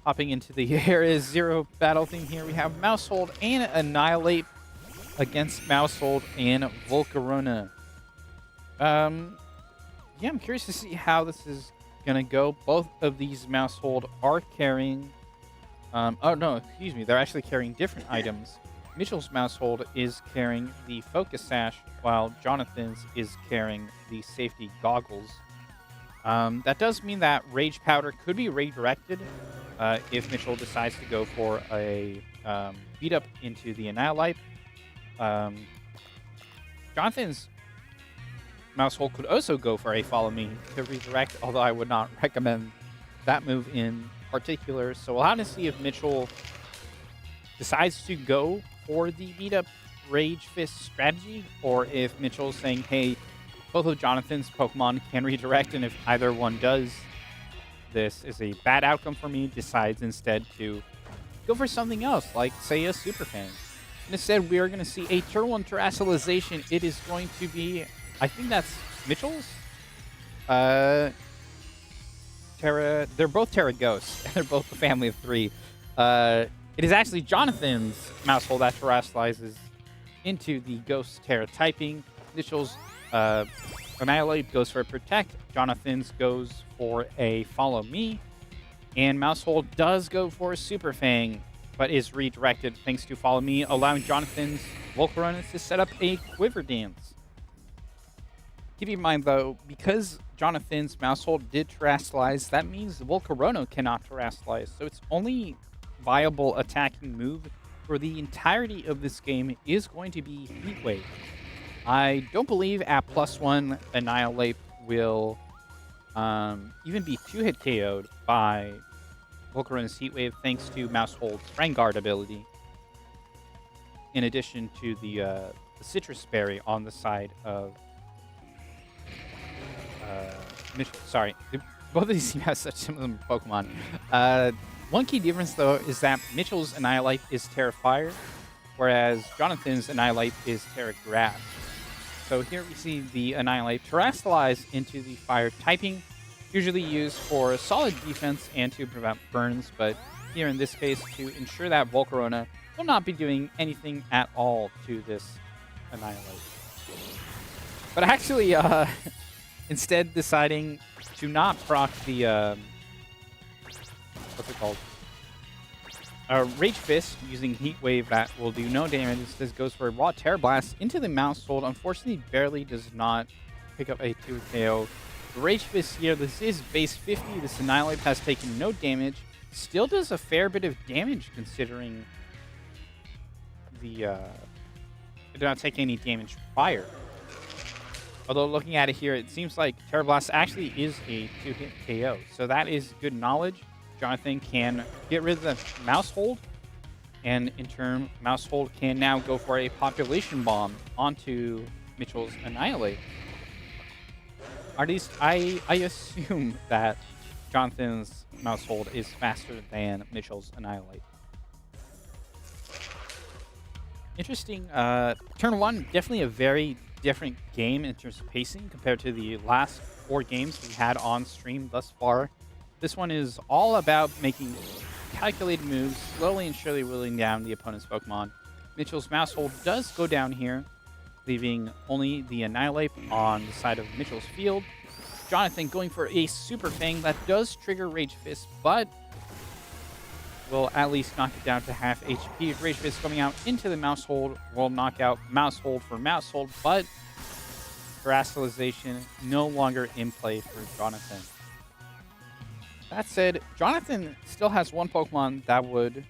Hopping into the Area Zero battle thing here, we have Mousehold and Annihilate against Mousehold and Volcarona. Yeah, I'm curious to see how this is gonna go. Both of these Mousehold are carrying. Oh no, excuse me. They're actually carrying different items. Mitchell's Mousehold is carrying the Focus Sash, while Jonathan's is carrying the Safety Goggles. That does mean that Rage Powder could be redirected if Mitchell decides to go for a beat up into the Annihilate. Jonathan's Mousehold could also go for a Follow Me to redirect, although I would not recommend that move in particular. So we'll have to see if Mitchell decides to go for the beat up Rage Fist strategy, or if Mitchell's saying, hey, both of Jonathan's Pokemon can redirect, and if either one does, this is a bad outcome for me, decides instead to go for something else, like, say, a Super Fan. And instead, we are going to see a Turn 1 Terrassalization. It is going to be, I think that's Mitchell's? They're both Terra Ghosts. They're both the family of 3. It is actually Jonathan's Mousehold that terrestrializes into the Ghost Terra typing. Mitchell's Annihilate goes for a Protect. Jonathan's goes for a Follow Me. And Mousehold does go for a Super Fang, but is redirected thanks to Follow Me, allowing Jonathan's Volcarona to set up a Quiver Dance. Keep in mind, though, because Jonathan's Mousehold did terrestrialize, that means the Volcarona cannot terrestrialize. So its only viable attacking move for the entirety of this game is going to be Heat Wave. I don't believe at +1 Annihilate will even be 2-hit KO'd by Volcarona's Heat Wave thanks to Mousehold's Friend Guard ability, in addition to the Citrus Berry on the side of Mitchell. Sorry, both of these teams have such similar Pokemon. One key difference, though, is that Mitchell's Annihilate is Terra Fire, whereas Jonathan's Annihilate is Terra Grass. So here we see the Annihilate terrestrialize into the Fire typing, usually used for solid defense and to prevent burns, but here in this case to ensure that Volcarona will not be doing anything at all to this Annihilate. But actually, instead deciding to not proc the what's it called? Rage Fist using Heat Wave that will do no damage. This goes for a Raw Terror Blast into the Mouse Hold. Unfortunately, barely does not pick up a 2 KO. The Rage Fist here, this is base 50. This Annihilate has taken no damage. Still does a fair bit of damage considering the it did not take any damage prior. Although looking at it here, it seems like Terror Blast actually is a 2-hit KO. So that is good knowledge. Jonathan can get rid of the Mouse Hold. And in turn, Mouse Hold can now go for a Population Bomb onto Mitchell's Annihilate. At least I assume that Jonathan's Mouse Hold is faster than Mitchell's Annihilate. Interesting. Turn 1, definitely a very different game in terms of pacing compared to the last 4 games we had on stream thus far. This one is all about making calculated moves, slowly and surely whittling down the opponent's Pokemon. Mitchell's Mouse Hold does go down here, leaving only the Annihilate on the side of Mitchell's field. Jonathan going for a Super Fang that does trigger Rage Fist, but will at least knock it down to half HP. Rage Fist coming out into the Mouse Hold will knock out Mouse Hold for Mouse Hold, but Terastallization no longer in play for Jonathan. That said, Jonathan still has one Pokemon that would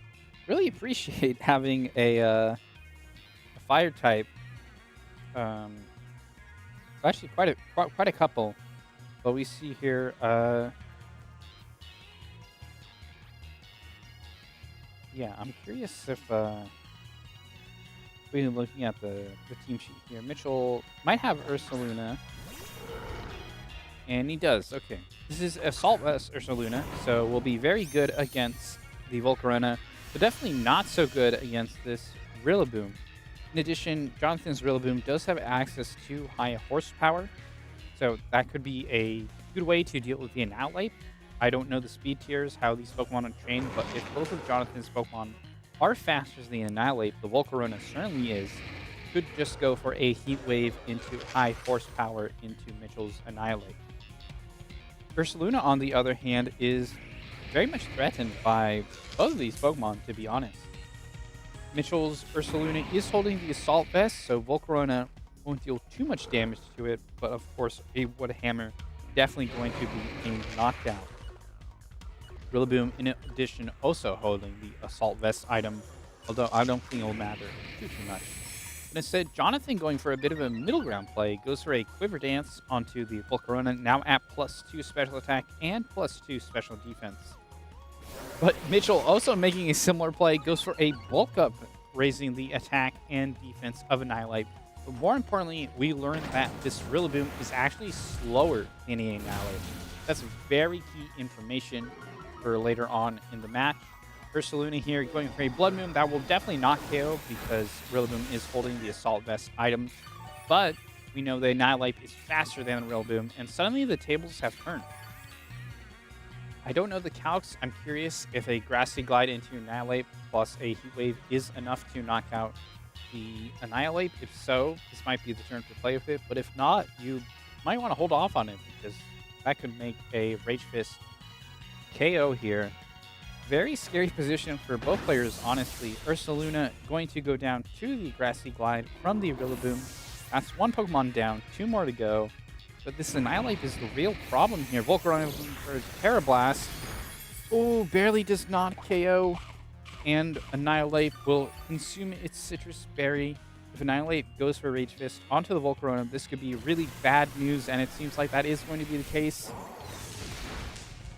really appreciate having a Fire type. Actually, quite a couple. But we see here. Yeah, I'm curious if we're looking at the team sheet here. Mitchell might have Ursaluna. And he does. Okay. This is Assault Vest Ursaluna, so will be very good against the Volcarona, but definitely not so good against this Rillaboom. In addition, Jonathan's Rillaboom does have access to high horsepower, so that could be a good way to deal with the Annihilate. I don't know the speed tiers, how these Pokemon are trained, but if both of Jonathan's Pokemon are faster than the Annihilate, the Volcarona certainly is. Could just go for a Heat Wave into high horsepower into Mitchell's Annihilate. Ursaluna, on the other hand, is very much threatened by both of these Pokemon, to be honest. Mitchell's Ursaluna is holding the Assault Vest, so Volcarona won't deal too much damage to it, but of course, a Wood Hammer definitely going to be a knockdown. Rillaboom, in addition, also holding the Assault Vest item, although I don't think it will matter too much. But instead, Jonathan, going for a bit of a middle ground play, goes for a Quiver Dance onto the Volcarona, now at +2 special attack and +2 special defense. But Mitchell, also making a similar play, goes for a Bulk Up, raising the attack and defense of Annihilate. But more importantly, we learned that this Rillaboom is actually slower than the Annihilate. That's very key information for later on in the match. Ursaluna here going for a Blood Moon. That will definitely not KO because Rillaboom is holding the Assault Vest items. But we know the Annihilate is faster than Rillaboom, and suddenly the tables have turned. I don't know the calcs. I'm curious if a Grassy Glide into Annihilate plus a Heat Wave is enough to knock out the Annihilate. If so, this might be the turn to play with it. But if not, you might want to hold off on it because that could make a Rage Fist KO here. Very scary position for both players, honestly. Ursaluna going to go down to the Grassy Glide from the Rillaboom. That's one Pokemon down, 2 more to go. But this Annihilate is the real problem here. Volcarona for Terra Blast. Oh, barely does not KO. And Annihilate will consume its Citrus Berry. If Annihilate goes for Rage Fist onto the Volcarona, this could be really bad news, and it seems like that is going to be the case.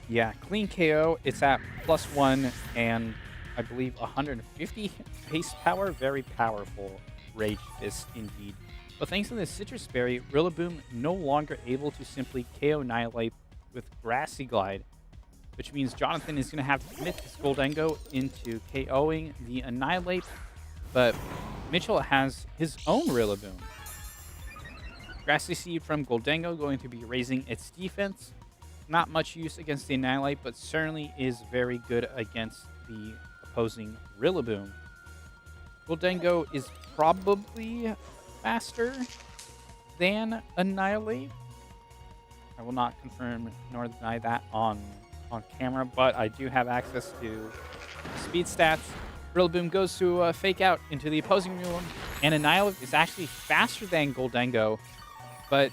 Yeah, clean KO. It's at +1 and I believe 150 base power. Very powerful Rage Fist indeed. But thanks to the Citrus Berry, Rillaboom no longer able to simply KO Annihilate with Grassy Glide, which means Jonathan is going to have to commit this Goldengo into KOing the Annihilate, but Mitchell has his own Rillaboom. Grassy Seed from Goldengo going to be raising its defense. Not much use against the Annihilate, but certainly is very good against the opposing Rillaboom. Goldengo is probably faster than Annihilate. I will not confirm nor deny that on camera, but I do have access to speed stats. Rillaboom goes to fake out into the opposing room, and Annihilate is actually faster than Goldengo, but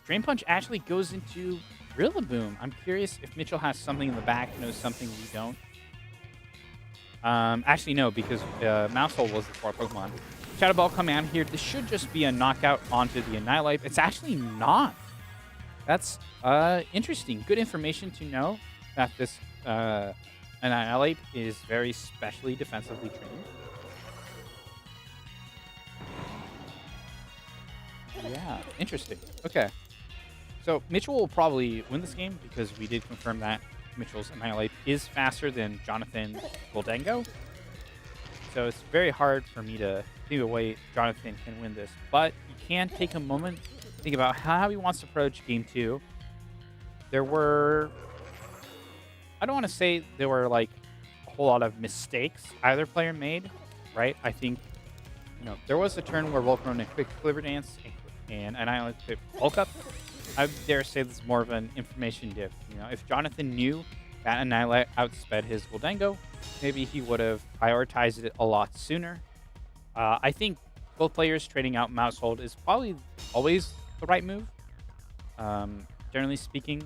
Drain Punch actually goes into Rillaboom. I'm curious if Mitchell has something in the back, knows something we don't. Actually, no, because Mousehole was the 4th Pokemon. Shadow Ball coming out here. This should just be a knockout onto the Annihilate. It's actually not. That's interesting. Good information to know that this Annihilate is very specially defensively trained. Yeah, interesting. Okay. So Mitchell will probably win this game because we did confirm that Mitchell's Annihilate is faster than Jonathan's Goldengo. So it's very hard for me to think of a way Jonathan can win this. But you can take a moment, think about how he wants to approach Game 2. There were... I don't want to say there were like a whole lot of mistakes either player made, right? I think, there was a turn where Volcarona quick Quiver Dance and Annihilate quick Bulk Up. I dare say this is more of an information diff. If Jonathan knew that Annihilate outsped his Goldengo, maybe he would have prioritized it a lot sooner. I think both players trading out Mouse Hold is probably always the right move, generally speaking.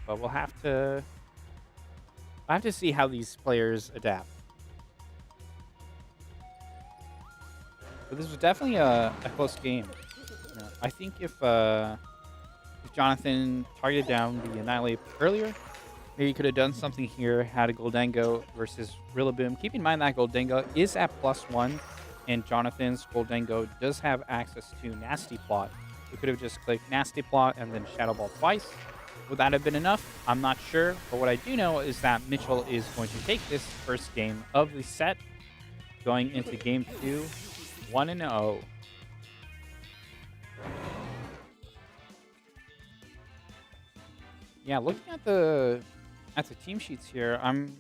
But we'll have to see how these players adapt. But this was definitely a close game. I think if Jonathan targeted down the Annihilate earlier, maybe he could have done something here, had a Goldengo versus Rillaboom. Keep in mind that Goldengo is at +1, and Jonathan's Goldengo does have access to Nasty Plot. We could have just clicked Nasty Plot and then Shadow Ball twice. Would that have been enough? I'm not sure. But what I do know is that Mitchell is going to take this first game of the set, going into Game 2, 1-0. Yeah, looking at the team sheets here, I'm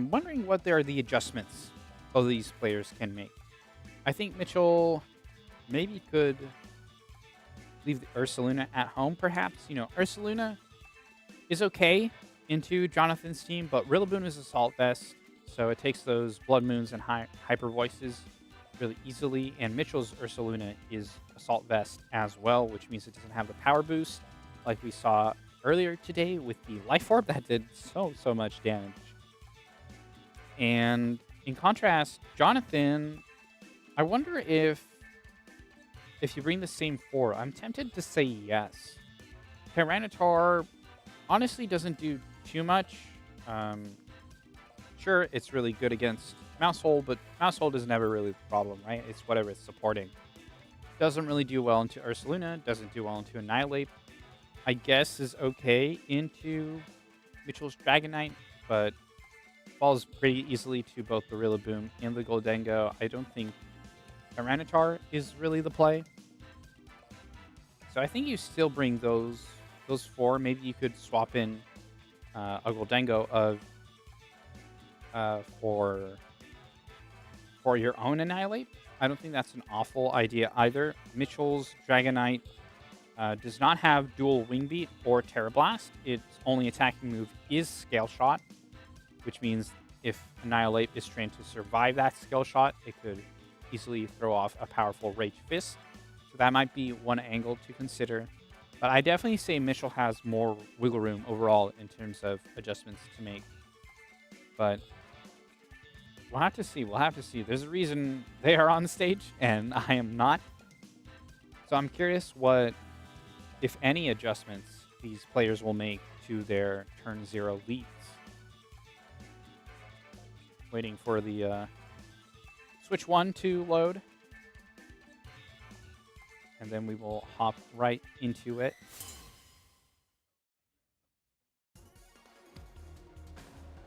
wondering what are the adjustments both of these players can make. I think Mitchell maybe could leave the Ursaluna at home, perhaps. Ursaluna is okay into Jonathan's team, but Rillaboom is Assault Vest, so it takes those Blood Moons and Hyper Voices really easily, and Mitchell's Ursaluna is Assault Vest as well, which means it doesn't have the power boost like we saw earlier today with the Life Orb that did so much damage. And in contrast, Jonathan, I wonder if you bring the same 4. I'm tempted to say yes. Tyranitar honestly doesn't do too much. Sure, it's really good against Mousehole, but Mousehole is never really the problem, right? It's whatever it's supporting. Doesn't really do well into Ursaluna, doesn't do well into Annihilate. I guess is okay into Mitchell's Dragonite, but falls pretty easily to both the Rillaboom and the Goldengo. I don't think Tyranitar is really the play. So I think you still bring those 4. Maybe you could swap in a Goldengo for your own Annihilate. I don't think that's an awful idea either. Mitchell's Dragonite does not have dual Wing Beat or Terra Blast. Its only attacking move is Scale Shot, which means if Annihilate is trained to survive that Scale Shot, it could easily throw off a powerful Rage Fist. So that might be one angle to consider. But I definitely say Mitchell has more wiggle room overall in terms of adjustments to make. But we'll have to see. We'll have to see. There's a reason they are on the stage, and I am not. So I'm curious what, if any, adjustments these players will make to their turn 0 leads. Waiting for the Switch 1 to load. And then we will hop right into it.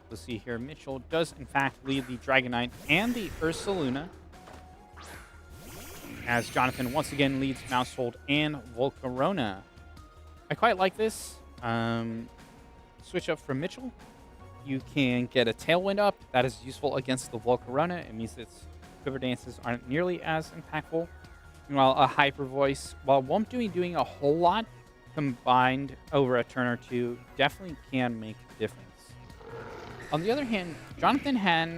We'll see here, Mitchell does in fact lead the Dragonite and the Ursaluna, as Jonathan once again leads Mousehold and Volcarona. I quite like this. Switch up from Mitchell. You can get a Tailwind up. That is useful against the Volcarona. It means its Quiver Dances aren't nearly as impactful. Meanwhile, a Hyper Voice, while won't be doing a whole lot, combined over a turn or two, definitely can make a difference. On the other hand, Jonathan had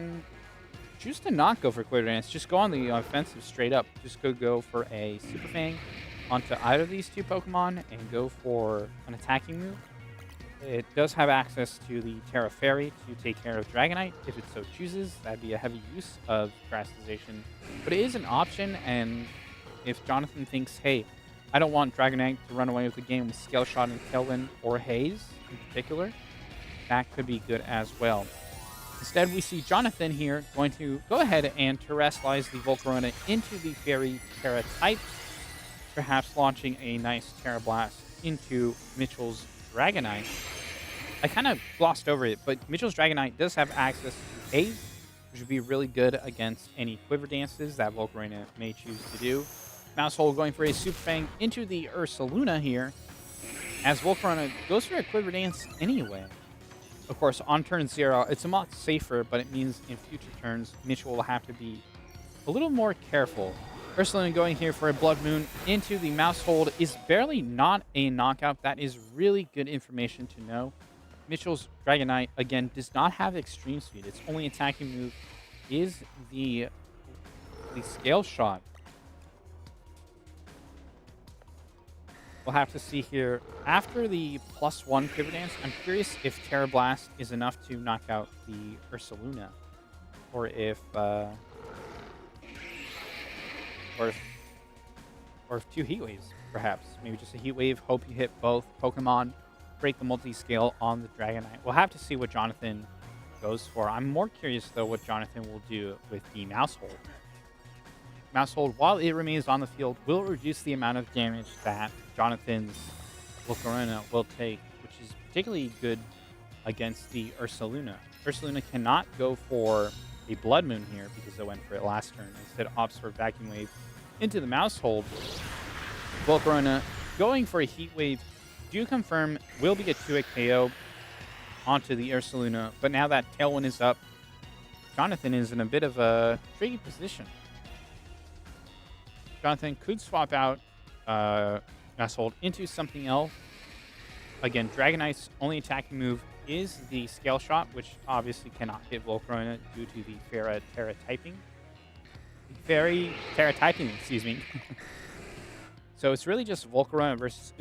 choose to not go for Quiver Dance. Just go on the offensive straight up. Just go for a Super Fang onto either of these two Pokemon and go for an attacking move. It does have access to the Terra Fairy to take care of Dragonite if it so chooses. That'd be a heavy use of Terastization. But it is an option, and if Jonathan thinks, hey, I don't want Dragonite to run away with the game with Scale Shot and Tailwind or Haze in particular, that could be good as well. Instead, we see Jonathan here going to go ahead and Terastallize the Volcarona into the Fairy Terra type, perhaps launching a nice Terra Blast into Mitchell's Dragonite. I kind of glossed over it, but Mitchell's Dragonite does have access to Haze, which would be really good against any Quiver Dances that Volcarona may choose to do. Mousehole going for a Super Fang into the Ursaluna here, as Volcarona goes for a Quiver Dance anyway. Of course, on turn 0, it's a lot safer, but it means in future turns, Mitchell will have to be a little more careful. Ursaluna going here for a Blood Moon into the Mousehole is barely not a knockout. That is really good information to know. Mitchell's Dragonite, again, does not have Extreme Speed. Its only attacking move is the Scale Shot. We'll have to see here. After the +1 Quiver Dance, I'm curious if Terra Blast is enough to knock out the Ursaluna. Or if two Heat Waves, perhaps. Maybe just a Heat Wave, hope you hit both Pokemon, break the multi-scale on the Dragonite. We'll have to see what Jonathan goes for. I'm more curious, though, what Jonathan will do with the Mousehole. Mousehole, while it remains on the field, will reduce the amount of damage that Jonathan's Volcarona will take, which is particularly good against the Ursaluna. Ursaluna cannot go for a Blood Moon here because it went for it last turn. Instead, opts for Vacuum Wave into the Mousehole. Volcarona going for a Heat Wave, do confirm, will be a 2-hit KO onto the Ursaluna. But now that Tailwind is up, Jonathan is in a bit of a tricky position. Jonathan could swap out Mousehole into something else. Again, Dragonite's only attacking move is the Scale Shot, which obviously cannot hit Volcarona due to the Terra typing. Excuse me. So it's really just Volcarona versus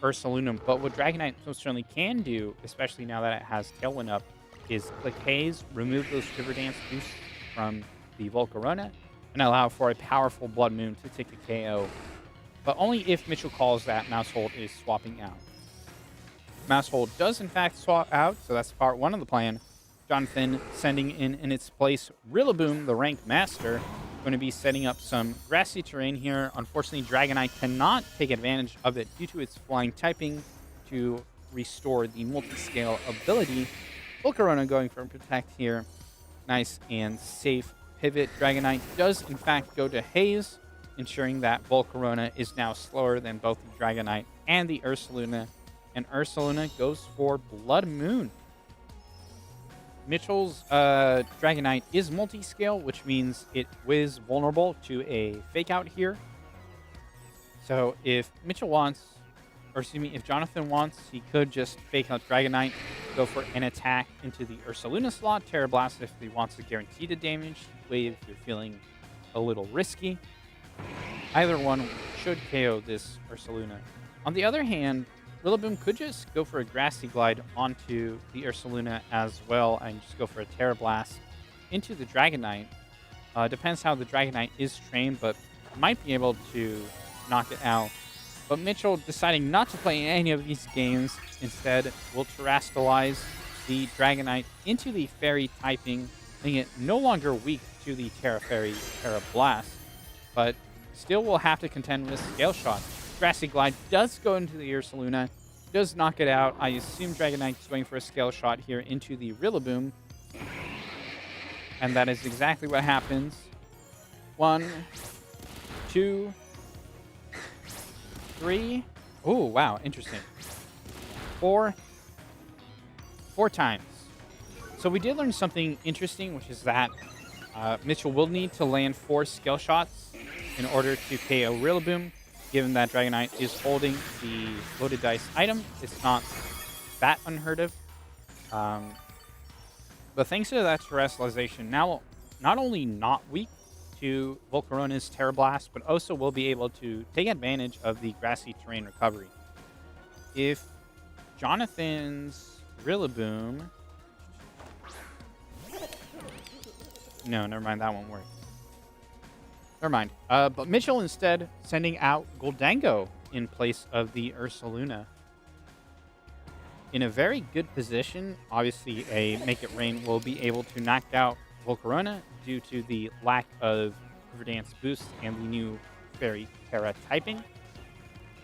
Ursaluna. But what Dragonite most certainly can do, especially now that it has Tailwind up, is click Haze, remove those Quiver Dance boosts from the Volcarona, and allow for a powerful Blood Moon to take the KO. But only if Mitchell calls that Mousehole is swapping out. Mousehole does in fact swap out, so that's part 1 of the plan. Jonathan sending in its place Rillaboom, the rank master, going to be setting up some grassy terrain here. Unfortunately, Dragonite cannot take advantage of it due to its flying typing to restore the multi-scale ability. Volcarona going for Protect here. Nice and safe pivot. Dragonite does in fact go to Haze, ensuring that Volcarona is now slower than both the Dragonite and the Ursaluna. And Ursaluna goes for Blood Moon. Mitchell's Dragonite is multi-scale, which means it is vulnerable to a Fake Out here. So if Mitchell wants, or excuse me, if Jonathan wants, he could just Fake Out Dragonite, go for an attack into the Ursaluna slot, Terra Blast if he wants to guarantee the damage, Wave if you're feeling a little risky. Either one should KO this Ursaluna. On the other hand, Rillaboom could just go for a Grassy Glide onto the Ursaluna as well and just go for a Terra Blast into the Dragonite. Depends how the Dragonite is trained, but might be able to knock it out. But Mitchell deciding not to play any of these games, instead will Terastallize the Dragonite into the Fairy typing, making it no longer weak to the Terra Fairy, Terra Blast, but still will have to contend with Scale Shot. Grassy Glide does go into the Ursaluna, does knock it out. I assume Dragonite's going for a Scale Shot here into the Rillaboom. And that is exactly what happens. 1, 2, 3. Oh, wow, interesting. 4 times. So we did learn something interesting, which is that Mitchell will need to land 4 Scale Shots in order to KO Rillaboom. Given that Dragonite is holding the loaded dice item, it's not that unheard of. But thanks to that terrestrialization, now not only not weak to Volcarona's Terra Blast, but also will be able to take advantage of the grassy terrain recovery. If Jonathan's Rillaboom... No, never mind, that won't work. Never mind. But Mitchell instead sending out Goldango in place of the Ursaluna. In a very good position. Obviously, a Make It Rain will be able to knock out Volcarona due to the lack of Quiver Dance boost and the new Fairy Terra typing.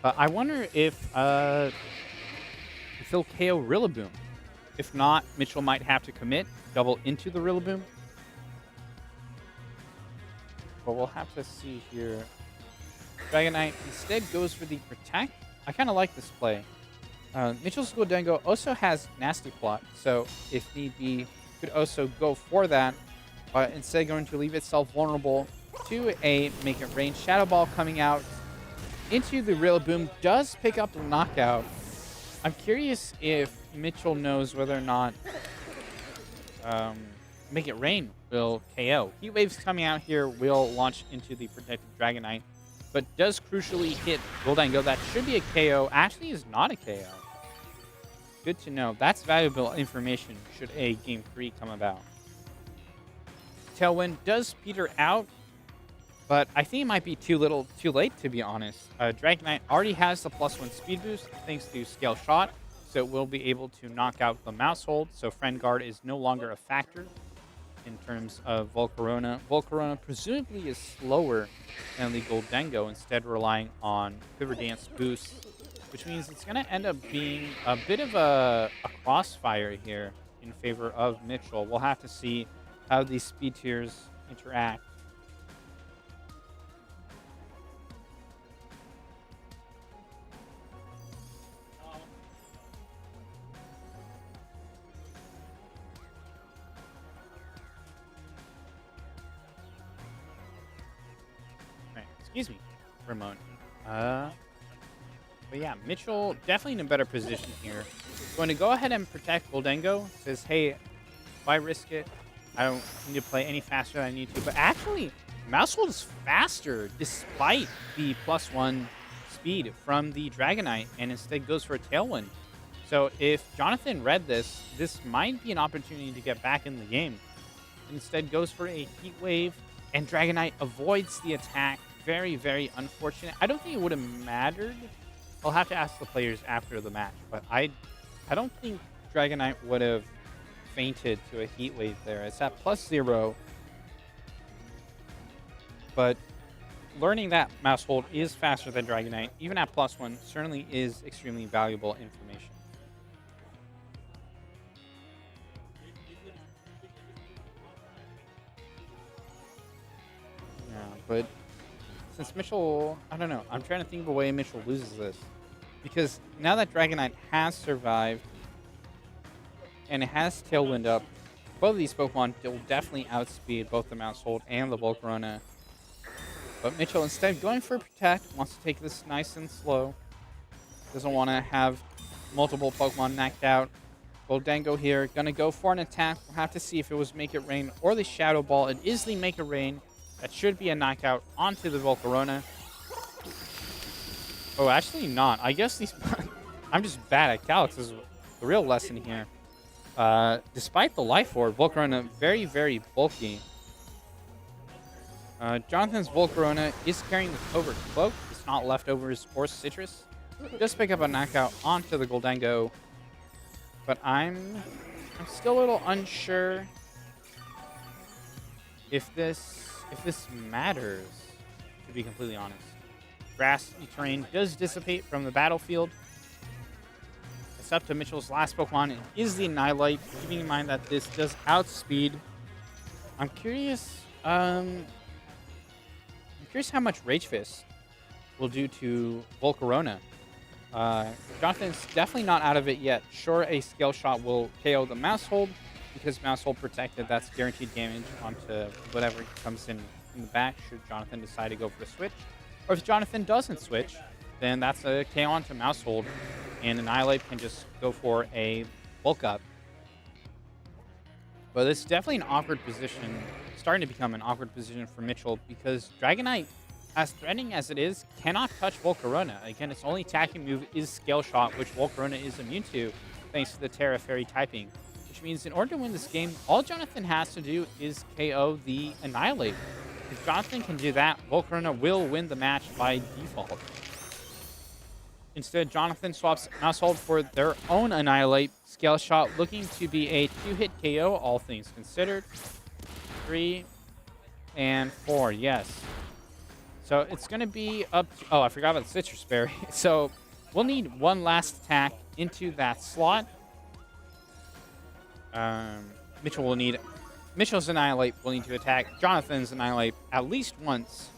But I wonder if he'll KO Rillaboom. If not, Mitchell might have to commit, double into the Rillaboom. But we'll have to see here. Dragonite instead goes for the Protect. I kind of like this play. Mitchell's Goldango also has Nasty Plot, so if need be, could also go for that, but instead going to leave itself vulnerable to a Make It Rain. Shadow Ball coming out into the Rillaboom does pick up the knockout. I'm curious if Mitchell knows whether or not Make It Rain will KO. Heat Waves coming out here will launch into the Protected Dragonite, but does crucially hit Goldango. That should be a KO. Actually is not a KO. Good to know. That's valuable information should a Game 3 come about. Tailwind does peter out, but I think it might be too late, to be honest. Dragonite already has the +1 speed boost thanks to Scale Shot, so it will be able to knock out the Mouse Hold, so Friend Guard is no longer a factor in terms of Volcarona. Volcarona presumably is slower than the Goldango, instead relying on Quiver Dance boost, which means it's going to end up being a bit of a crossfire here in favor of Mitchell. We'll have to see how these speed tiers interact. Excuse me, Ramon. But yeah, Mitchell definitely in a better position here. Going to go ahead and protect Goldango. Says, hey, why risk it? I don't need to play any faster than I need to. But actually, Mousehold is faster despite the +1 speed from the Dragonite, and instead goes for a Tailwind. So if Jonathan read this, this might be an opportunity to get back in the game. Instead goes for a Heat Wave, and Dragonite avoids the attack. Very, very unfortunate. I don't think it would have mattered. I'll have to ask the players after the match, but I don't think Dragonite would have fainted to a Heat Wave there. It's at +0. But learning that Mousehold is faster than Dragonite, even at +1, certainly is extremely valuable information. Yeah, but since Mitchell, I don't know. I'm trying to think of a way Mitchell loses this. Because now that Dragonite has survived and it has Tailwind up, both of these Pokemon will definitely outspeed both the Mousehold and the Volcarona. But Mitchell, instead going for Protect, wants to take this nice and slow. Doesn't want to have multiple Pokemon knocked out. Goldango here, gonna go for an attack. We'll have to see if it was Make It Rain or the Shadow Ball. It is the Make It Rain. That should be a knockout onto the Volcarona. Oh, actually not. I guess these... I'm just bad at Calyx is the real lesson here. Despite the Life Orb, Volcarona very, very bulky. Jonathan's Volcarona is carrying the Covert Cloak. It's not Leftovers or Citrus. Just pick up a knockout onto the Goldango. But I'm still a little unsure if this matters, to be completely honest. Grass terrain does dissipate from the battlefield. It's up to Mitchell's last Pokemon. It is the Annihilate, keeping in mind that this does outspeed. I'm curious how much Rage Fist will do to Volcarona. Jonathan's definitely not out of it yet. Sure, a Scale Shot will KO the Mousehold, because Mousehold protected, that's guaranteed damage onto whatever comes in the back should Jonathan decide to go for a switch. Or if Jonathan doesn't switch, then that's a KO onto Mousehold, and Annihilate can just go for a bulk up. But it's definitely an awkward position, starting to become an awkward position for Mitchell because Dragonite, as threatening as it is, cannot touch Volcarona. Again, its only attacking move is Scale Shot, which Volcarona is immune to thanks to the Terra Fairy typing. Which means in order to win this game, all Jonathan has to do is KO the Annihilate. If Jonathan can do that, Volcarona will win the match by default. Instead, Jonathan swaps Mousehold for their own Annihilate. Scale Shot looking to be a 2-hit KO, all things considered. 3 and 4, yes. So it's going to be up to... Oh, I forgot about the Citrus Berry. So we'll need one last attack into that slot. Mitchell's Annihilate will need to attack Jonathan's Annihilate at least once.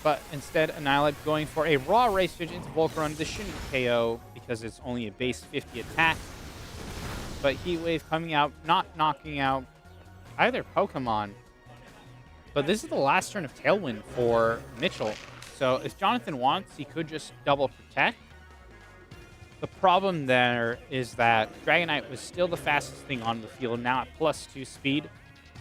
But instead, Annihilate going for a raw Race Switch into Volcarona. This shouldn't KO because it's only a base 50 attack. But Heat Wave coming out, not knocking out either Pokemon. But this is the last turn of Tailwind for Mitchell. So if Jonathan wants, he could just double protect. The problem there is that Dragonite was still the fastest thing on the field, now at +2 speed.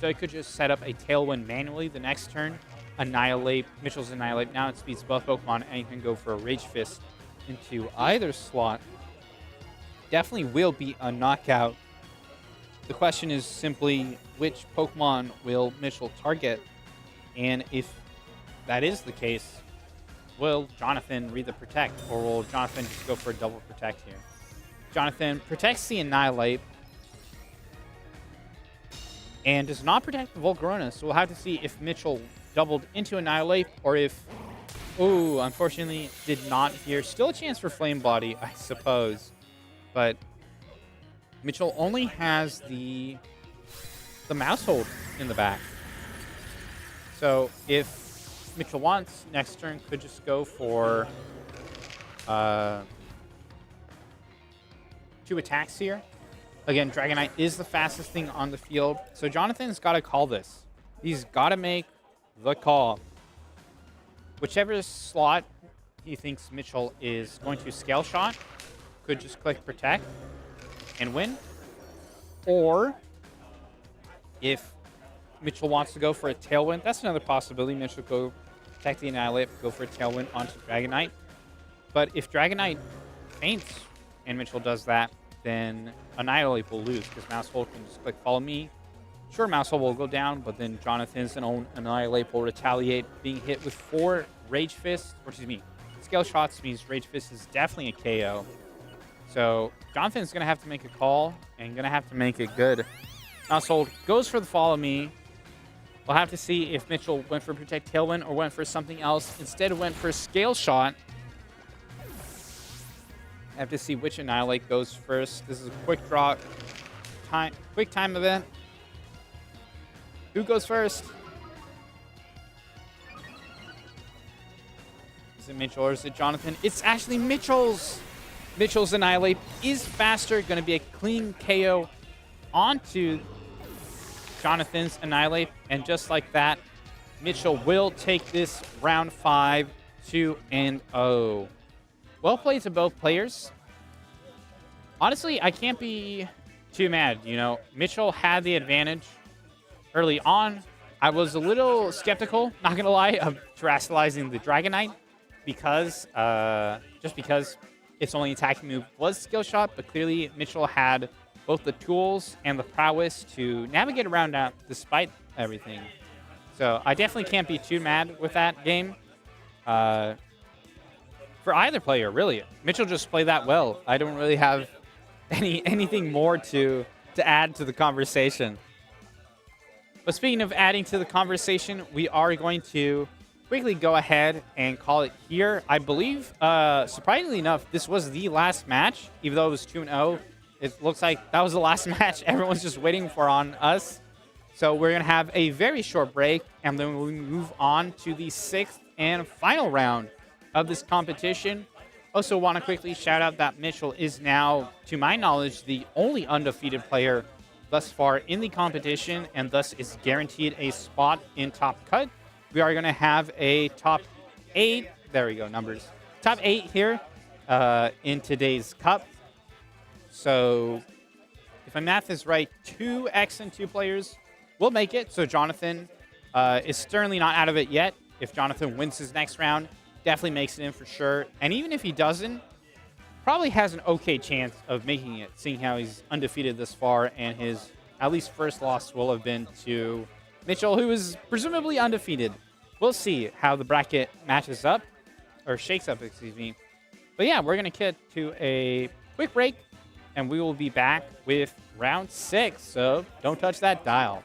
So he could just set up a Tailwind manually the next turn. Annihilate, Mitchell's Annihilate. Now it speeds both Pokemon, and you can go for a Rage Fist into either slot. Definitely will be a knockout. The question is simply which Pokemon will Mitchell target, and if that is the case, will Jonathan read the Protect, or will Jonathan just go for a double Protect here? Jonathan protects the Annihilate and does not protect the Volcarona, so we'll have to see if Mitchell doubled into Annihilate, or if... Ooh, unfortunately, did not here. Still a chance for Flame Body, I suppose. But Mitchell only has the Mousehold in the back. So if Mitchell wants, next turn could just go for 2 attacks here. Again, Dragonite is the fastest thing on the field. So Jonathan's got to call this. He's got to make the call. Whichever slot he thinks Mitchell is going to Scale Shot, could just click Protect and win. Or if Mitchell wants to go for a Tailwind, that's another possibility. Mitchell go protect the Annihilate, go for a Tailwind onto Dragonite. But if Dragonite faints and Mitchell does that, then Annihilate will lose because Mousehold can just click Follow Me. Sure, Mousehold will go down, but then Jonathan's own Annihilate will retaliate, being hit with 4 Rage Fists, or excuse me, Scale Shots means Rage Fist is definitely a KO. So Jonathan's going to have to make a call and going to have to make it good. Mousehold goes for the Follow Me. We'll have to see if Mitchell went for Protect Tailwind or went for something else. Instead, went for Scale Shot. I have to see which Annihilate goes first. This is a quick draw, quick time event. Who goes first? Is it Mitchell or is it Jonathan? It's actually Mitchell's. Mitchell's Annihilate is faster. Going to be a clean KO onto Jonathan's Annihilate. And just like that, Mitchell will take this round 5, 2-0. Well played to both players. Honestly, I can't be too mad. You know, Mitchell had the advantage early on. I was a little skeptical, not going to lie, of terrestrializing the Dragonite because, just because its only attacking move was Skill Shot, but clearly Mitchell had both the tools and the prowess to navigate around that despite everything. So I definitely can't be too mad with that game. For either player, really. Mitchell just played that well. I don't really have anything more to add to the conversation. But speaking of adding to the conversation, we are going to quickly go ahead and call it here. I believe, surprisingly enough, this was the last match, even though it was 2-0. It looks like that was the last match everyone's just waiting for on us. So we're going to have a very short break, and then we'll move on to the 6th and final round of this competition. Also want to quickly shout out that Mitchell is now, to my knowledge, the only undefeated player thus far in the competition, and thus is guaranteed a spot in Top Cut. We are going to have a top 8, there we go, numbers, top 8 here in today's cup. So if my math is right, 2x and 2 players will make it. So Jonathan is sternly not out of it yet. If Jonathan wins his next round, definitely makes it in for sure. And even if he doesn't, probably has an okay chance of making it, seeing how he's undefeated this far, and his at least first loss will have been to Mitchell, who is presumably undefeated. We'll see how the bracket matches up, or shakes up, excuse me. But yeah, we're going to get to a quick break, and we will be back with round 6. So don't touch that dial.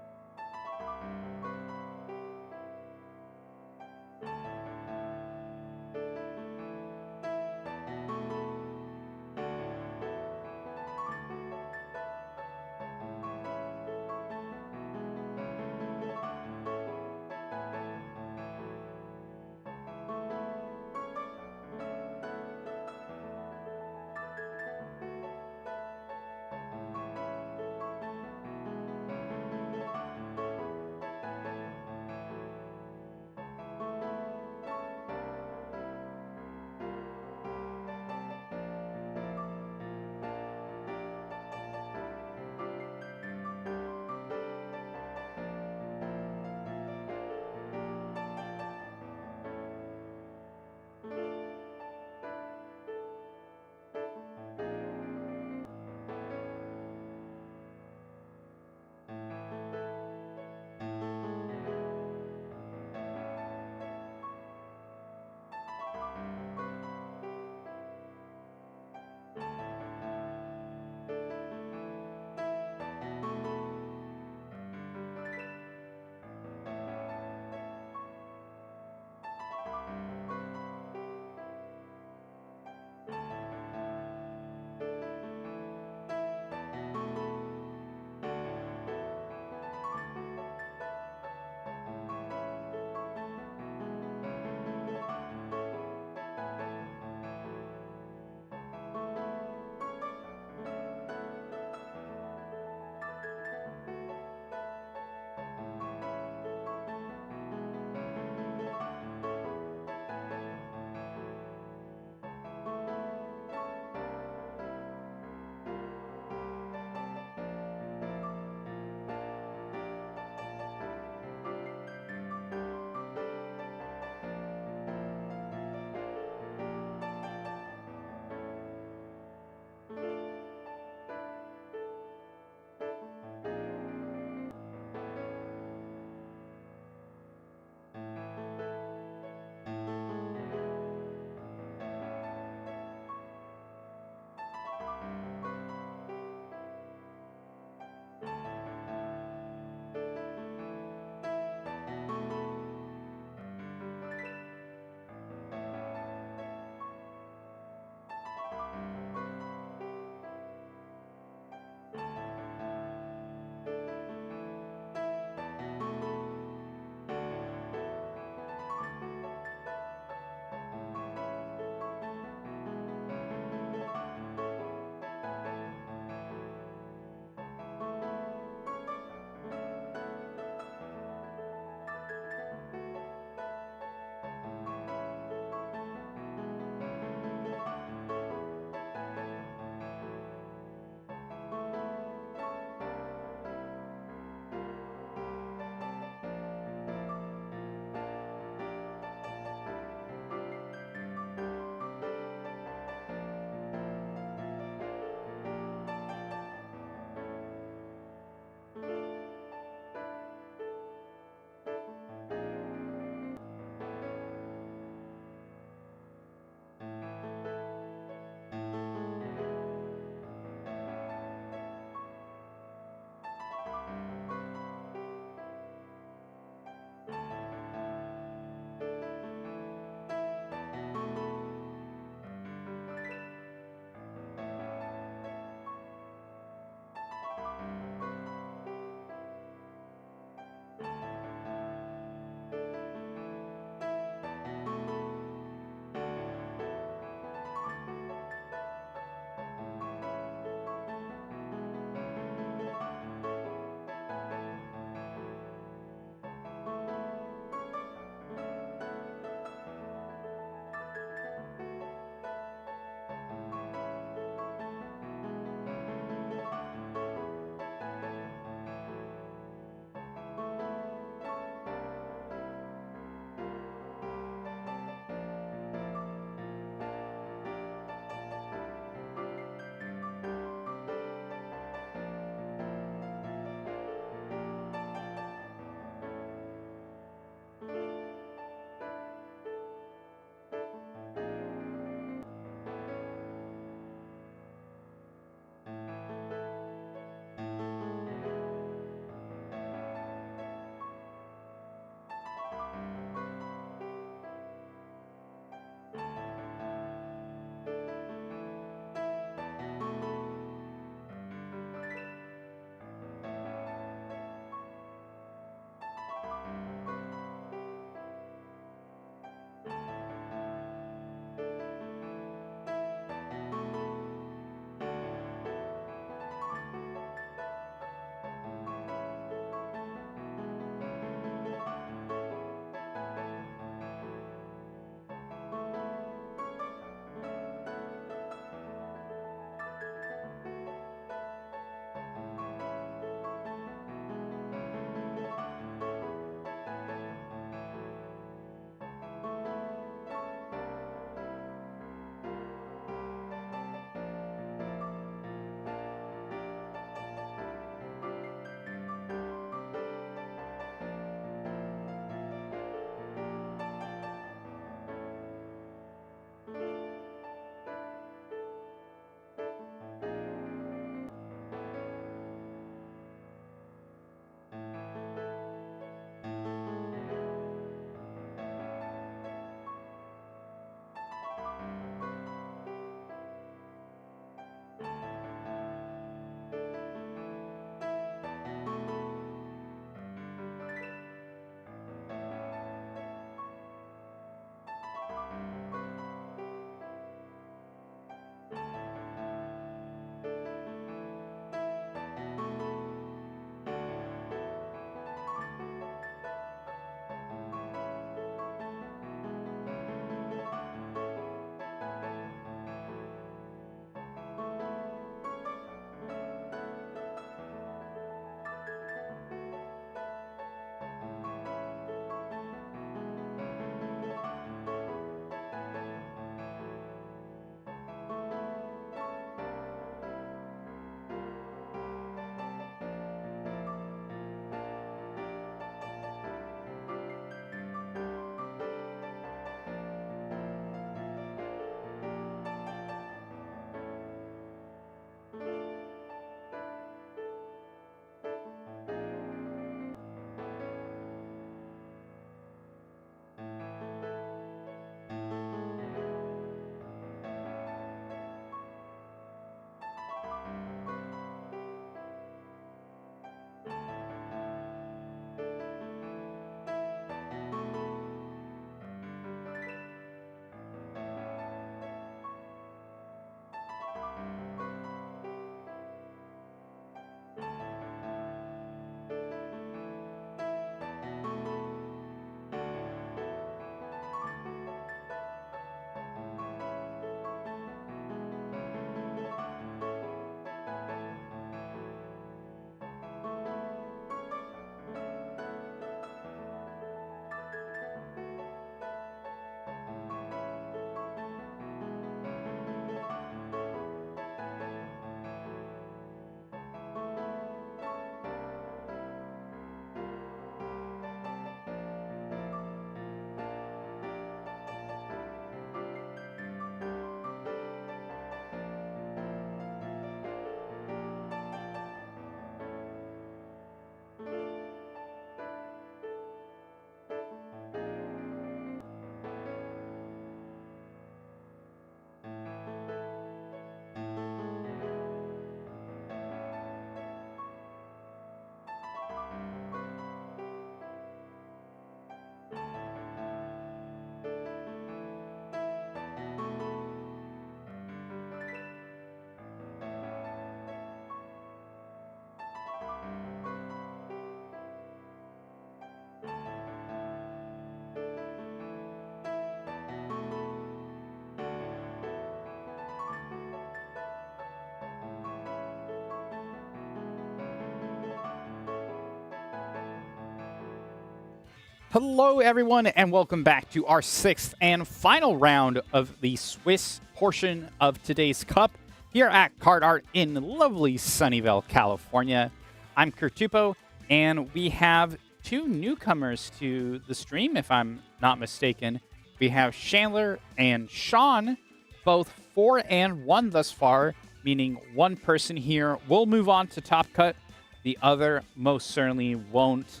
Hello, everyone, and welcome back to our sixth and final round of the Swiss portion of today's Cup here at CardArt in lovely Sunnyvale, California. I'm Kurtupo, and we have two newcomers to the stream, if I'm not mistaken. We have Chandler and Sean, both 4-1 thus far, meaning one person here will move on to Top Cut, the other most certainly won't.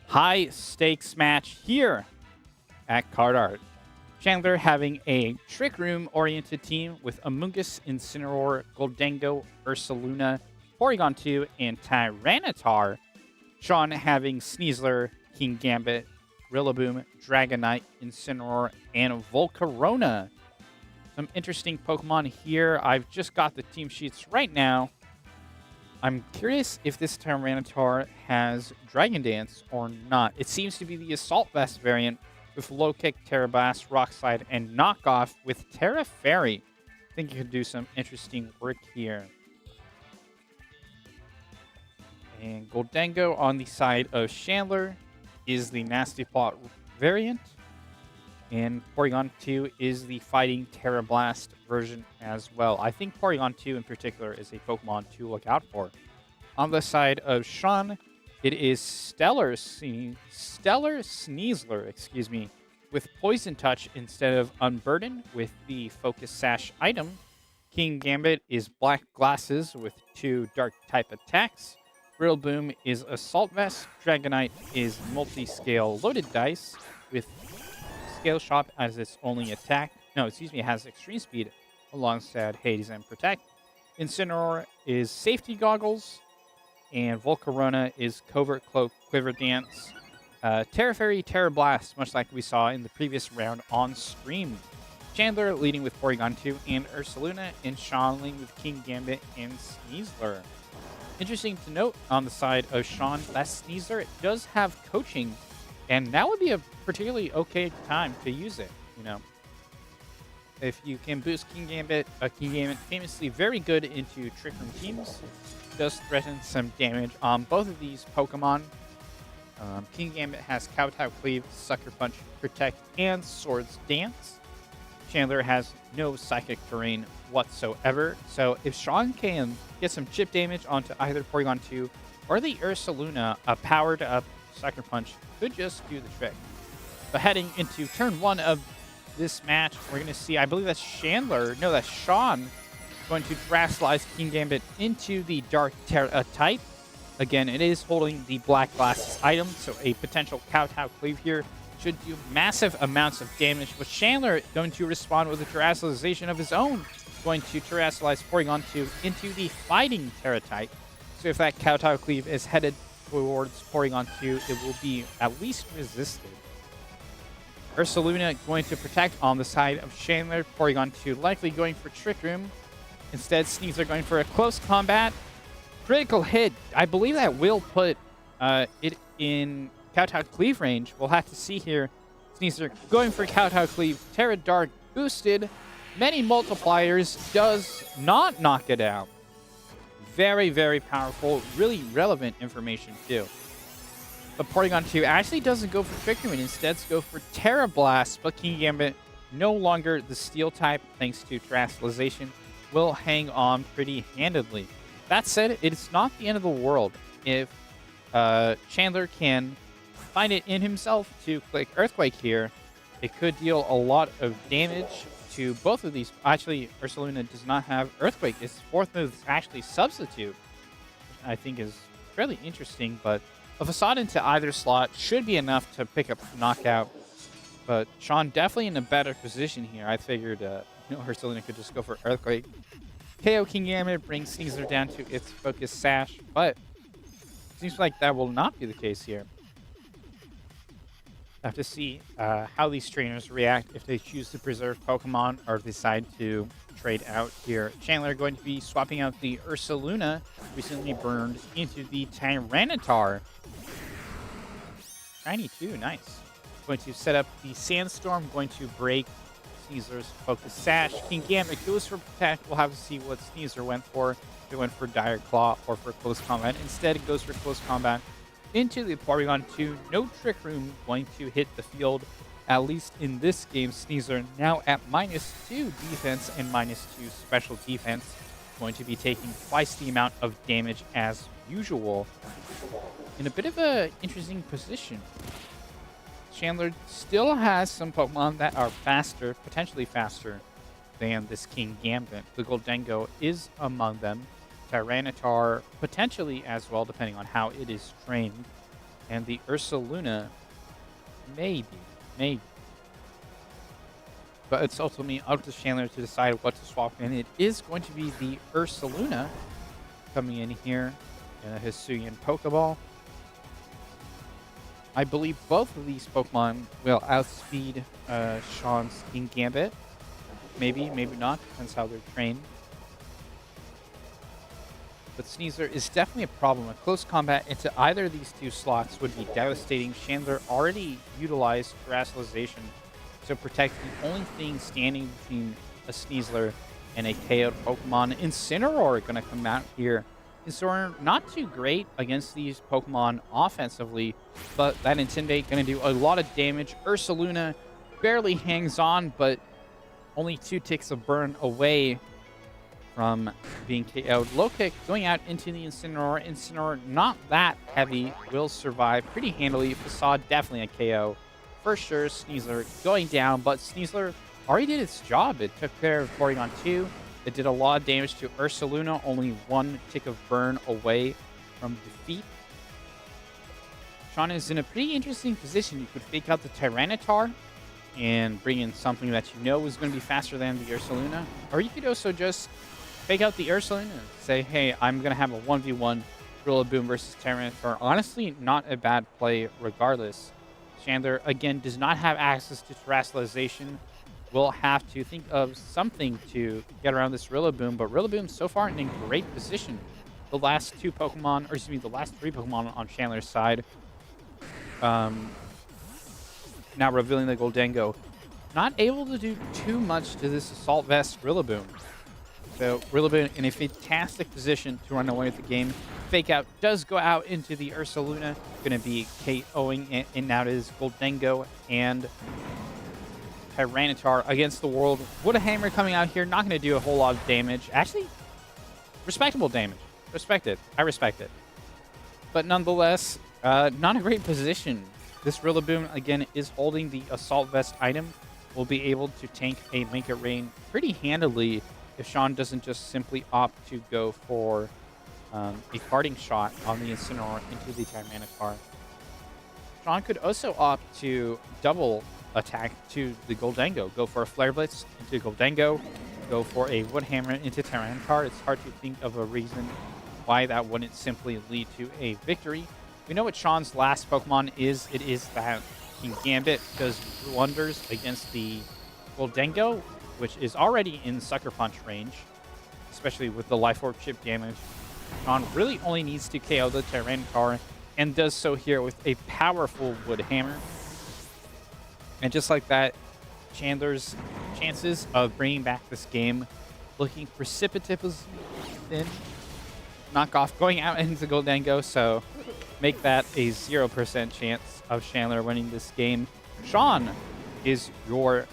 High stakes match here at CardArt. Chandler having a Trick Room oriented team with Amoonguss, Incineroar, Goldango, Ursaluna, Porygon 2, and Tyranitar. Sean having Sneasler, King Gambit, Rillaboom, Dragonite, Incineroar, and Volcarona. Some interesting Pokemon here. I've just got the team sheets right now. I'm curious if this Tyranitar has Dragon Dance or not. It seems to be the Assault Vest variant with Low Kick, Terra Blast, Rock Slide, and Knockoff with Terra Fairy. I think you could do some interesting work here. And Goldango on the side of Chandler is the Nasty Plot variant. And Porygon 2 is the Fighting Terra Blast version as well. I think Porygon 2 in particular is a Pokemon to look out for. On the side of Sean, it is Stellar Sneasler, with Poison Touch instead of Unburden with the Focus Sash item. King Gambit is Black Glasses with 2 Dark type attacks. Rillaboom is Assault Vest. Dragonite is Multi-Scale Loaded Dice with Scale Shot as its only attack. It has Extreme Speed alongside Hades and Protect. Incineroar is Safety Goggles. And Volcarona is Covert Cloak, Quiver Dance. Terra Fairy, Terra Blast, much like we saw in the previous round on stream. Chandler leading with Porygon 2 and Ursaluna, and Sean leading with King Gambit and Sneasler. Interesting to note on the side of Sean, that Sneasler does have coaching, and that would be a particularly okay time to use it, you know. If you can boost King Gambit famously very good into Trick Room teams, does threaten some damage on both of these Pokemon. King Gambit has Kowtow Cleave, Sucker Punch, Protect, and Swords Dance. Chandler has no Psychic Terrain whatsoever, so if Sean can get some chip damage onto either Porygon 2 or the Ursaluna, a powered-up Sucker Punch could just do the trick. But heading into turn 1 of this match, we're going to see, I believe that's Sean going to Terastallize King Gambit into the Dark Terra type. Again, it is holding the Black Glasses item, so a potential Kowtow Cleave here should do massive amounts of damage, with Chandler going to respond with a Terastallization of his own, going to Terastallize Porygon 2 into the Fighting Terra type. So if that Kowtow Cleave is headed towards Porygon 2, it will be at least resisted. Ursaluna going to Protect on the side of Chandler. Porygon 2 likely going for Trick Room. Instead, Sneasler going for a Close Combat. Critical hit. I believe that will put it in Kowtow Cleave range. We'll have to see here. Sneasler going for Kowtow Cleave. Terra Dark boosted. Many multipliers. Does not knock it out. Very, very powerful. Really relevant information, too. But Porygon 2 actually doesn't go for Trick Room and instead go for Terra Blast. But King Gambit, no longer the Steel type, thanks to Terastallization, will hang on pretty handedly. That said, it's not the end of the world if Chandler can find it in himself to click Earthquake here. It could deal a lot of damage to both of these. Actually, Ursaluna does not have Earthquake. Its fourth move is actually Substitute, which I think is fairly interesting, but a Facade into either slot should be enough to pick up Knockout. But Sean definitely in a better position here. I figured Ursaluna could just go for Earthquake. KO King Gambit brings Sneasler down to its Focus Sash, but it seems like that will not be the case here. I have to see how these trainers react if they choose to preserve Pokemon or decide to trade out here. Chandler going to be swapping out the Ursaluna, recently burned, into the Tyranitar. Shiny too, nice. Going to set up the Sandstorm, going to break Sneasler's Focus Sash. King Gambit goes for Protect. We'll have to see what Sneasler went for. If it went for Dire Claw or for Close Combat. Instead, it goes for Close Combat. into the Porygon 2. No Trick Room going to hit the field, at least in this game. Sneasler now at -2 defense and -2 special defense. Going to be taking twice the amount of damage as usual. In a bit of an interesting position. Chandler still has some Pokemon that are faster, potentially faster than this King Gambit. The Goldengo is among them. Tyranitar potentially as well, depending on how it is trained. And the Ursaluna, maybe. But it's ultimately up to Chandler to decide what to swap in. It is going to be the Ursaluna coming in here in a Hisuian Pokeball. I believe both of these Pokemon will outspeed Sean's King Gambit. Maybe not. Depends how they're trained. But Sneasler is definitely a problem. A close combat into either of these two slots would be devastating. Chandler already utilized Terastallization to protect the only thing standing between a Sneasler and a KO'd Pokemon. Incineroar going to come out here. Incineroar not too great against these Pokemon offensively, but that Intimidate going to do a lot of damage. Ursaluna barely hangs on, but only 2 ticks of burn away from being KO'd. Low kick going out into the Incineroar. Incineroar not that heavy, will survive pretty handily. Facade definitely a KO. For sure, Sneasler going down, but Sneasler already did its job. It took care of Porygon 2. It did a lot of damage to Ursaluna, only 1 tick of burn away from defeat. Sean is in a pretty interesting position. You could fake out the Tyranitar and bring in something that you know is going to be faster than the Ursaluna. Or you could also just fake out the Ursaluna and say, hey, I'm going to have a 1v1 Rillaboom versus Tyranitar. Honestly, not a bad play regardless. Chandler, again, does not have access to Terastallization. Will have to think of something to get around this Rillaboom, but Rillaboom so far in a great position. The last 2 Pokemon, or excuse me, the last 3 Pokemon on Chandler's side. Now revealing the Goldengo. Not able to do too much to this Assault Vest Rillaboom. So Rillaboom in a fantastic position to run away with the game. Fake out does go out into the Ursaluna. Going to be KOing it, and now it is Goldengo and Tyranitar against the world. Wood Hammer coming out here, not going to do a whole lot of damage. Actually, respectable damage. Respect it. I respect it. But nonetheless, not a great position. This Rillaboom, again, is holding the Assault Vest item. Will be able to tank a Lincoln Rain pretty handily if Sean doesn't just simply opt to go for a farting shot on the Incineroar into the Tyranitar. Sean could also opt to double attack to the Goldengo. Go for a Flare Blitz into Goldengo. Go for a Wood Hammer into Tyranitar. It's hard to think of a reason why that wouldn't simply lead to a victory. We know what Sean's last Pokemon is. It is that King Gambit does wonders against the Goldengo, which is already in Sucker Punch range, especially with the Life Orb chip damage. Sean really only needs to KO the Tyranitar, and does so here with a powerful Wood Hammer. And just like that, Chandler's chances of bringing back this game looking precipitously thin. Knockoff going out into Goldengo, so make that a 0% chance of Chandler winning this game. Sean is your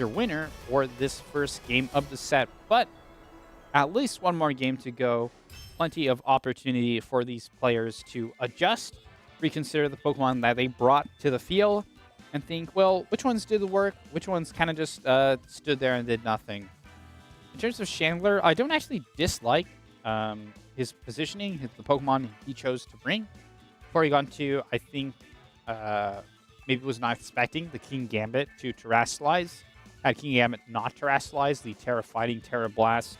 winner for this first game of the set, but at least one more game to go. Plenty of opportunity for these players to adjust, reconsider the Pokemon that they brought to the field, and think, well, which ones did the work? Which ones kind of just stood there and did nothing? In terms of Chandler, I don't actually dislike his positioning, the Pokemon he chose to bring. Porygon 2, I think maybe was not expecting the King Gambit to Terastallize. Had King Gambit not Terastallized, the Terra Fighting Terra Blast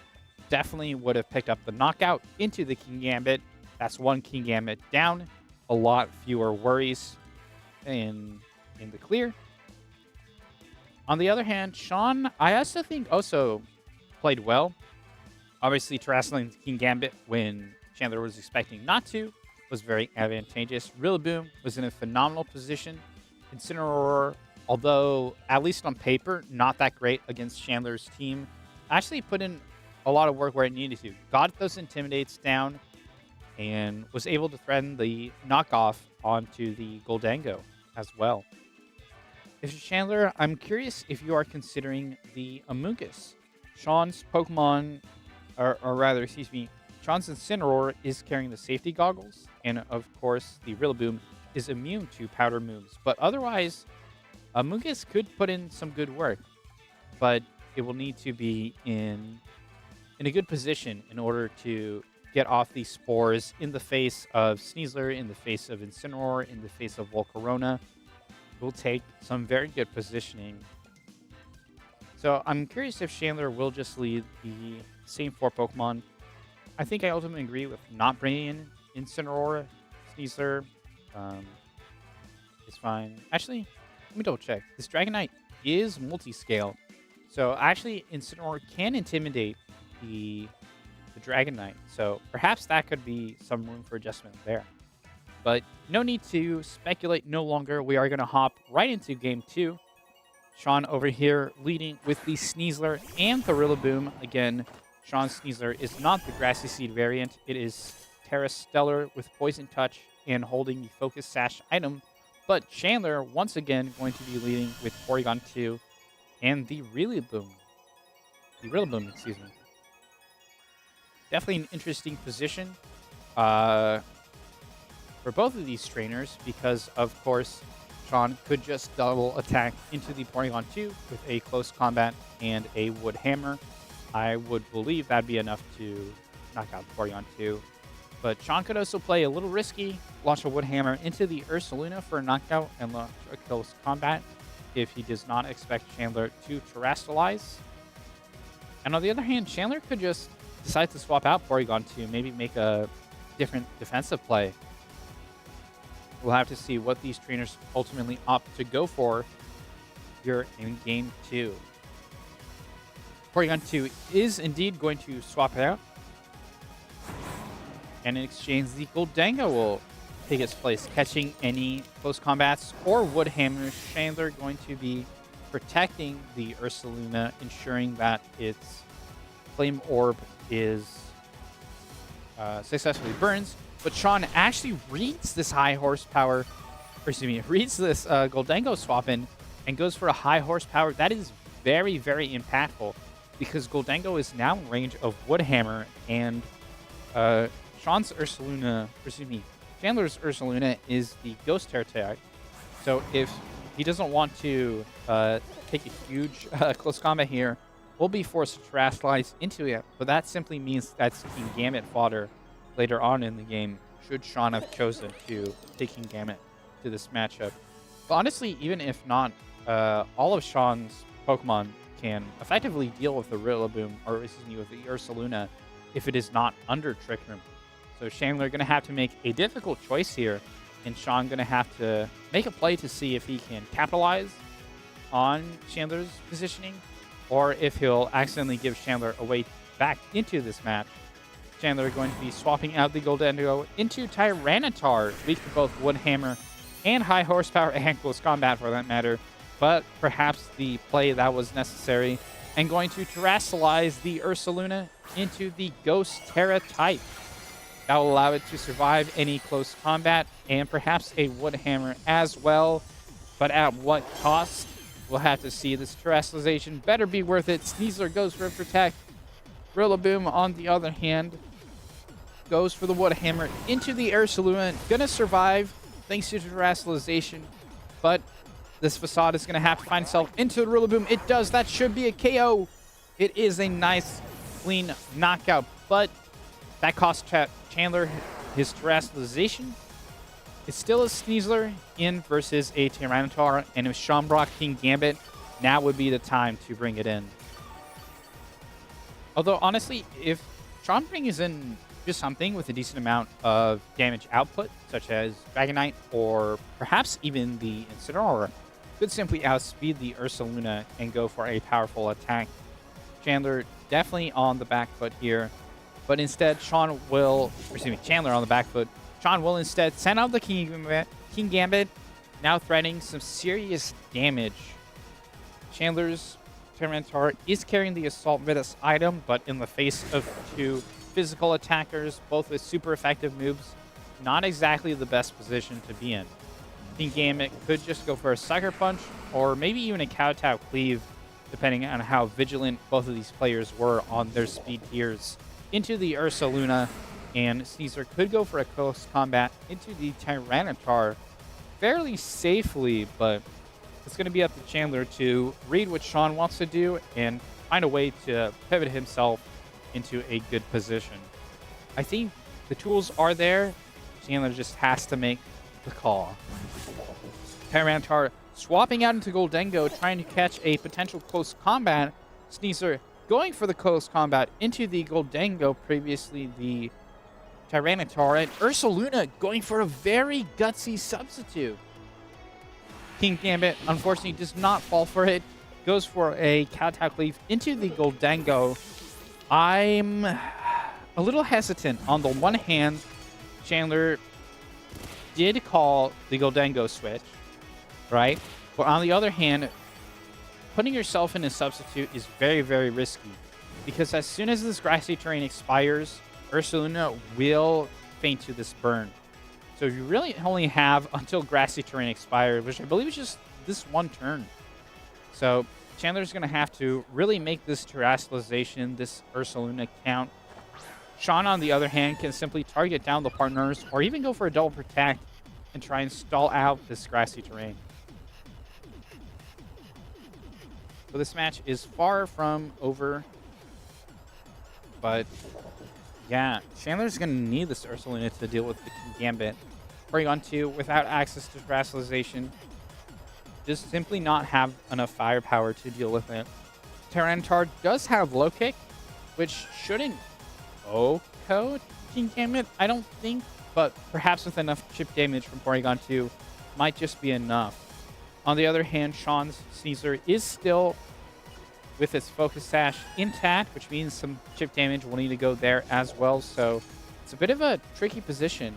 definitely would have picked up the knockout into the King Gambit. That's 1 King Gambit down. A lot fewer worries in the clear. On the other hand, Sean, I also think played well. Obviously, Terastallizing King Gambit when Chandler was expecting not to was very advantageous. Rillaboom was in a phenomenal position. Incineroar, although at least on paper, not that great against Chandler's team, actually put in a lot of work where it needed to. Got those Intimidates down, and was able to threaten the knockoff onto the Goldango as well. Mr. Chandler, I'm curious if you are considering the Amoonguss. Sean's Pokemon, or rather, excuse me, Sean's Incineroar is carrying the safety goggles, and of course, the Rillaboom is immune to powder moves. But otherwise, Amoonguss could put in some good work, but it will need to be in a good position in order to get off these spores in the face of Sneasler, in the face of Incineroar, in the face of Volcarona. It will take some very good positioning. So I'm curious if Chandler will just lead the same 4 Pokemon. I think I ultimately agree with not bringing in Incineroar. Sneasler is fine. Actually, let me double check. This Dragonite is multi-scale. So actually, Incineroar can intimidate the Dragonite. So perhaps that could be some room for adjustment there. But no need to speculate no longer. We are going to hop right into Game 2. Sean over here leading with the Sneasler and the Rillaboom. Again, Sean's Sneasler is not the Grassy Seed variant. It is Terra Stellar with Poison Touch and holding the Focus Sash item. But Chandler, once again, going to be leading with Porygon 2 and the Rillaboom. Excuse me. Definitely an interesting position for both of these trainers because, of course, Sean could just double attack into the Porygon 2 with a close combat and a Wood Hammer. I would believe that'd be enough to knock out Porygon 2. But Sean could also play a little risky, launch a Wood Hammer into the Ursaluna for a knockout and launch a close combat if he does not expect Chandler to Terrastallize. And on the other hand, Chandler could just decide to swap out Porygon 2, maybe make a different defensive play. We'll have to see what these trainers ultimately opt to go for here in Game 2. Porygon 2 is indeed going to swap it out. And in exchange, the Goldango will take its place, catching any close combats or Wood Hammers. Chandler going to be protecting the Ursaluna, ensuring that its Flame Orb is successfully burns. But Sean actually reads this reads this Goldango swap in and goes for a high horsepower. That is very, very impactful because Goldango is now in range of Wood Hammer and Chandler's Ursaluna is the Ghost Terra type. So if he doesn't want to take a huge close combat here, we'll be forced to Terrastallize into it. But that simply means that's King Gambit fodder later on in the game, should Sean have chosen to take King Gambit to this matchup. But honestly, even if not, all of Sean's Pokemon can effectively deal with the Rillaboom, or excuse me, with the Ursaluna, if it is not under Trick Room. So Chandler going to have to make a difficult choice here, and Sean going to have to make a play to see if he can capitalize on Chandler's positioning, or if he'll accidentally give Chandler a way back into this match. Chandler going to be swapping out the Goldango into Tyranitar, weak to both Wood Hammer and high horsepower and close combat for that matter, but perhaps the play that was necessary, and going to Terrastallize the Ursaluna into the Ghost Terra type. That will allow it to survive any close combat and perhaps a Wood Hammer as well, but at what cost? We'll have to see. This Terrastallizations better be worth it. Sneasler goes for a Protect. Rillaboom, on the other hand, goes for the Wood Hammer into the Ursaluna. Gonna survive thanks to Terrastallizations, but this Facade is gonna have to find itself into the Rillaboom. It does. That should be a KO. It is a nice, clean knockout, but that cost Chandler his Terrastallizations. It's still a Sneasler in versus a Tyranitar, and if Sean brought King Gambit, now would be the time to bring it in. Although, honestly, if Sean brings in just something with a decent amount of damage output, such as Dragonite or perhaps even the Incineroar, could simply outspeed the Ursaluna and go for a powerful attack. Chandler definitely on the back foot here, but instead Chandler on the back foot. Sean will instead send out the King Gambit, now threatening some serious damage. Chandler's Tyranitar is carrying the Assault Menace item, but in the face of two physical attackers, both with super effective moves. Not exactly the best position to be in. King Gambit could just go for a Sucker Punch, or maybe even a Kowtow Cleave, depending on how vigilant both of these players were on their speed tiers. Into the Ursaluna, and Sneasler could go for a close combat into the Tyranitar fairly safely, but it's going to be up to Chandler to read what Sean wants to do and find a way to pivot himself into a good position. I think the tools are there. Chandler just has to make the call. Tyranitar swapping out into Goldengo, trying to catch a potential close combat. Sneasler going for the close combat into the Goldengo, previously the Tyranitar, and Ursaluna going for a very gutsy substitute. King Gambit, unfortunately, does not fall for it. Goes for a Kowtow Cleave into the Goldengo. I'm a little hesitant. On the one hand, Chandler did call the Goldengo switch, right? But on the other hand, putting yourself in a substitute is very, very risky, because as soon as this grassy terrain expires, Ursaluna will faint to this burn. So you really only have until grassy terrain expires, which I believe is just this one turn. So Chandler's going to have to really make this terrestrialization, this Ursaluna count. Sean, on the other hand, can simply target down the partners or even go for a double protect and try and stall out this grassy terrain. So this match is far from over. But yeah, Chandler's going to need this Ursaluna to deal with the King Gambit. Porygon 2, without access to terrestrialization, just simply not have enough firepower to deal with it. Tyranitar does have low kick, which shouldn't code King Gambit, I don't think, but perhaps with enough chip damage from Porygon 2 might just be enough. On the other hand, Sean's Sneasler is still with its Focus Sash intact, which means some chip damage will need to go there as well, so it's a bit of a tricky position.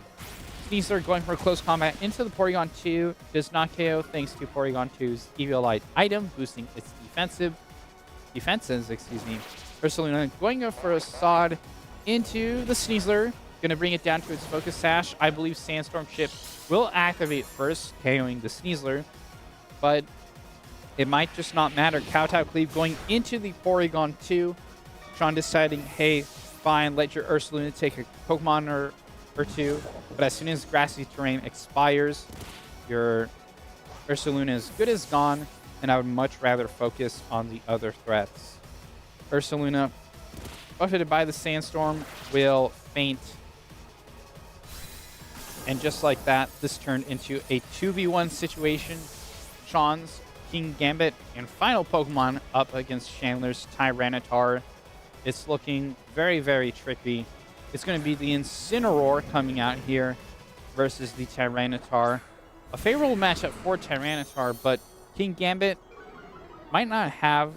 Sneasler going for a close combat into the Porygon 2, does not KO thanks to Porygon 2's Eviolite item, boosting its defenses. Ursaluna going for a Sod into the Sneasler, going to bring it down to its Focus Sash. I believe Sandstorm Chip will activate first, KOing the Sneasler, but it might just not matter. Kowtow Cleave going into the Porygon 2. Sean deciding, hey, fine, let your Ursaluna take a Pokemon or two. But as soon as grassy terrain expires, your Ursaluna is good as gone, and I would much rather focus on the other threats. Ursaluna, buffeted by the Sandstorm, will faint. And just like that, this turned into a 2v1 situation. Sean's King Gambit and final Pokemon up against Chandler's Tyranitar. It's looking very, very tricky. It's going to be the Incineroar coming out here versus the Tyranitar. A favorable matchup for Tyranitar, but King Gambit might not have,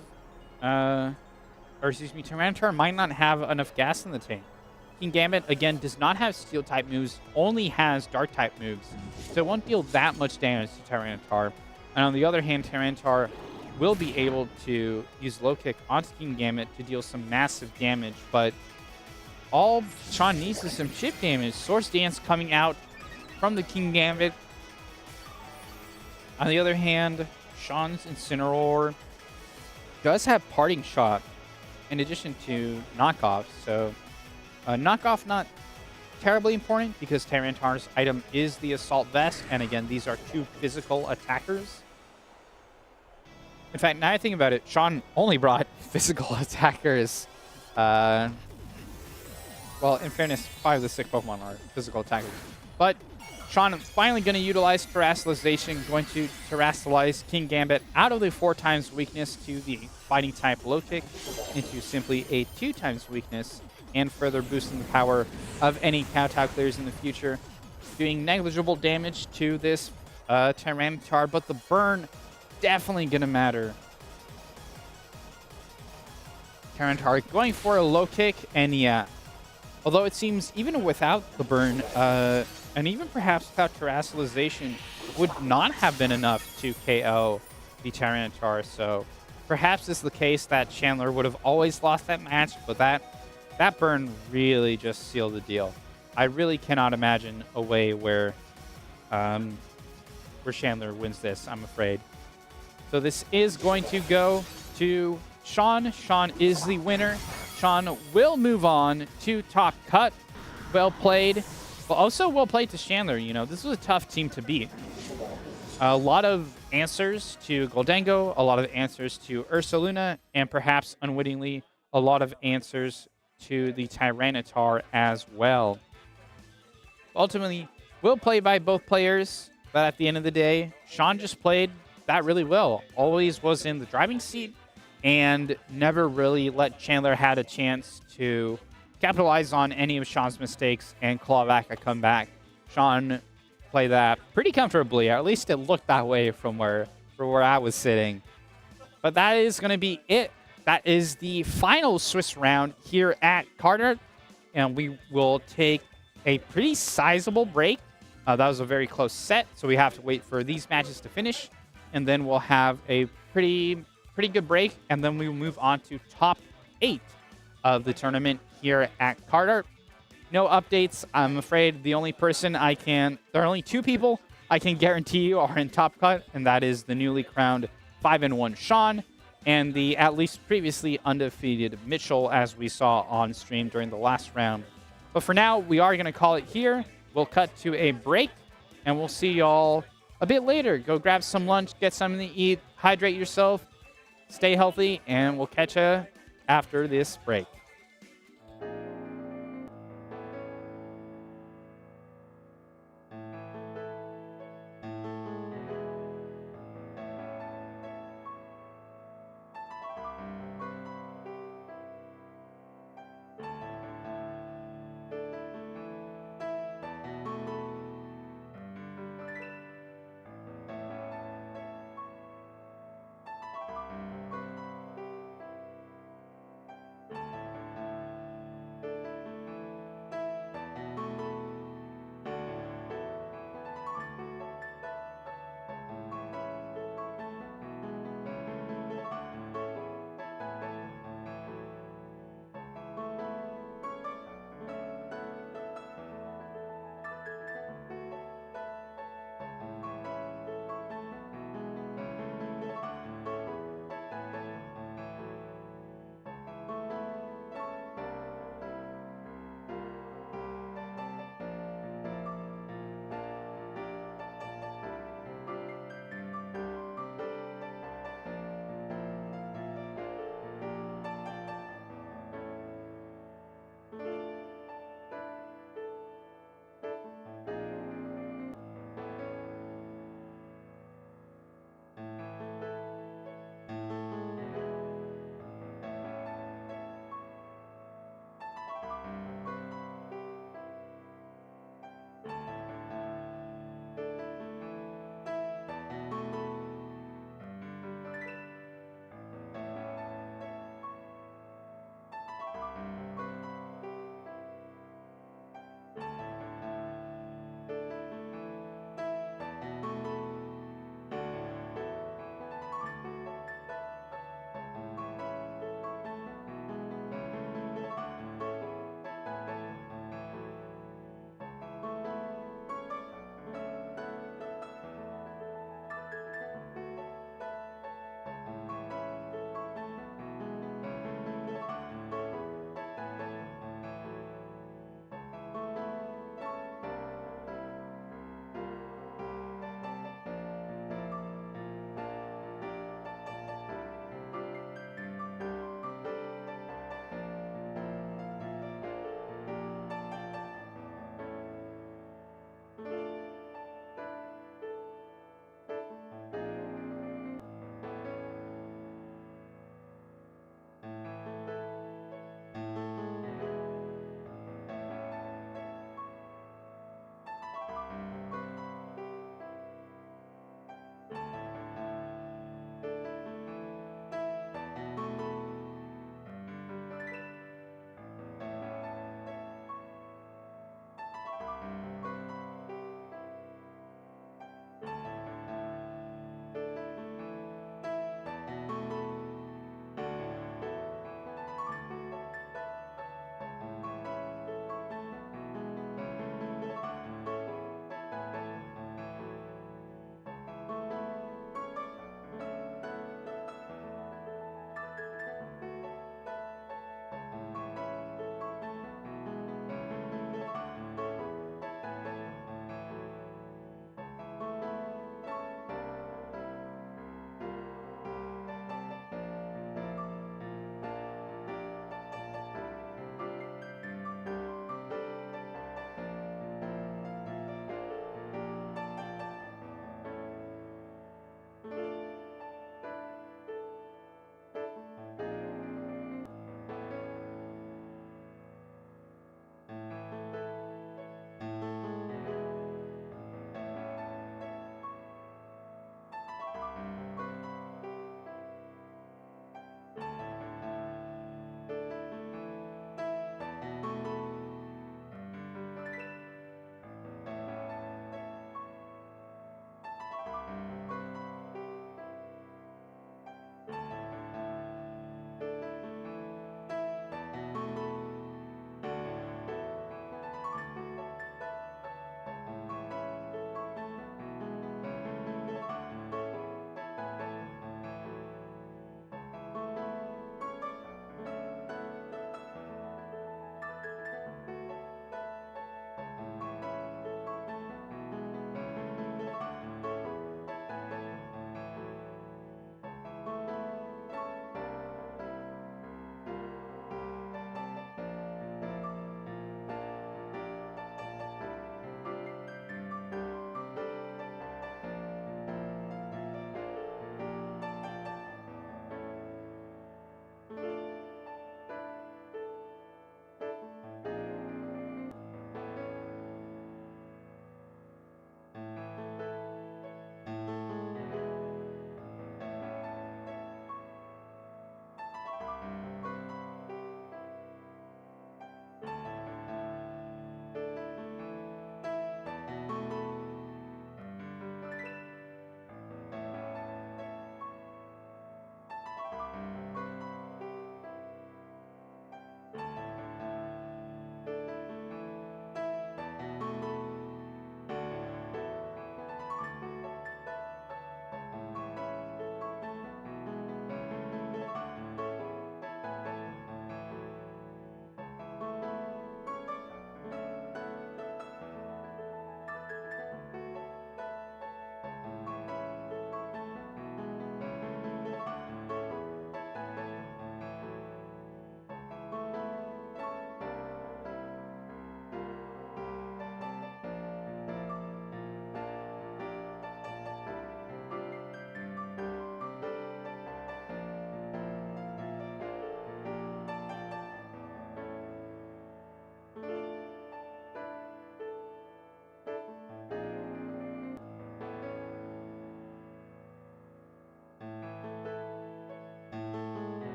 Tyranitar might not have enough gas in the tank. King Gambit, again, does not have Steel-type moves, only has Dark-type moves, so it won't deal that much damage to Tyranitar. And on the other hand, Tyranitar will be able to use Low Kick onto King Gambit to deal some massive damage, but all Sean needs is some chip damage. Source Dance coming out from the King Gambit. On the other hand, Sean's Incineroar does have Parting Shot in addition to Knockoff, so Knockoff not terribly important because Tyranitar's item is the Assault Vest, and again, these are two physical attackers. In fact, now I think about it, Sean only brought physical attackers. Well, in fairness, 5 of the 6 Pokemon are physical attackers. But Sean is finally going to utilize Terrestrialization, going to Terrestrialize King Gambit out of the 4 times weakness to the Fighting type Low Kick into simply a 2 times weakness, and further boosting the power of any Kowtow clears in the future, doing negligible damage to this Tyranitar, but the burn definitely going to matter. Tyranitar going for a Low Kick, and yeah, although it seems even without the burn, and even perhaps without Terrestrialization, would not have been enough to KO the Tyranitar, so perhaps it's the case that Chandler would have always lost that match, but that That burn really just sealed the deal. I really cannot imagine a way where Chandler wins this, I'm afraid. So this is going to go to Sean. Sean is the winner. Sean will move on to Top Cut. Well played. But also well played to Chandler. You know, this was a tough team to beat. A lot of answers to Goldango, a lot of answers to Ursaluna, and perhaps unwittingly, a lot of answers to the Tyranitar as well. Ultimately, well played by both players, but at the end of the day, Sean just played that really well. Always was in the driving seat and never really let Chandler had a chance to capitalize on any of Sean's mistakes and claw back a comeback. Sean played that pretty comfortably, or at least it looked that way from where I was sitting. But that is going to be it. That is the final Swiss round here at CardArt, and we will take a pretty sizable break. That was a very close set, so we have to wait for these matches to finish, and then we'll have a pretty good break, and then we will move on to top 8 of the tournament here at CardArt. No updates. I'm afraid there are only 2 people I can guarantee you are in Top Cut, and that is the newly crowned 5-1 Sean and the at least previously undefeated Mitchell, as we saw on stream during the last round. But for now, we are going to call it here. We'll cut to a break, and we'll see y'all a bit later. Go grab some lunch, get something to eat, hydrate yourself, stay healthy, and we'll catch you after this break.